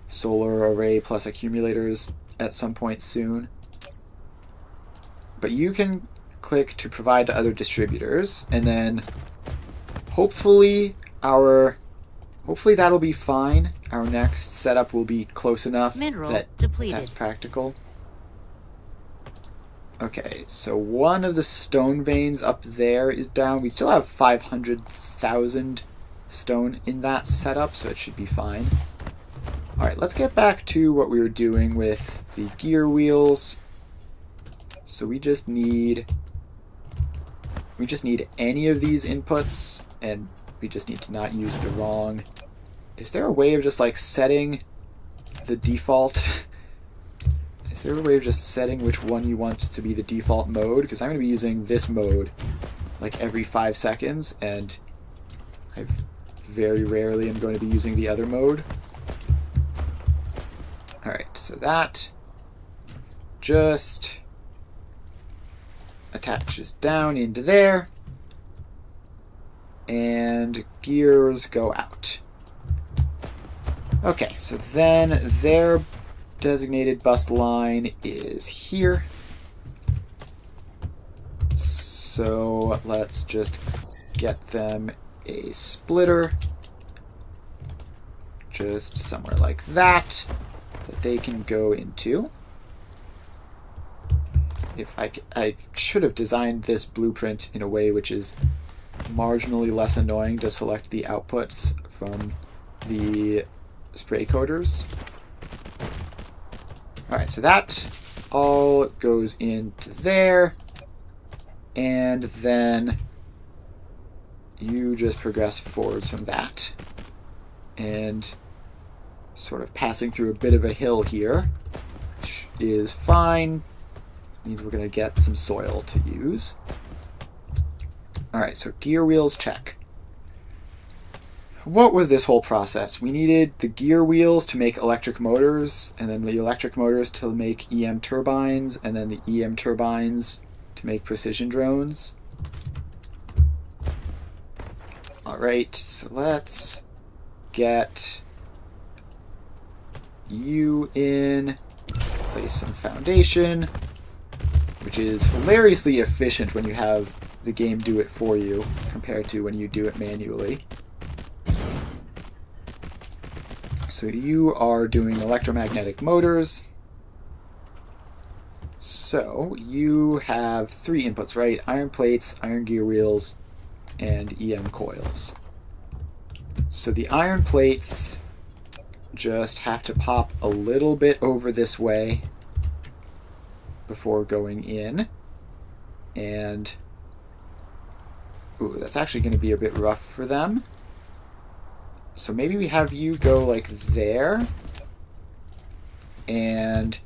[SPEAKER 1] solar array plus accumulators at some point soon. But you can click to provide to other distributors, and then hopefully that'll be fine. Our next setup will be close enough
[SPEAKER 2] Mineral
[SPEAKER 1] that
[SPEAKER 2] depleted.
[SPEAKER 1] that's practical. Okay, so one of the stone veins up there is down. We still have 500,000 stone in that setup, so it should be fine. Alright, let's get back to what we were doing with the gear wheels. So we just need any of these inputs, and we just need to not use the wrong. Is there a way of just like setting the default? Is there a way of just setting which one you want to be the default mode? Because I'm going to be using this mode like every 5 seconds, and I very rarely am going to be using the other mode. Alright, so that just attaches down into there, and gears go out. Okay, so then their designated bus line is here. So let's just get them a splitter just somewhere like that they can go into. I should have designed this blueprint in a way which is marginally less annoying to select the outputs from the spray coaters. Alright, so that all goes into there, and then you just progress forwards from that, and sort of passing through a bit of a hill here, which is fine. Means we're going to get some soil to use. Alright, so gear wheels, check. What was this whole process? We needed the gear wheels to make electric motors, and then the electric motors to make EM turbines, and then the EM turbines to make precision drones. Alright, so let's get you in, place some foundation, which is hilariously efficient when you have the game do it for you compared to when you do it manually. So you are doing electromagnetic motors. So you have 3 inputs, right? Iron plates, iron gear wheels, and EM coils. So the iron plates just have to pop a little bit over this way before going in. And ooh, that's actually going to be a bit rough for them. So maybe we have you go like there and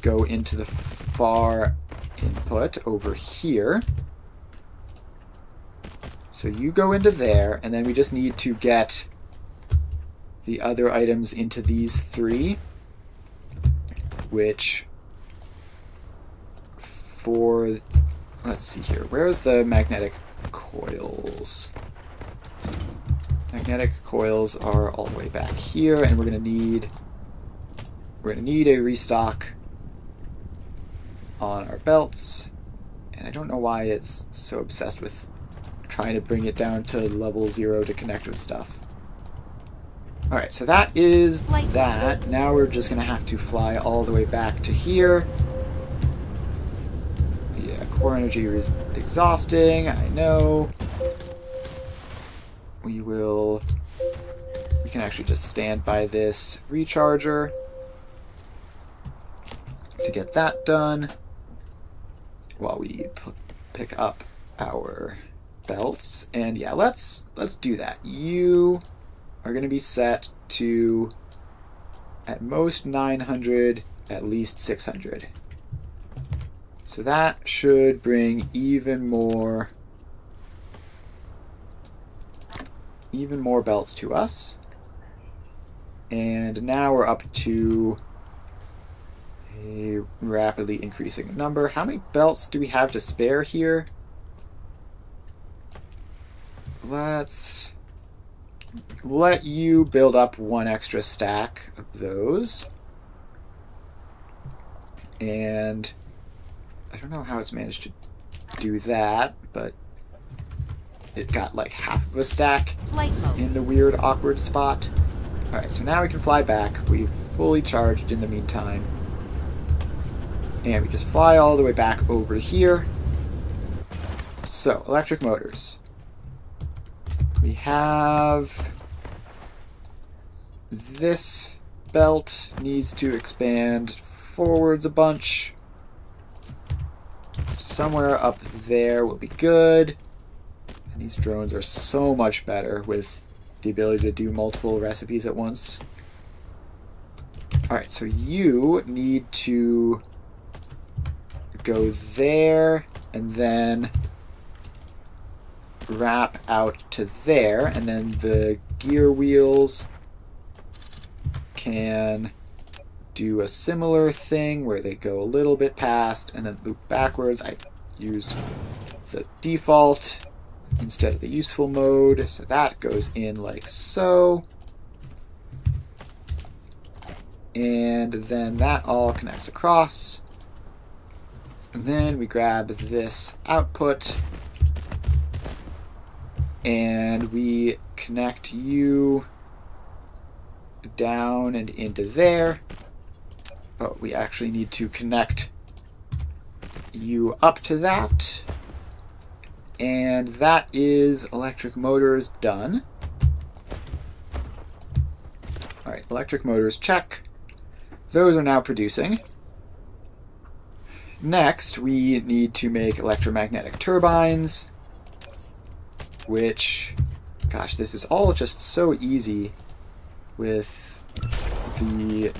[SPEAKER 1] go into the far input over here. So you go into there, and then we just need to get the other items into these 3, which for, let's see here, where's the magnetic coils? Magnetic coils are all the way back here, and we're gonna need a restock on our belts. And I don't know why it's so obsessed with trying to bring it down to level 0 to connect with stuff. Alright, so that is that. Now we're just gonna have to fly all the way back to here. Yeah, core energy is exhausting, I know. We can actually just stand by this recharger to get that done while we pick up our belts. And yeah, let's do that. You are going to be set to at most 900, at least 600. So that should bring even more even more belts to us. And now we're up to a rapidly increasing number. How many belts do we have to spare here? Let's let you build up one extra stack of those. And I don't know how it's managed to do that, but it got like half of a stack in the weird, awkward spot. Alright, so now we can fly back. We've fully charged in the meantime. And we just fly all the way back over here. So, electric motors. We have this belt needs to expand forwards a bunch. Somewhere up there will be good. And these drones are so much better with the ability to do multiple recipes at once. Alright, so you need to go there and then wrap out to there, and then the gear wheels can do a similar thing where they go a little bit past and then loop backwards. I used the default instead of the useful mode, so that goes in like so. And then that all connects across. And then we grab this output and we connect you down and into there. Oh, we actually need to connect you up to that. And that is electric motors done. Alright, electric motors check. Those are now producing. Next, we need to make electromagnetic turbines, which, gosh, this is all just so easy with the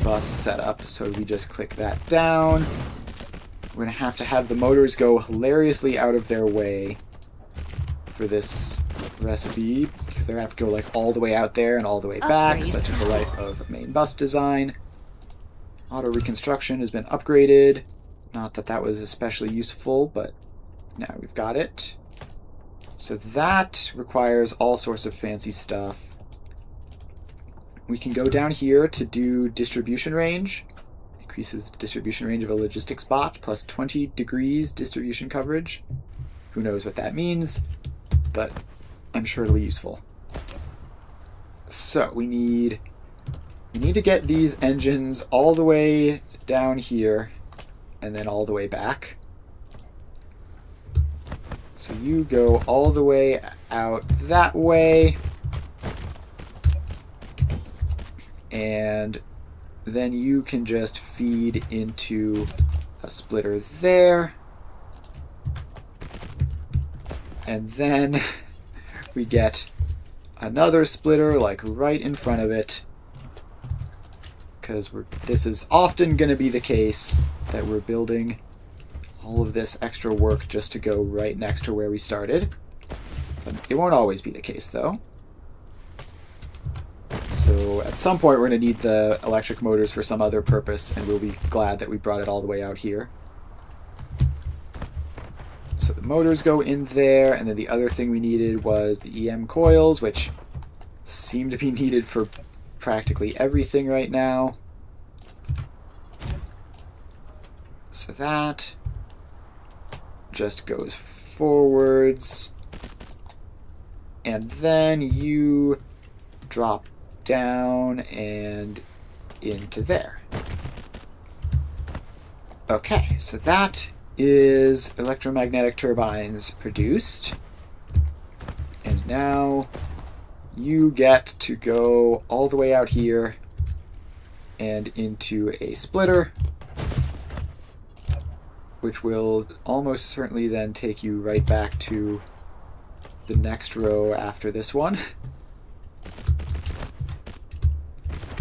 [SPEAKER 1] bus setup. So we just click that down. We're going to have the motors go hilariously out of their way for this recipe, because they're going to have to go like all the way out there and all the way back, such is the life of a main bus design. Auto reconstruction has been upgraded. Not that that was especially useful, but now we've got it. So that requires all sorts of fancy stuff. We can go down here to do distribution range. Increases distribution range of a logistics bot, plus 20 degrees distribution coverage. Who knows what that means, but I'm sure it'll be useful. So we need to get these engines all the way down here and then all the way back. So you go all the way out that way, and then you can just feed into a splitter there, and then we get another splitter like right in front of it, because this is often going to be the case that we're building all of this extra work just to go right next to where we started. But it won't always be the case, though. So at some point we're going to need the electric motors for some other purpose, and we'll be glad that we brought it all the way out here. So the motors go in there, and then the other thing we needed was the EM coils, which seem to be needed for practically everything right now. So that just goes forwards, and then you drop down and into there. Okay, so that is electromagnetic turbines produced, and now you get to go all the way out here and into a splitter, which will almost certainly then take you right back to the next row after this one.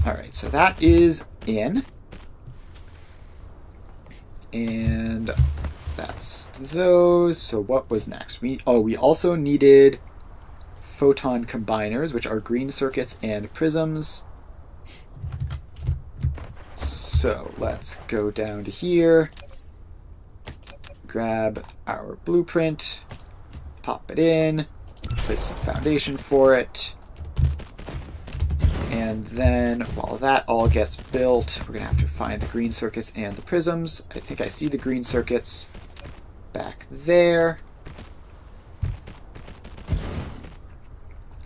[SPEAKER 1] Alright, so that is in. And that's those. So what was next? We also needed photon combiners, which are green circuits and prisms. So let's go down to here, grab our blueprint, pop it in, place some foundation for it, and then while that all gets built, we're going to have to find the green circuits and the prisms. I think I see the green circuits back there.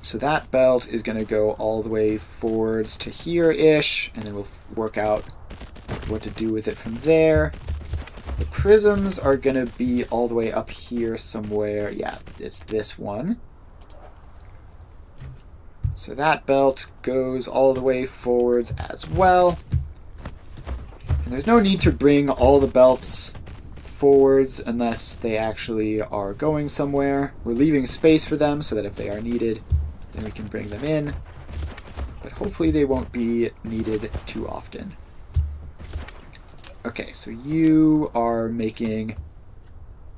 [SPEAKER 1] So that belt is going to go all the way forwards to here-ish, and then we'll work out what to do with it from there. The prisms are going to be all the way up here somewhere. Yeah, it's this one. So that belt goes all the way forwards as well. And there's no need to bring all the belts forwards unless they actually are going somewhere. We're leaving space for them so that if they are needed, then we can bring them in. But hopefully they won't be needed too often. Okay, so you are making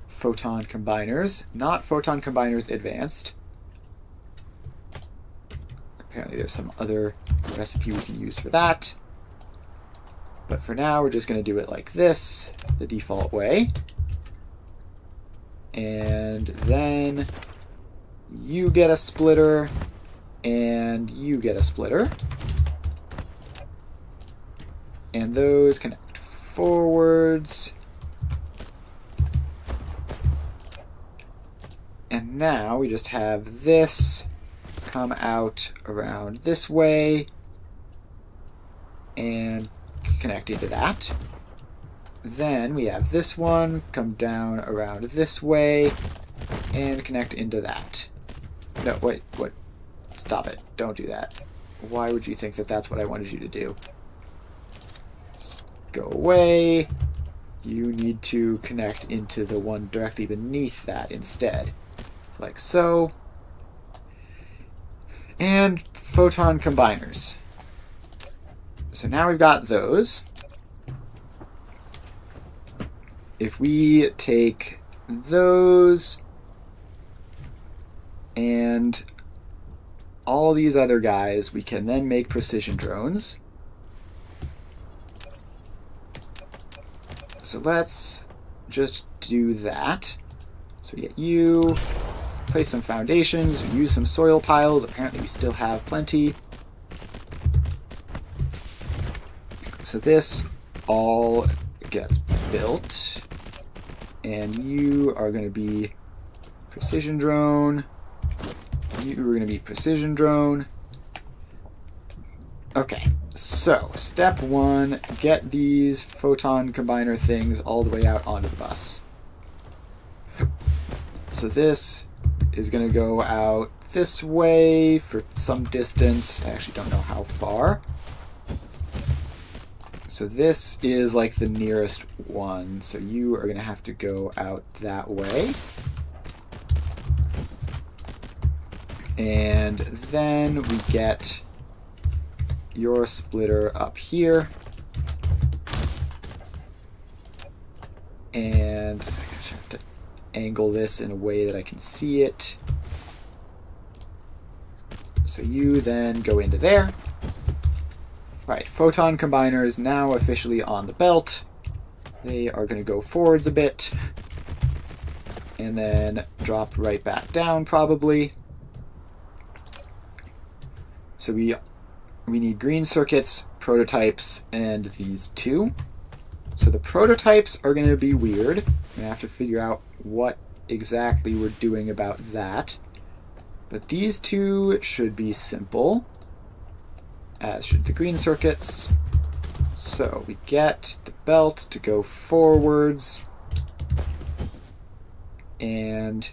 [SPEAKER 1] photon combiners, not photon combiners advanced. Apparently there's some other recipe we can use for that. But for now, we're just going to do it like this, the default way. And then you get a splitter, and you get a splitter. And those connect forwards. And now we just have this come out around this way and connect into that. Then we have this one come down around this way and connect into that. No, wait, what? Stop it. Don't do that. Why would you think that that's what I wanted you to do? Just go away. You need to connect into the one directly beneath that instead. Like so. And photon combiners. So now we've got those. If we take those and all these other guys, we can then make precision drones. So let's just do that. So we get you, place some foundations, use some soil piles. Apparently we still have plenty. So this all gets built. And you are going to be precision drone. You are going to be precision drone. Okay, so step one, get these photon combiner things all the way out onto the bus. So this is going to go out this way for some distance. I actually don't know how far. So this is like the nearest one. So you are going to have to go out that way. And then we get your splitter up here. And I have to angle this in a way that I can see it. So you then go into there. Right, photon combiner is now officially on the belt. They are going to go forwards a bit. And then drop right back down probably. So we need green circuits, prototypes, and these two. So the prototypes are going to be weird. I'm going to have to figure out what exactly we're doing about that. But these two should be simple, as should the green circuits. So we get the belt to go forwards, and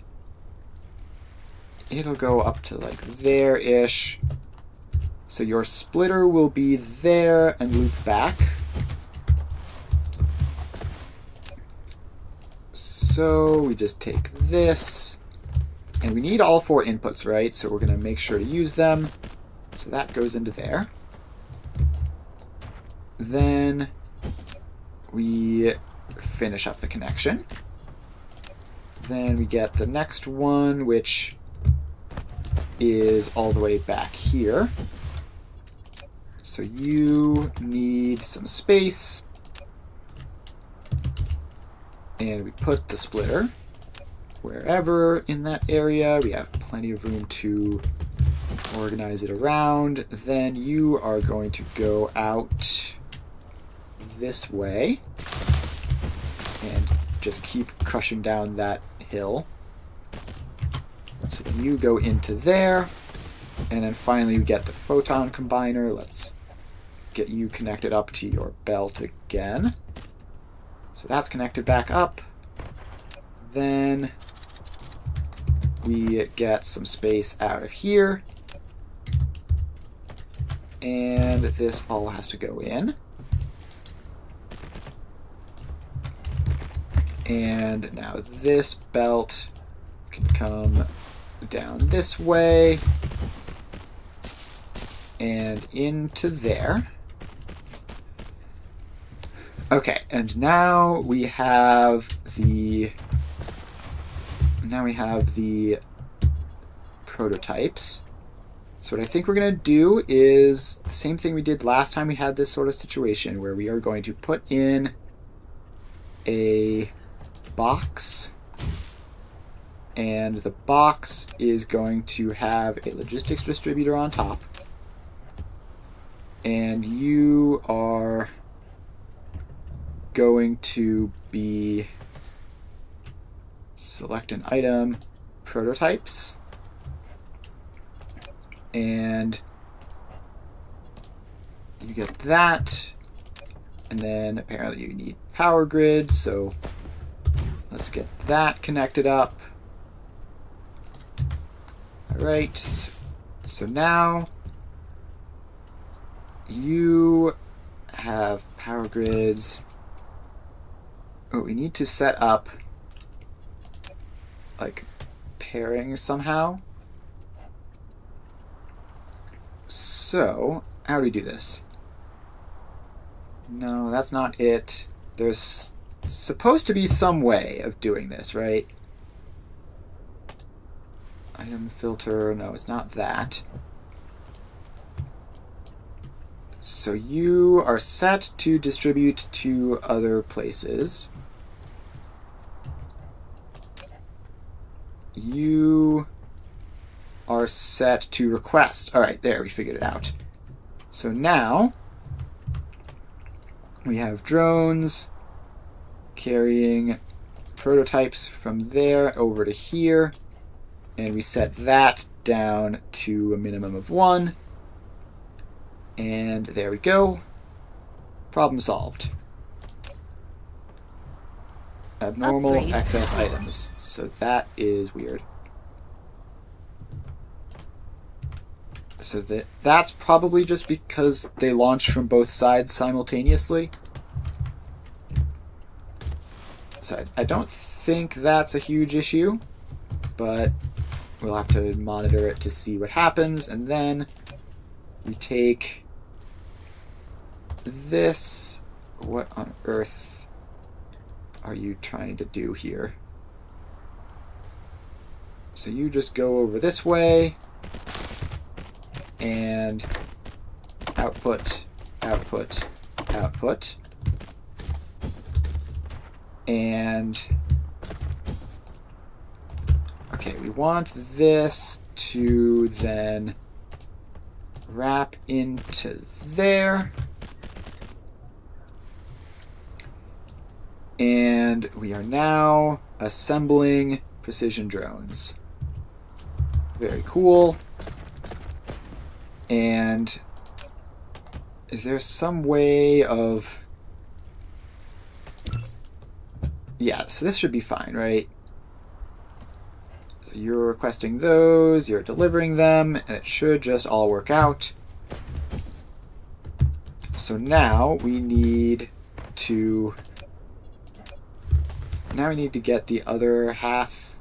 [SPEAKER 1] it'll go up to like there-ish. So your splitter will be there and loop back. So we just take this, and we need all four inputs, right? So we're going to make sure to use them. So that goes into there. Then we finish up the connection. Then we get the next one, which is all the way back here. So you need some space. And we put the splitter wherever in that area. We have plenty of room to organize it around. Then you are going to go out this way and just keep crushing down that hill. So then you go into there, and then finally we get the photon combiner. Let's get you connected up to your belt again. So that's connected back up. Then we get some space out of here. And this all has to go in. And now this belt can come down this way and into there. Okay, and now we have the prototypes. So what I think we're going to do is the same thing we did last time we had this sort of situation, where we are going to put in a box, and the box is going to have a logistics distributor on top, and you are going to be select an item, prototypes, and you get that, and then apparently you need power grid, so let's get that connected up. Alright, so now you have power grids. Oh, we need to set up like pairing somehow. So, how do we do this? No, that's not it. There's supposed to be some way of doing this, right? Item filter, no, it's not that. So you are set to distribute to other places. You are set to request. All right, there, we figured it out. So now we have drones carrying prototypes from there over to here, and we set that down to a minimum of 1. And there we go. Problem solved. Abnormal
[SPEAKER 2] Upgrade.
[SPEAKER 1] excess items. So that is weird. So that's probably just because they launched from both sides simultaneously. So I don't think that's a huge issue, but we'll have to monitor it to see what happens. And then we take this. What on earth are you trying to do here? So you just go over this way and output, output, output. And okay, we want this to then wrap into there. And we are now assembling precision drones. Very cool. And is there some way of... Yeah, so this should be fine, right? So you're requesting those, you're delivering them, and it should just all work out. So now we need to... Now we need to get the other half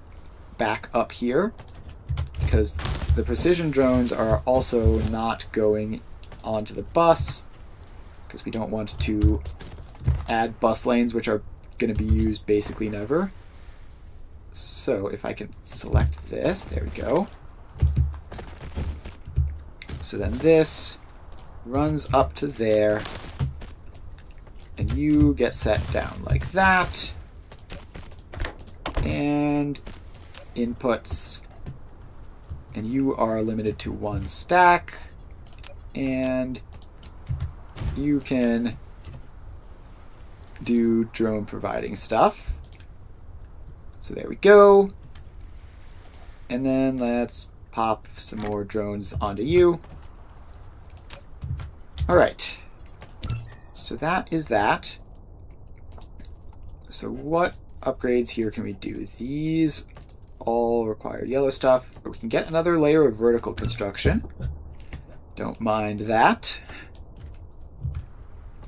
[SPEAKER 1] back up here, because the precision drones are also not going onto the bus, because we don't want to add bus lanes, which are going to be used basically never. So if I can select this, there we go. So then this runs up to there, and you get set down like that. And inputs, and you are limited to 1 stack, and you can do drone providing stuff. So there we go. And then let's pop some more drones onto you. Alright. So that is that. So what upgrades here can we do? These all require yellow stuff, but we can get another layer of vertical construction. Don't mind that.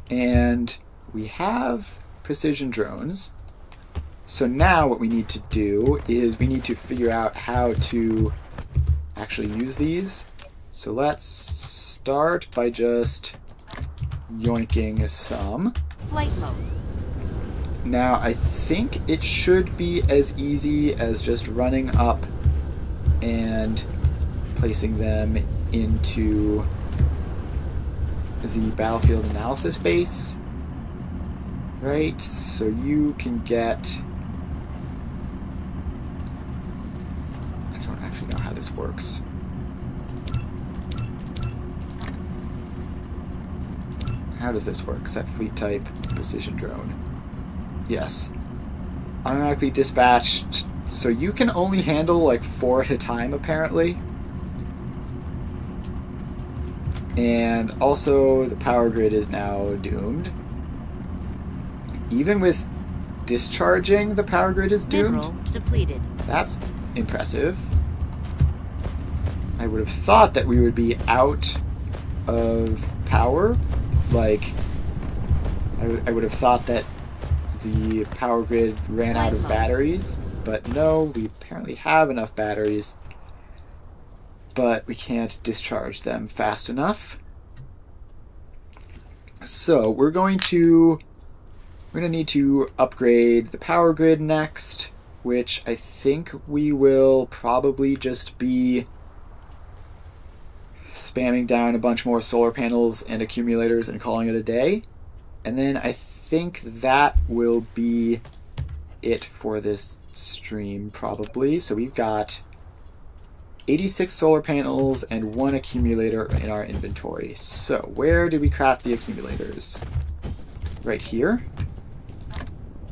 [SPEAKER 1] And we have precision drones. So now what we need to do is we need to figure out how to actually use these. So let's start by just yoinking some.
[SPEAKER 2] Flight mode.
[SPEAKER 1] Now, I think it should be as easy as just running up and placing them into the battlefield analysis base. Right? So you can get... I don't actually know how this works. How does this work? Set fleet type, precision drone. Yes. Automatically dispatched. So you can only handle like 4 at a time, apparently. And also the power grid is now doomed. Even with discharging, the power grid is doomed.
[SPEAKER 2] Mineral depleted.
[SPEAKER 1] That's impressive. I would have thought that we would be out of power. Like, I would have thought that the power grid ran out of batteries, but no, we apparently have enough batteries, but we can't discharge them fast enough. So we're going to need to upgrade the power grid next, which I think we will probably just be spamming down a bunch more solar panels and accumulators and calling it a day. And then I think that will be it for this stream, probably. So we've got 86 solar panels and 1 accumulator in our inventory. So where did we craft the accumulators? Right here.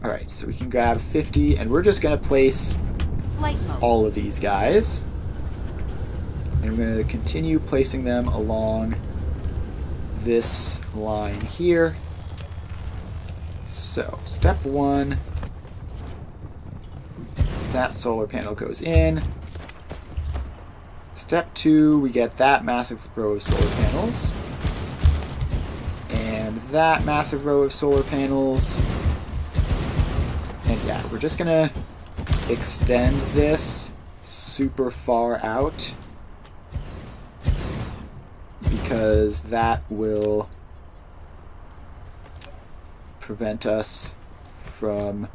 [SPEAKER 1] Alright, so we can grab 50, and we're just going to place all of these guys. And we're going to continue placing them along this line here. So, step 1, that solar panel goes in. Step 2, we get that massive row of solar panels. And that massive row of solar panels. And yeah, we're just going to extend this super far out, because that will prevent us from...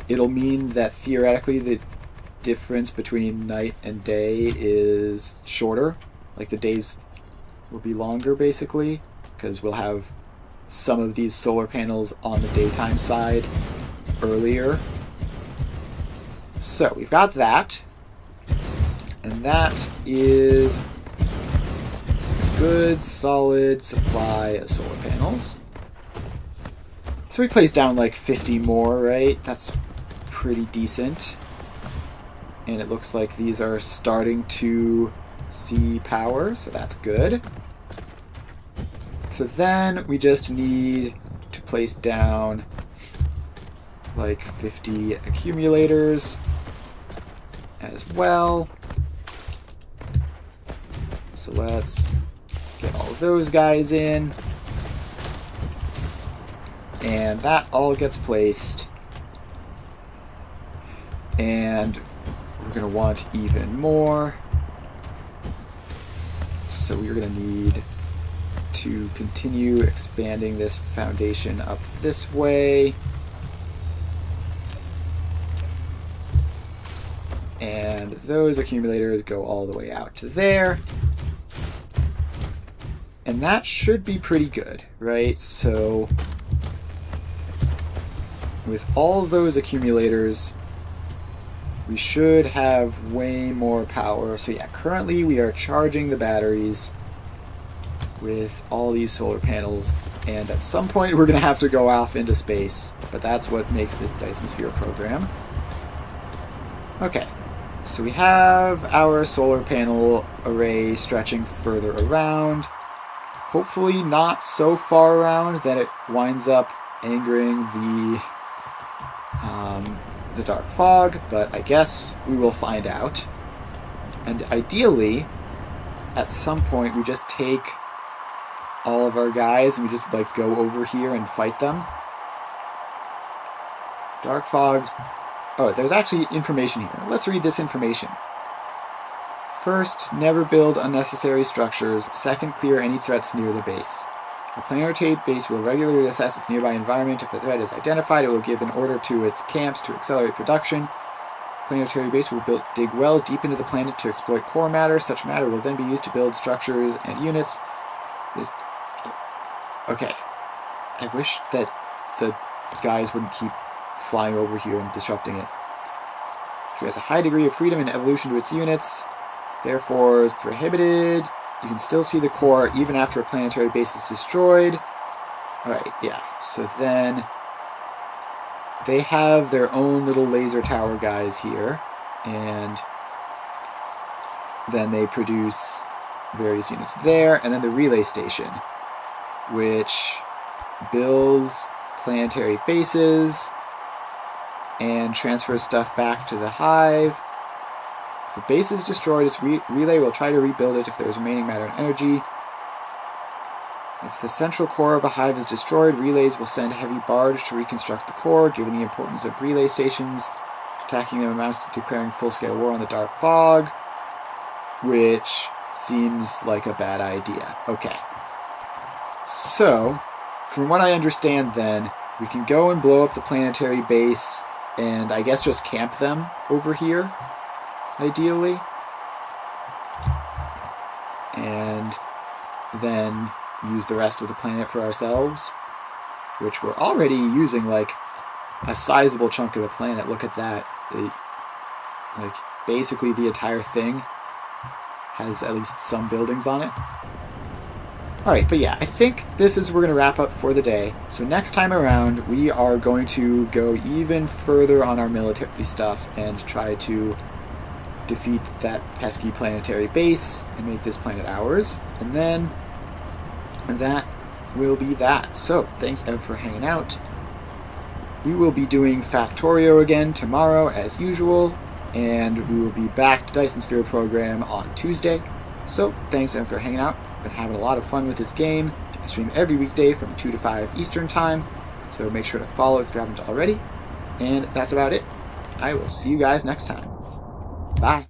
[SPEAKER 1] It'll mean that theoretically the difference between night and day is shorter. Like the days will be longer, basically, because we'll have some of these solar panels on the daytime side earlier. So we've got that, and that is a good solid supply of solar panels. So we placed down like 50 more, right? That's pretty decent. And it looks like these are starting to see power, so that's good. So then we just need to place down like 50 accumulators as well. So let's get all of those guys in. And that all gets placed. And we're going to want even more. So we're going to need to continue expanding this foundation up this way. And those accumulators go all the way out to there. And that should be pretty good, right? So with all of those accumulators, we should have way more power. So yeah, currently we are charging the batteries with all these solar panels, and at some point we're going to have to go off into space, but that's what makes this Dyson Sphere program. Okay, so we have our solar panel array stretching further around. Hopefully not so far around that it winds up angering the dark fog, but I guess we will find out. And ideally, at some point, we just take all of our guys and we just like go over here and fight them. Dark fogs. Oh, there's actually information here. Let's read this information. First, never build unnecessary structures. Second, clear any threats near the base. A planetary base will regularly assess its nearby environment. If the threat is identified, it will give an order to its camps to accelerate production. Planetary base will dig wells deep into the planet to exploit core matter. Such matter will then be used to build structures and units. Okay. I wish that the guys wouldn't keep flying over here and disrupting it. She has a high degree of freedom in evolution to its units. Therefore, it's prohibited. You can still see the core even after a planetary base is destroyed. Alright, yeah. So then they have their own little laser tower guys here. And then they produce various units there. And then the relay station, which builds planetary bases and transfers stuff back to the hive. If a base is destroyed, its relay will try to rebuild it if there is remaining matter and energy. If the central core of a hive is destroyed, relays will send a heavy barge to reconstruct the core. Given the importance of relay stations, attacking them amounts to declaring full-scale war on the dark fog, which seems like a bad idea. Okay. So, from what I understand then, we can go and blow up the planetary base and I guess just camp them over here, ideally. And then use the rest of the planet for ourselves, which we're already using like a sizable chunk of the planet. Look at that. Like basically the entire thing has at least some buildings on it. Alright, but yeah, I think this is where we're going to wrap up for the day. So next time around, we are going to go even further on our military stuff and try to defeat that pesky planetary base and make this planet ours. And then that will be that. So, thanks Ev for hanging out. We will be doing Factorio again tomorrow as usual, and we will be back to Dyson Sphere program on Tuesday. So, thanks Ev for hanging out. Been having a lot of fun with this game. I stream every weekday from 2 to 5 Eastern Time, so make sure to follow if you haven't already. And that's about it. I will see you guys next time. Bye.